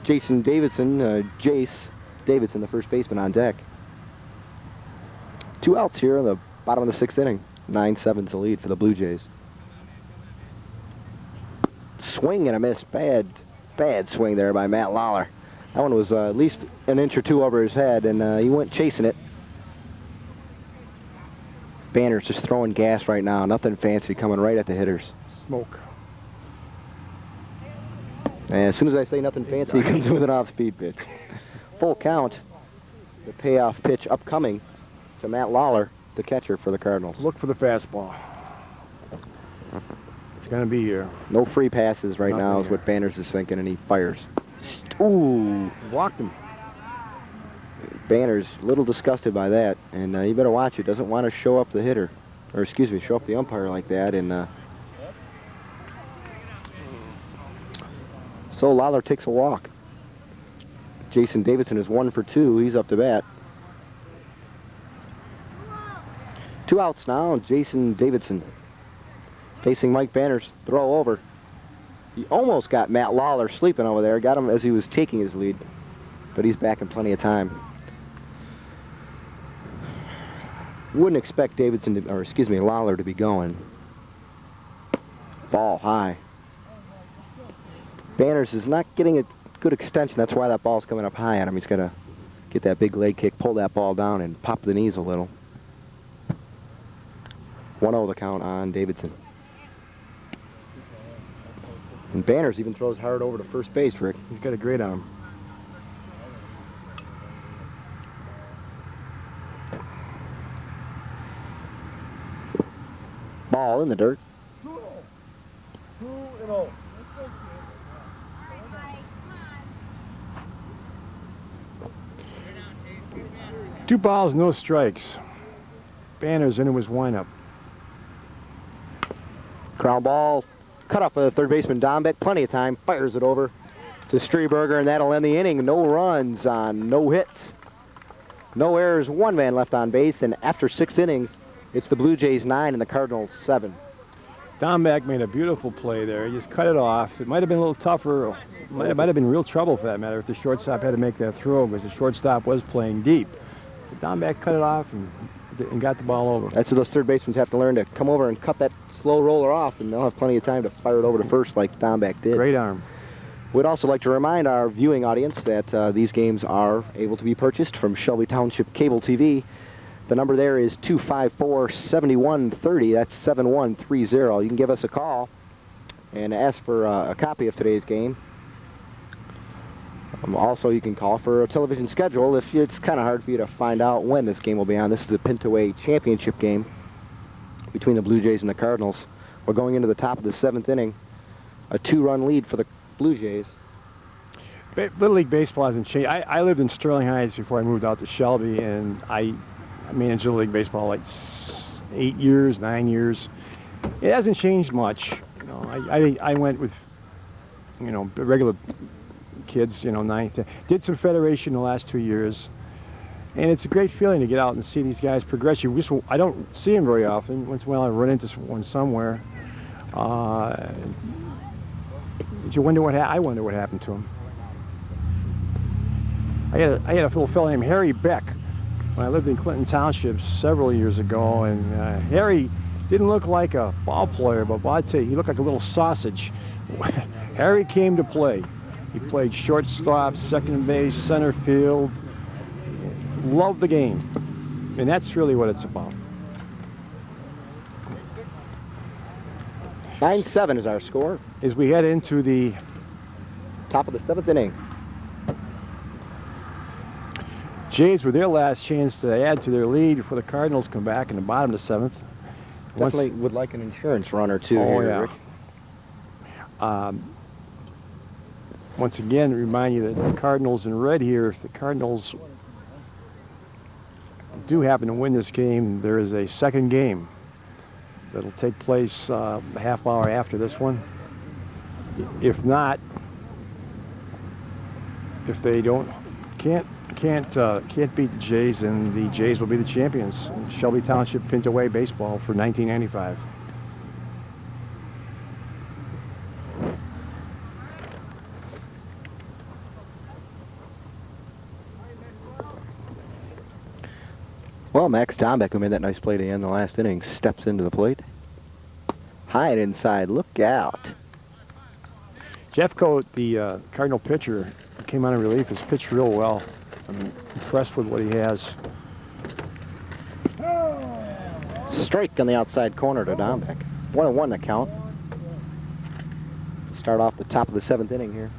Jason Davidson, Jace Davidson, the first baseman on deck. 2 outs here in the bottom of the 6th inning. 9-7's the lead for the Blue Jays. Swing and a miss. Bad swing there by Matt Lawler. That one was at least an inch or 2 over his head, and he went chasing it. Banner's just throwing gas right now. Nothing fancy coming right at the hitters. Smoke. And as soon as I say nothing fancy, he comes in with an off-speed pitch. Full count. The payoff pitch upcoming to Matt Lawler, the catcher for the Cardinals. Look for the fastball. It's going to be here. No free passes right Nothing now is here. what Banners is thinking, and he fires. Ooh. Walked him. Banner's a little disgusted by that, and you better watch it. Doesn't want to show up the hitter, or excuse me, show up the umpire like that. And so Lawler takes a walk. Jason Davidson is 1 for 2. He's up to bat. 2 outs now. Jason Davidson facing Mike Banner's throw over. He almost got Matt Lawler sleeping over there. Got him as he was taking his lead, but he's back in plenty of time. Wouldn't expect Lawler to be going. Ball high. Banners is not getting a good extension. That's why that ball's coming up high on him. He's got to get that big leg kick, pull that ball down, and pop the knees a little. 1-0 the count on Davidson. And Banners even throws hard over to first base, Rick. He's got a great arm. Ball in the dirt. 2-0. 2 balls, no strikes. Banners into his windup. Ground ball, cut off the third baseman Dombeck. Plenty of time. Fires it over to Streberger, and that'll end the inning. No runs on no hits. No errors. 1 man left on base, and after 6 innings, it's the Blue Jays 9 and the Cardinals 7. Dombeck made a beautiful play there. He just cut it off. It might have been a little tougher. Might have been real trouble for that matter if the shortstop had to make that throw, because the shortstop was playing deep. But Dombeck cut it off and got the ball over. That's what those third basemen have to learn, to come over and cut that slow roller off, and they'll have plenty of time to fire it over to first like Dombeck did. Great arm. We'd also like to remind our viewing audience that these games are able to be purchased from Shelby Township Cable TV. The number there is 254-7130. That's 7130. You can give us a call and ask for a copy of today's game. Also, you can call for a television schedule if it's kind of hard for you to find out when this game will be on. This is a Pinto championship game between the Blue Jays and the Cardinals. We're going into the top of the 7th inning. A 2-run lead for the Blue Jays. Little League Baseball hasn't changed. I lived in Sterling Heights before I moved out to Shelby, and I managed Little League Baseball like 8 years, 9 years. It hasn't changed much. You know, I went with, you know, regular kids, you know, 9, 10. Did some federation the last 2 years, and it's a great feeling to get out and see these guys progress. I don't see them very often. Once in a while I run into one somewhere. You wonder I wonder what happened to him. I had a little fellow named Harry Beck when I lived in Clinton Township several years ago, and Harry didn't look like a ball player, but I'd say he looked like a little sausage. Harry came to play. He played shortstop, second base, center field. Loved the game, and that's really what it's about. 9-7 is our score. As we head into the top of the 7th inning. Jays with their last chance to add to their lead before the Cardinals come back in the bottom of the 7th. Definitely would like an insurance run or two here, yeah. Rick. Once again, remind you that the Cardinals in red here, if the Cardinals do happen to win this game, there is a second game that'll take place a half hour after this one. If not, if they can't beat the Jays, and the Jays will be the champions in Shelby Township Pinto baseball for 1995. Well, Max Dombeck, who made that nice play to end the last inning, steps into the plate. High and inside, look out. Jeff Coate, the Cardinal pitcher, came on in relief, has pitched real well. I'm impressed with what he has. Strike on the outside corner to Dombeck. 1-1 the count. Start off the top of the 7th inning here.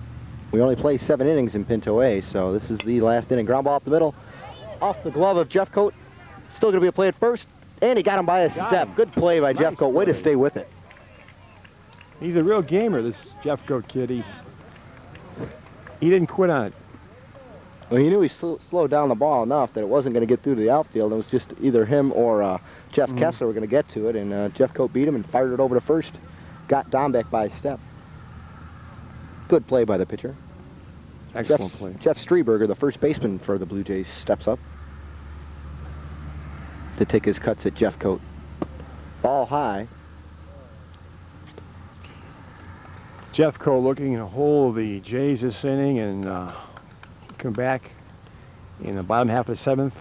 We only play 7 innings in Pinto A, so this is the last inning. Ground ball up the middle. Off the glove of Jeff Coate. Still going to be a play at first, and he got him by a step. Good play by Jeff Coate. Way to stay with it. He's a real gamer, this Jeff Coate kid. He didn't quit on it. Well, he knew he slowed down the ball enough that it wasn't going to get through to the outfield. It was just either him or Jeff Kessler were going to get to it, and Jeff Coate beat him and fired it over to first. Got Dombeck by a step. Good play by the pitcher. Excellent play. Jeff Streberger, the first baseman for the Blue Jays, steps up to take his cuts at Jeff Coate. Ball high. Jeff Coate looking to hold the Jays this inning and come back in the bottom half of the 7th.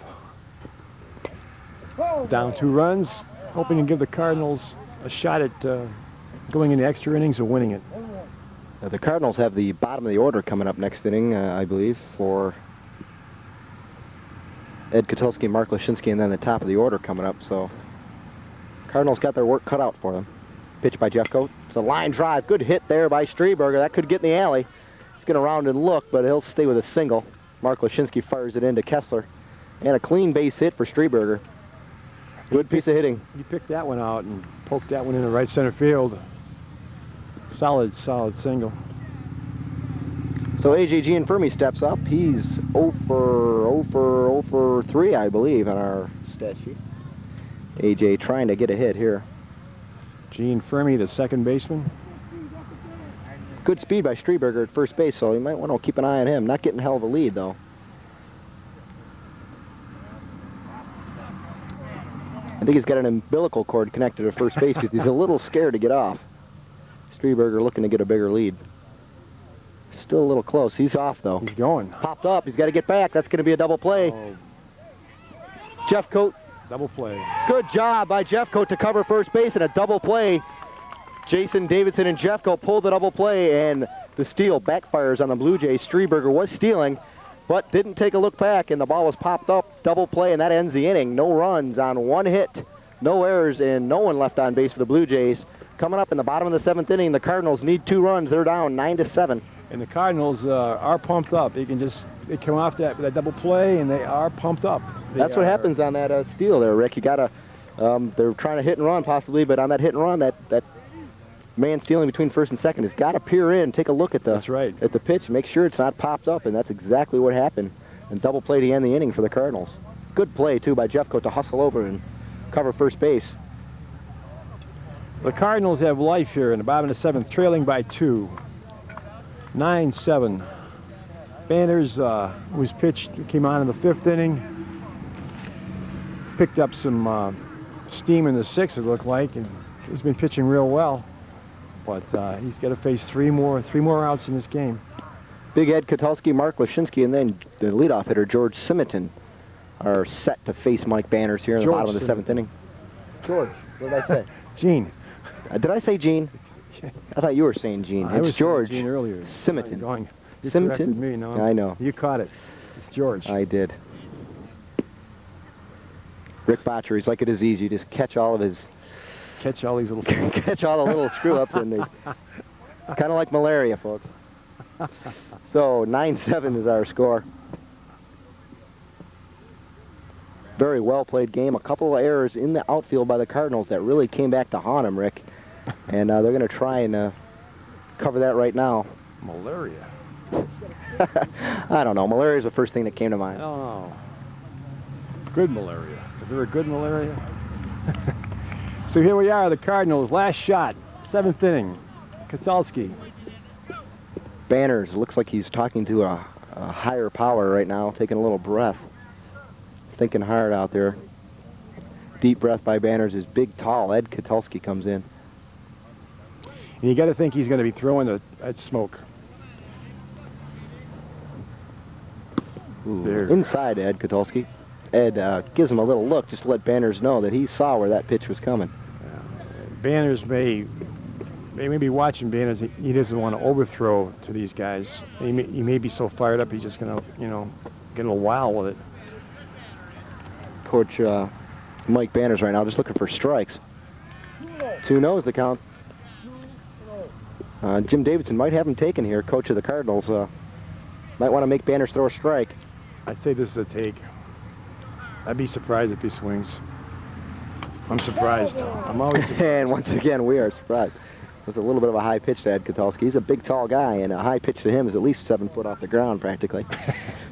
Down 2 runs, hoping to give the Cardinals a shot at going into extra innings or winning it. The Cardinals have the bottom of the order coming up next inning, I believe, for Ed Kotulski, Mark Lashinsky, and then the top of the order coming up. So Cardinals got their work cut out for them. Pitch by Jeffcoat. It's a line drive. Good hit there by Streberger. That could get in the alley. He's going to round and look, but he'll stay with a single. Mark Lashinsky fires it into Kessler. And a clean base hit for Streberger. Good piece of hitting. You picked that one out and poked that one into right center field. Solid single. So A.J. Gianfermi steps up. He's 0 for 3, I believe, on our stat sheet. A.J. trying to get a hit here. Gianfermi, the second baseman. Good speed by Streberger at first base, so you might want to keep an eye on him. Not getting hell of a lead, though. I think he's got an umbilical cord connected to first base because he's a little scared to get off. Streberger looking to get a bigger lead. Still a little close. He's off, though. He's going. Popped up. He's got to get back. That's going to be a double play. Oh. Jeffcoat. Double play. Good job by Jeffcoat to cover first base and a double play. Jason Davidson and Jeffcoat pulled the double play, and the steal backfires on the Blue Jays. Streberger was stealing, but didn't take a look back, and the ball was popped up. Double play, and that ends the inning. No runs on one hit, no errors, and no one left on base for the Blue Jays. Coming up in the bottom of the 7th inning, the Cardinals need 2 runs. They're down 9-7. And the Cardinals are pumped up. They come off that double play, and they are pumped up. That's what happens on that steal there, Rick. You gotta, they're trying to hit and run possibly, but on that hit and run, that man stealing between first and second has got to peer in, take a look at the pitch, make sure it's not popped up, and that's exactly what happened. And double play to end the inning for the Cardinals. Good play too by Jeffcoat to hustle over and cover first base. The Cardinals have life here in the bottom of the 7th, trailing by 2. 9-7. Banners was pitched, came on in the 5th inning. Picked up some steam in the 6th, it looked like, and he's been pitching real well. But he's got to face three more outs in this game. Big Ed Kotulski, Mark Lashinsky, and then the leadoff hitter George Simonton are set to face Mike Banners here in the bottom of the 7th inning. George, what did I say? Gene. Did I say Gene? I thought you were saying Gene. It's George Gene earlier. Simonton. You Simonton? corrected me, no? I know. You caught it. It's George. I did. Rick Botcher, he's like it is easy. Just catch all of his... Catch all these little... catch all the little screw-ups, and it's kind of like malaria, folks. So 9-7 is our score. Very well played game. A couple of errors in the outfield by the Cardinals that really came back to haunt them, Rick. And they're going to try and cover that right now. Malaria. I don't know. Malaria is the first thing that came to mind. I don't know. Good malaria. Is there a good malaria? So here we are, the Cardinals. Last shot, 7th inning. Kotulski. Banners looks like he's talking to a higher power right now, taking a little breath. Thinking hard out there. Deep breath by Banners is big, tall. Ed Kotulski comes in. And you got to think he's going to be throwing that smoke. Inside Ed Kotulski. Ed gives him a little look just to let Banners know that he saw where that pitch was coming. Banners may be watching Banners. He doesn't want to overthrow to these guys. He may be so fired up he's just going to, get a little wild with it. Coach Mike Banners right now just looking for strikes. 2-0 the count. Jim Davidson might have him taken here, coach of the Cardinals. Might want to make Banners throw a strike. I'd say this is a take. I'd be surprised if he swings. I'm surprised. I'm always surprised. And once again, we are surprised. There's a little bit of a high pitch to Ed Kotulski. He's a big, tall guy, and a high pitch to him is at least 7 foot off the ground, practically.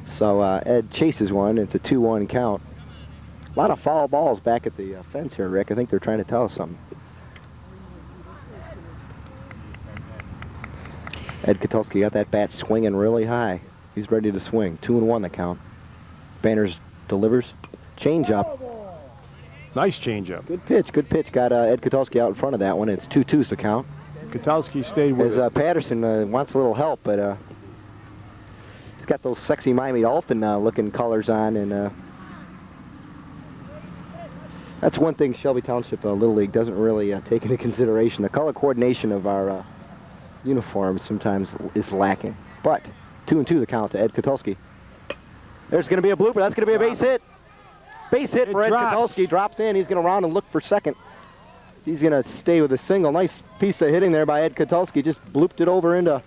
So Ed chases one. It's a 2-1 count. A lot of foul balls back at the fence here, Rick. I think they're trying to tell us something. Ed Kotulski got that bat swinging really high. He's ready to swing. 2-1 the count. Banners delivers. Change up. Nice change up. Good pitch. Good pitch. Got Ed Kotulski out in front of that one. It's 2-2's the count. Kotulski stayed with As Patterson wants a little help, but he's got those sexy Miami Dolphin looking colors on, and that's one thing Shelby Township Little League doesn't really take into consideration. The color coordination of our uniform sometimes is lacking. But 2-2 the count to Ed Kotulski. There's going to be a blooper. That's going to be a base hit. Base hit for Ed Kotulski. Drops in. He's going to round and look for second. He's going to stay with a single. Nice piece of hitting there by Ed Kotulski. Just blooped it over into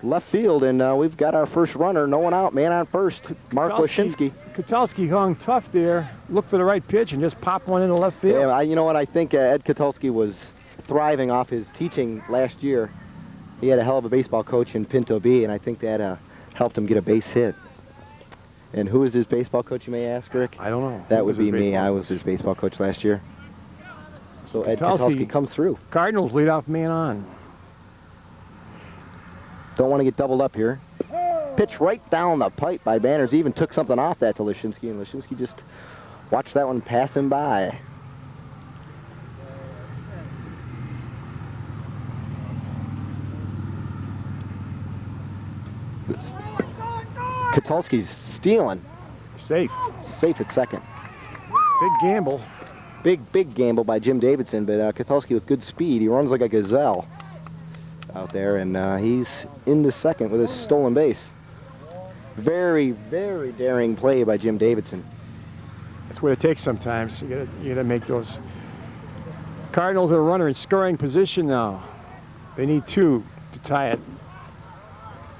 left field, and we've got our first runner. No one out. Man on first. Mark Leshinsky. Kotulski hung tough there. Looked for the right pitch and just popped one into left field. Yeah, you know what? I think Ed Kotulski was thriving off his teaching last year. He had a hell of a baseball coach in Pinto B, and I think that helped him get a base hit. And who is his baseball coach, you may ask, Rick? I don't know. That would be me. I was his baseball coach last year. So Ed Kotulski comes through. Cardinals leadoff man on. Don't want to get doubled up here. Pitch right down the pipe by Banners. He even took something off that to Leshinsky, and Leshinsky just watched that one pass him by. Kotulski's stealing. Safe. Safe at second. Big gamble. Big gamble by Jim Davidson, but Kotulski with good speed. He runs like a gazelle out there, and he's into second with his stolen base. Very, very daring play by Jim Davidson. That's what it takes sometimes. You gotta make those. Cardinals are a runner in scoring position now. They need 2 to tie it.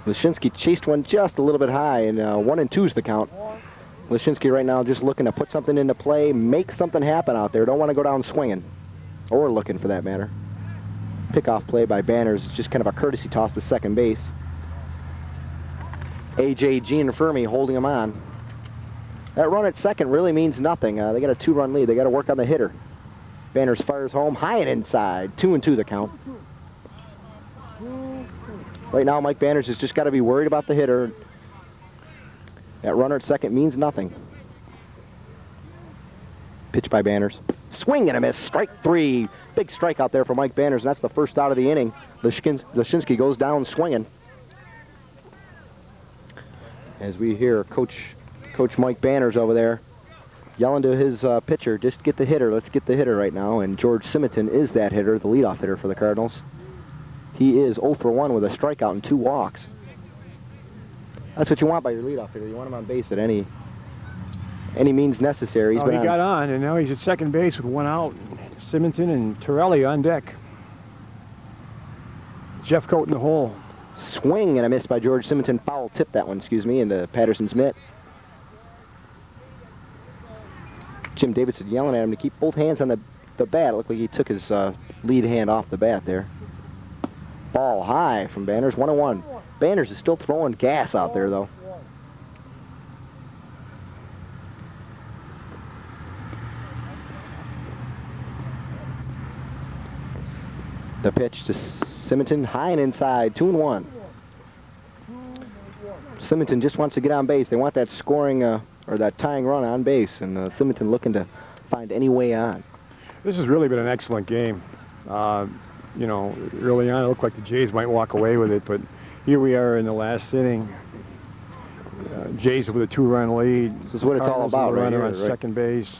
Leshinsky chased one just a little bit high, and 1-2's the count. Leshinsky right now just looking to put something into play, make something happen out there. Don't want to go down swinging, or looking for that matter. Pickoff play by Banners, just kind of a courtesy toss to second base. A.J. Gianfermi holding him on. That run at second really means nothing. They got a 2-run lead. They got to work on the hitter. Banners fires home, high and inside. 2-2 the count. Right now, Mike Banners has just got to be worried about the hitter. That runner at second means nothing. Pitch by Banners. Swing and a miss. Strike 3. Big strike out there for Mike Banners, and that's the first out of the inning. Leshinsky goes down swinging. As we hear Coach Mike Banners over there yelling to his pitcher, just get the hitter. Let's get the hitter right now. And George Simonton is that hitter, the leadoff hitter for the Cardinals. He is 0 for 1 with a strikeout and 2 walks. That's what you want by your leadoff hitter. You want him on base at any means necessary. He got on, and now he's at second base with 1 out. Simonton and Torelli on deck. Jeff Coat in the hole. Swing and a miss by George Simonton. Foul tip that one, into Patterson's mitt. Jim Davidson yelling at him to keep both hands on the bat. It looked like he took his lead hand off the bat there. Ball high from Banners, 1-1. Banners is still throwing gas out there, though. The pitch to Simonton, high and inside, 2-1. Simonton just wants to get on base. They want that scoring or that tying run on base, and Simonton looking to find any way on. This has really been an excellent game. You know, early on it looked like the Jays might walk away with it, but here we are in the last inning. Jays with a 2-run lead. This is what it's all about, right runner here, on right? second base.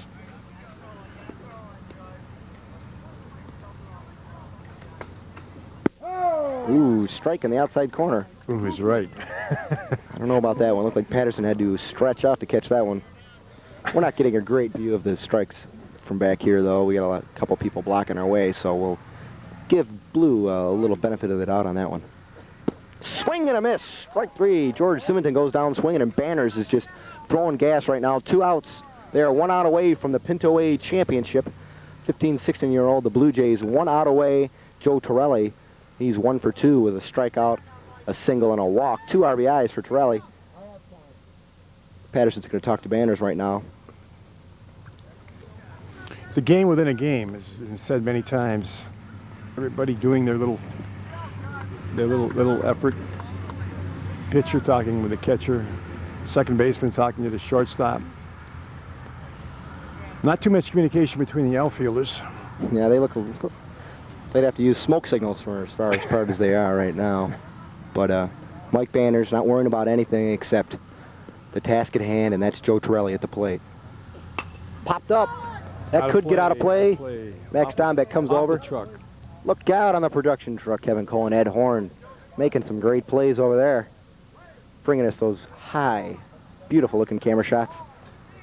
Ooh, strike in the outside corner. Ooh, he's right. I don't know about that one. Looked like Patterson had to stretch out to catch that one. We're not getting a great view of the strikes from back here, though. We got a couple people blocking our way, so we'll give Blue a little benefit of the doubt on that one. Swing and a miss. Strike 3. George Simonton goes down swinging, and Banners is just throwing gas right now. 2 outs. They are 1 out away from the Pinto A championship. 15, 16-year-old, the Blue Jays 1 out away. Joe Torelli, he's 1 for 2 with a strikeout, a single, and a walk. 2 RBIs for Torelli. Patterson's going to talk to Banners right now. It's a game within a game, as been said many times. Everybody doing their little effort. Pitcher talking with the catcher. Second baseman talking to the shortstop. Not too much communication between the outfielders. Yeah, they'd have to use smoke signals for as far apart as they are right now. But Mike Banners not worrying about anything except the task at hand, and that's Joe Torelli at the plate. Popped up. That could get out of play. Max Dombeck comes over. The truck. Look out on the production truck, Kevin Cole and Ed Horn making some great plays over there, bringing us those high, beautiful-looking camera shots.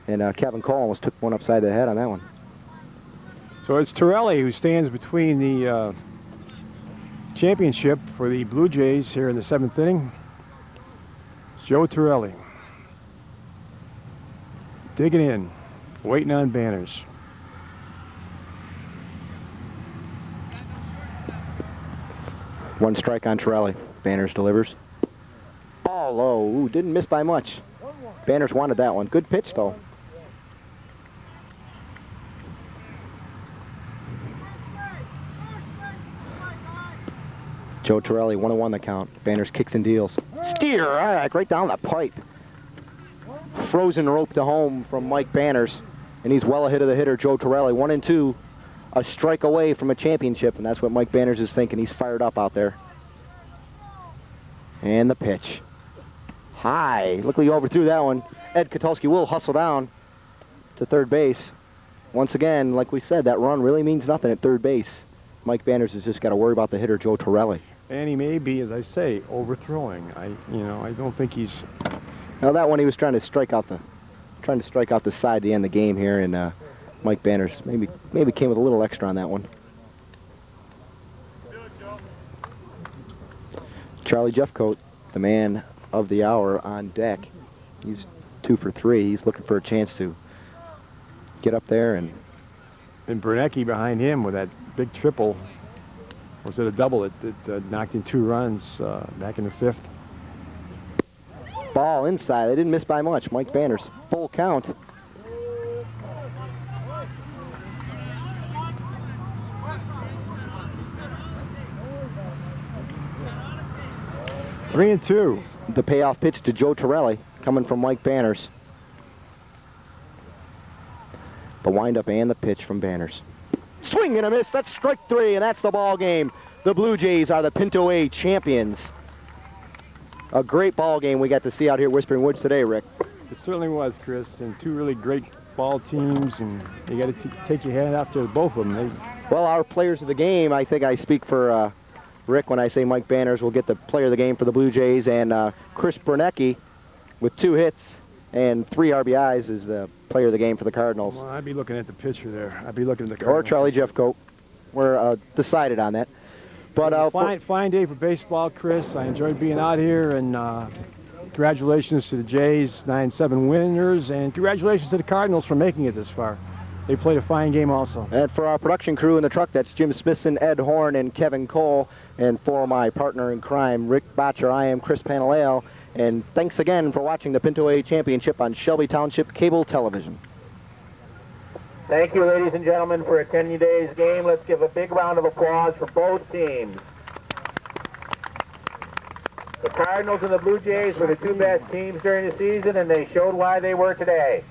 And Kevin Cole almost took one upside the head on that one. So it's Torelli who stands between the championship for the Blue Jays here in the 7th inning. Joe Torelli. Digging in, waiting on Banners. One strike on Torelli. Banners delivers. Ball low. Ooh, didn't miss by much. Banners wanted that one. Good pitch, though. Joe Torelli, 1-1 the count. Banners kicks and deals. Steer, right down the pipe. Frozen rope to home from Mike Banners, and he's well ahead of the hitter, Joe Torelli. 1-2, a strike away from a championship, and that's what Mike Banners is thinking. He's fired up out there. And the pitch. High. Look like he overthrew that one. Ed Katulski will hustle down to third base. Once again, like we said, that run really means nothing at third base. Mike Banners has just got to worry about the hitter, Joe Torelli. And he may be, as I say, overthrowing. I don't think he's. Now that one, he was trying to strike out the side to end the game here, and Mike Banners maybe came with a little extra on that one. Charlie Jeffcoat, the man of the hour on deck. He's 2 for 3. He's looking for a chance to get up there and Bernecki behind him with that big triple. Or was it a double that knocked in 2 runs back in the 5th? Ball inside. They didn't miss by much. Mike Banners, full count. Three and 2. The payoff pitch to Joe Torelli coming from Mike Banners. The windup and the pitch from Banners. Swing and a miss. That's strike 3, and that's the ball game. The Blue Jays are the Pinto A champions. A great ball game we got to see out here at Whispering Woods today, Rick. It certainly was, Chris, and 2 really great ball teams, and you got to take your hand out to both of them. Well, our players of the game, I think I speak for Rick when I say Mike Banners will get the player of the game for the Blue Jays, and Chris Bernecki with 2 hits and 3 RBIs is the player of the game for the Cardinals. Well, I'd be looking at the pitcher there. I'd be looking at the Cardinals. Or Charlie Jeffcoat. We're decided on that. But fine day for baseball, Chris. I enjoyed being out here, and congratulations to the Jays, 9-7 winners, and congratulations to the Cardinals for making it this far. They played a fine game also. And for our production crew in the truck, that's Jim Smithson, Ed Horn, and Kevin Cole. And for my partner in crime, Rick Botcher, I am Chris Panaleo. And thanks again for watching the Pinto A Championship on Shelby Township Cable Television. Thank you, ladies and gentlemen, for attending today's game. Let's give a big round of applause for both teams. The Cardinals and the Blue Jays were the 2 best teams during the season, and they showed why they were today.